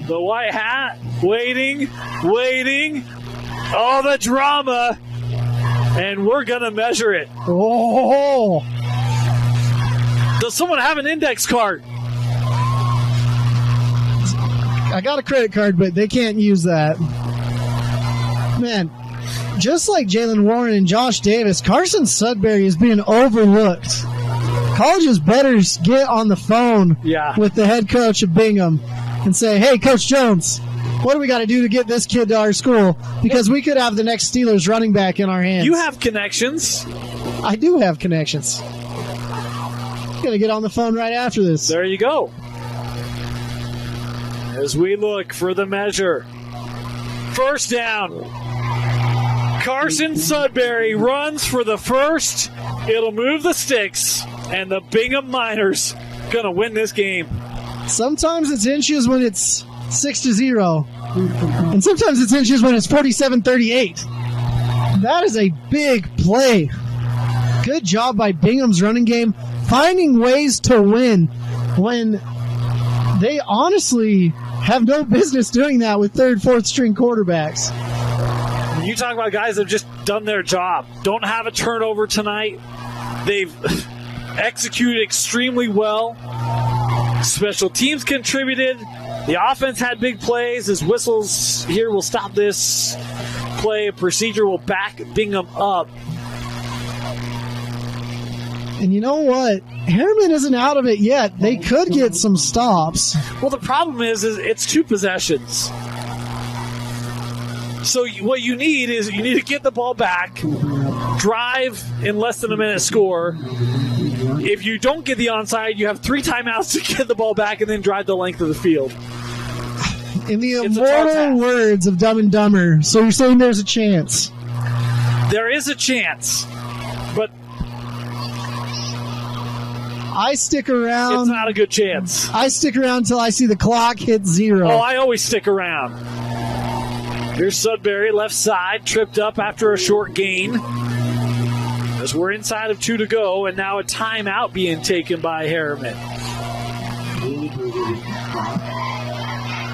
The white hat, waiting. Oh, the drama. And we're going to measure it. Oh. Does someone have an index card? I got a credit card, but they can't use that. Man, just like Jalen Warren and Josh Davis, Carson Sudbury is being overlooked. Colleges better get on the phone with the head coach of Bingham and say, hey, Coach Jones, what do we got to do to get this kid to our school? Because we could have the next Steelers running back in our hands. You have connections. I do have connections. Going to get on the phone right after this. There you go. As we look for the measure. First down. Carson Sudbury runs for the first. It'll move the sticks, and the Bingham Miners going to win this game. Sometimes it's inches when it's 6-0, and sometimes it's inches when it's 47-38. That is a big play. Good job by Bingham's running game, finding ways to win when they honestly have no business doing that with third, fourth string quarterbacks. You talk about guys that have just done their job. Don't have a turnover tonight. They've executed extremely well. Special teams contributed. The offense had big plays. His whistles here will stop this play. A procedure will back Bingham up. And you know what? Herriman isn't out of it yet. They could get some stops. Well, the problem is it's 2 possessions. So what you need is you need to get the ball back, drive in less than a minute, score. If you don't get the onside, you have 3 timeouts to get the ball back and then drive the length of the field. In the immortal words of Dumb and Dumber, so you're saying there's a chance? There is a chance, but I stick around. It's not a good chance. I stick around until I see the clock hit 0. Oh, I always stick around. Here's Sudbury, left side, tripped up after a short gain. As we're inside of 2 to go, and now a timeout being taken by Herriman.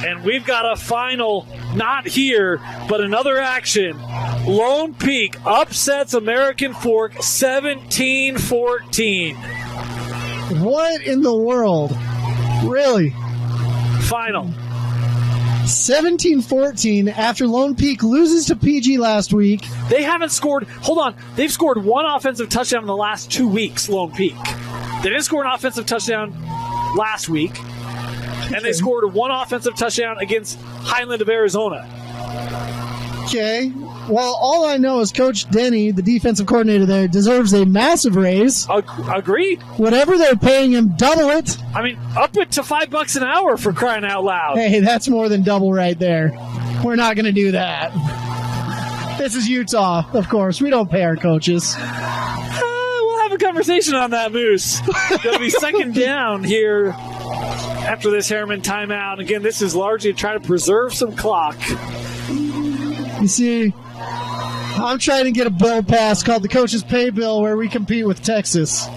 And we've got a final, not here, but another action. Lone Peak upsets American Fork 17-14. What in the world? Really? Final. 17-14 after Lone Peak loses to PG last week. They haven't scored. Hold on. They've scored 1 offensive touchdown in the last 2 weeks, Lone Peak. They didn't score an offensive touchdown last week. And they scored 1 offensive touchdown against Highland of Arizona. Okay. Well, all I know is Coach Denny, the defensive coordinator there, deserves a massive raise. Agreed. Whatever they're paying him, double it. I mean, up it to $5 an hour for crying out loud. Hey, that's more than double right there. We're not going to do that. This is Utah, of course. We don't pay our coaches. We'll have a conversation on that, Moose. Going to be second down here after this Herriman timeout. Again, this is largely to try to preserve some clock. You see, I'm trying to get a bill passed called the Coach's Pay Bill where we compete with Texas.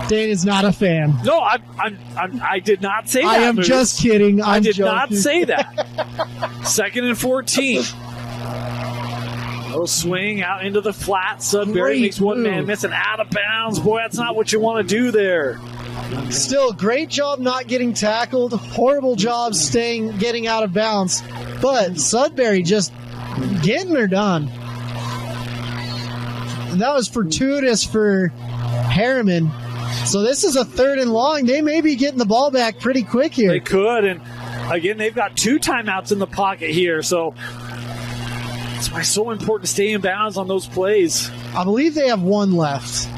Dane is not a fan. No, I did not say that. I am Moose. just kidding. I did not say that. 2nd and 14. Little swing out into the flat. Sudbury makes one man miss and out of bounds. Boy, that's not what you want to do there. Still, great job not getting tackled. Horrible job getting out of bounds. But Sudbury just getting her done. And that was fortuitous for Herriman. So this is a 3rd and long. They may be getting the ball back pretty quick here. They could, and again, they've got 2 timeouts in the pocket here, so that's why it's so important to stay in bounds on those plays. I believe they have 1 left.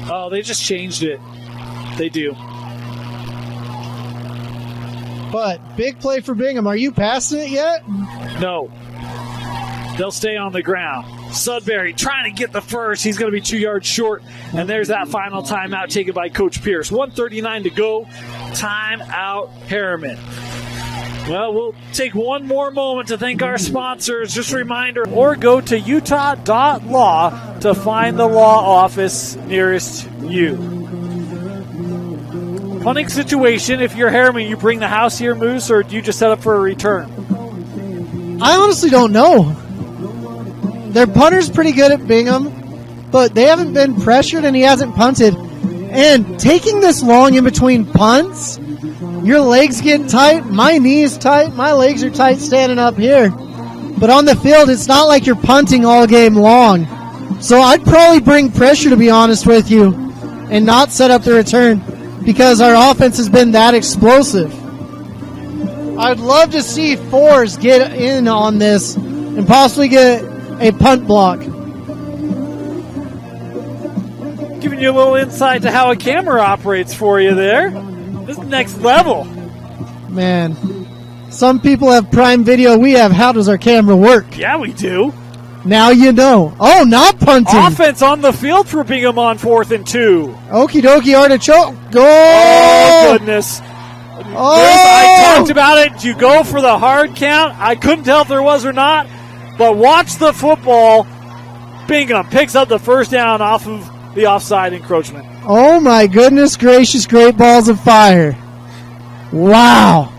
Oh, they just changed it. They do. But big play for Bingham. Are you passing it yet? No. They'll stay on the ground. Sudbury trying to get the first. He's going to be 2 yards short. And there's that final timeout taken by Coach Pierce. 1:39 to go. Timeout, Herriman. Well, we'll take one more moment to thank our sponsors. Just a reminder, or go to utah.law to find the law office nearest you. Punting situation, if you're Herriman, you bring the house here, Moose, or do you just set up for a return? I honestly don't know. Their punter's pretty good at Bingham, but they haven't been pressured and he hasn't punted. And taking this long in between punts, your legs get tight, my knee's tight, my legs are tight standing up here. But on the field, it's not like you're punting all game long. So I'd probably bring pressure, to be honest with you, and not set up the return because our offense has been that explosive. I'd love to see fours get in on this and possibly get a punt block. Giving you a little insight to how a camera operates for you there. This is next level. Man, Some people have Prime Video. We have How Does Our Camera Work? Yeah, we do. Now you know. Oh, not punting. Offense on the field for Bingham on 4th and 2. Okie dokie, artichoke. Go! Oh, goodness. Oh! I talked about it. You go for the hard count. I couldn't tell if there was or not. But watch the football. Bingham picks up the first down off of the offside encroachment. Oh, my goodness gracious, great balls of fire. Wow.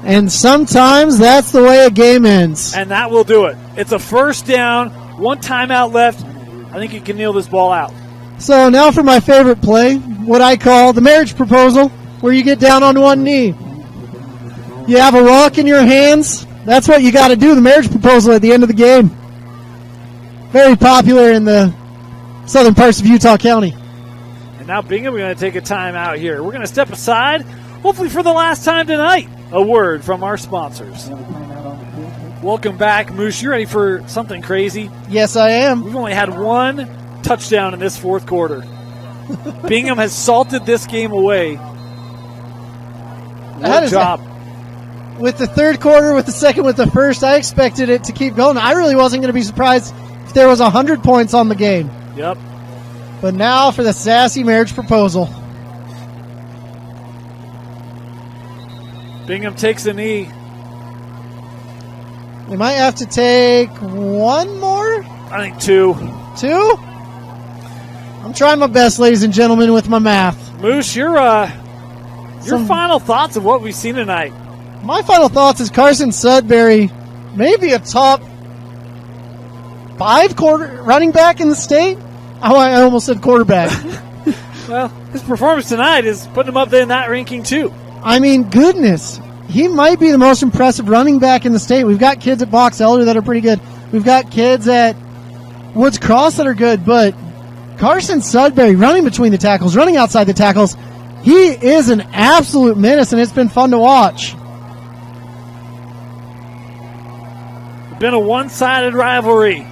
And sometimes that's the way a game ends. And that will do it. It's a first down, 1 timeout left. I think you can kneel this ball out. So now for my favorite play, what I call the marriage proposal, where you get down on one knee. You have a rock in your hands. That's what you got to do, the marriage proposal at the end of the game. Very popular in the southern parts of Utah County. And now Bingham, we're going to take a timeout here. We're going to step aside, hopefully for the last time tonight. A word from our sponsors. Welcome back, Moose. You ready for something crazy? Yes, I am. We've only had 1 touchdown in this 4th quarter. Bingham has salted this game away. Good job. With the 3rd quarter, with the 2nd, with the 1st, I expected it to keep going. I really wasn't going to be surprised if there was 100 points on the game. Yep. But now for the sassy marriage proposal. Bingham takes a knee. They might have to take 1 more? I think 2. 2? I'm trying my best, ladies and gentlemen, with my math. Moose, your final thoughts of what we've seen tonight. My final thoughts is Carson Sudbury, maybe a top 5 running back in the state. Oh, I almost said quarterback. Well, his performance tonight is putting him up there in that ranking too. I mean, goodness. He might be the most impressive running back in the state. We've got kids at Box Elder that are pretty good. We've got kids at Woods Cross that are good, but Carson Sudbury running between the tackles, running outside the tackles, he is an absolute menace, and it's been fun to watch. It's been a one-sided rivalry,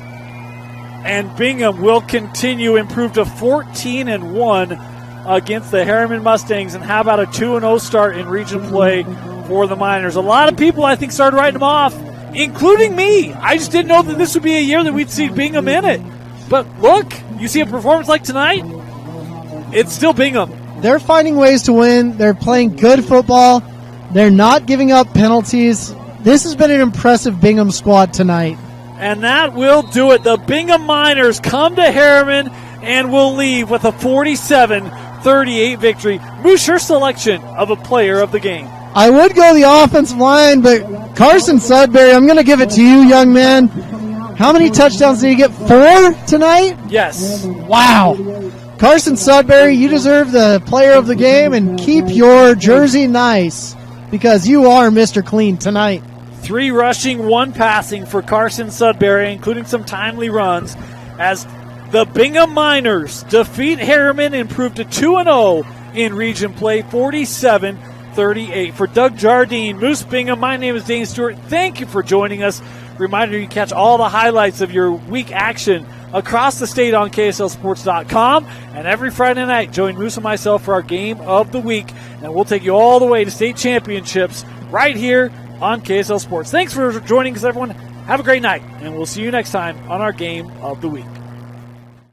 and Bingham will continue, improve to 14-1 against the Herriman Mustangs. And how about a 2-0 start in region play for the Miners? A lot of people, I think, started writing them off, including me. I just didn't know that this would be a year that we'd see Bingham in it. But look, you see a performance like tonight, it's still Bingham. They're finding ways to win. They're playing good football. They're not giving up penalties. This has been an impressive Bingham squad tonight. And that will do it. The Bingham Miners come to Herriman and will leave with a 47-38 victory. Moose, your selection of a player of the game. I would go the offensive line, but Carson Sudbury, I'm going to give it to you, young man. How many touchdowns did he get? 4 tonight? Yes. Wow. Carson Sudbury, you deserve the player of the game, and keep your jersey nice because you are Mr. Clean tonight. 3 rushing, 1 passing for Carson Sudbury, including some timely runs, as the Bingham Miners defeat Herriman and improve to 2-0 in region play, 47-38. For Doug Jardine, Moose Bingham, my name is Dane Stewart. Thank you for joining us. Reminder, you can catch all the highlights of your week action across the state on KSLSports.com. And every Friday night, join Moose and myself for our game of the week. And we'll take you all the way to state championships right here on KSL Sports. Thanks for joining us, everyone. Have a great night, and we'll see you next time on our game of the week.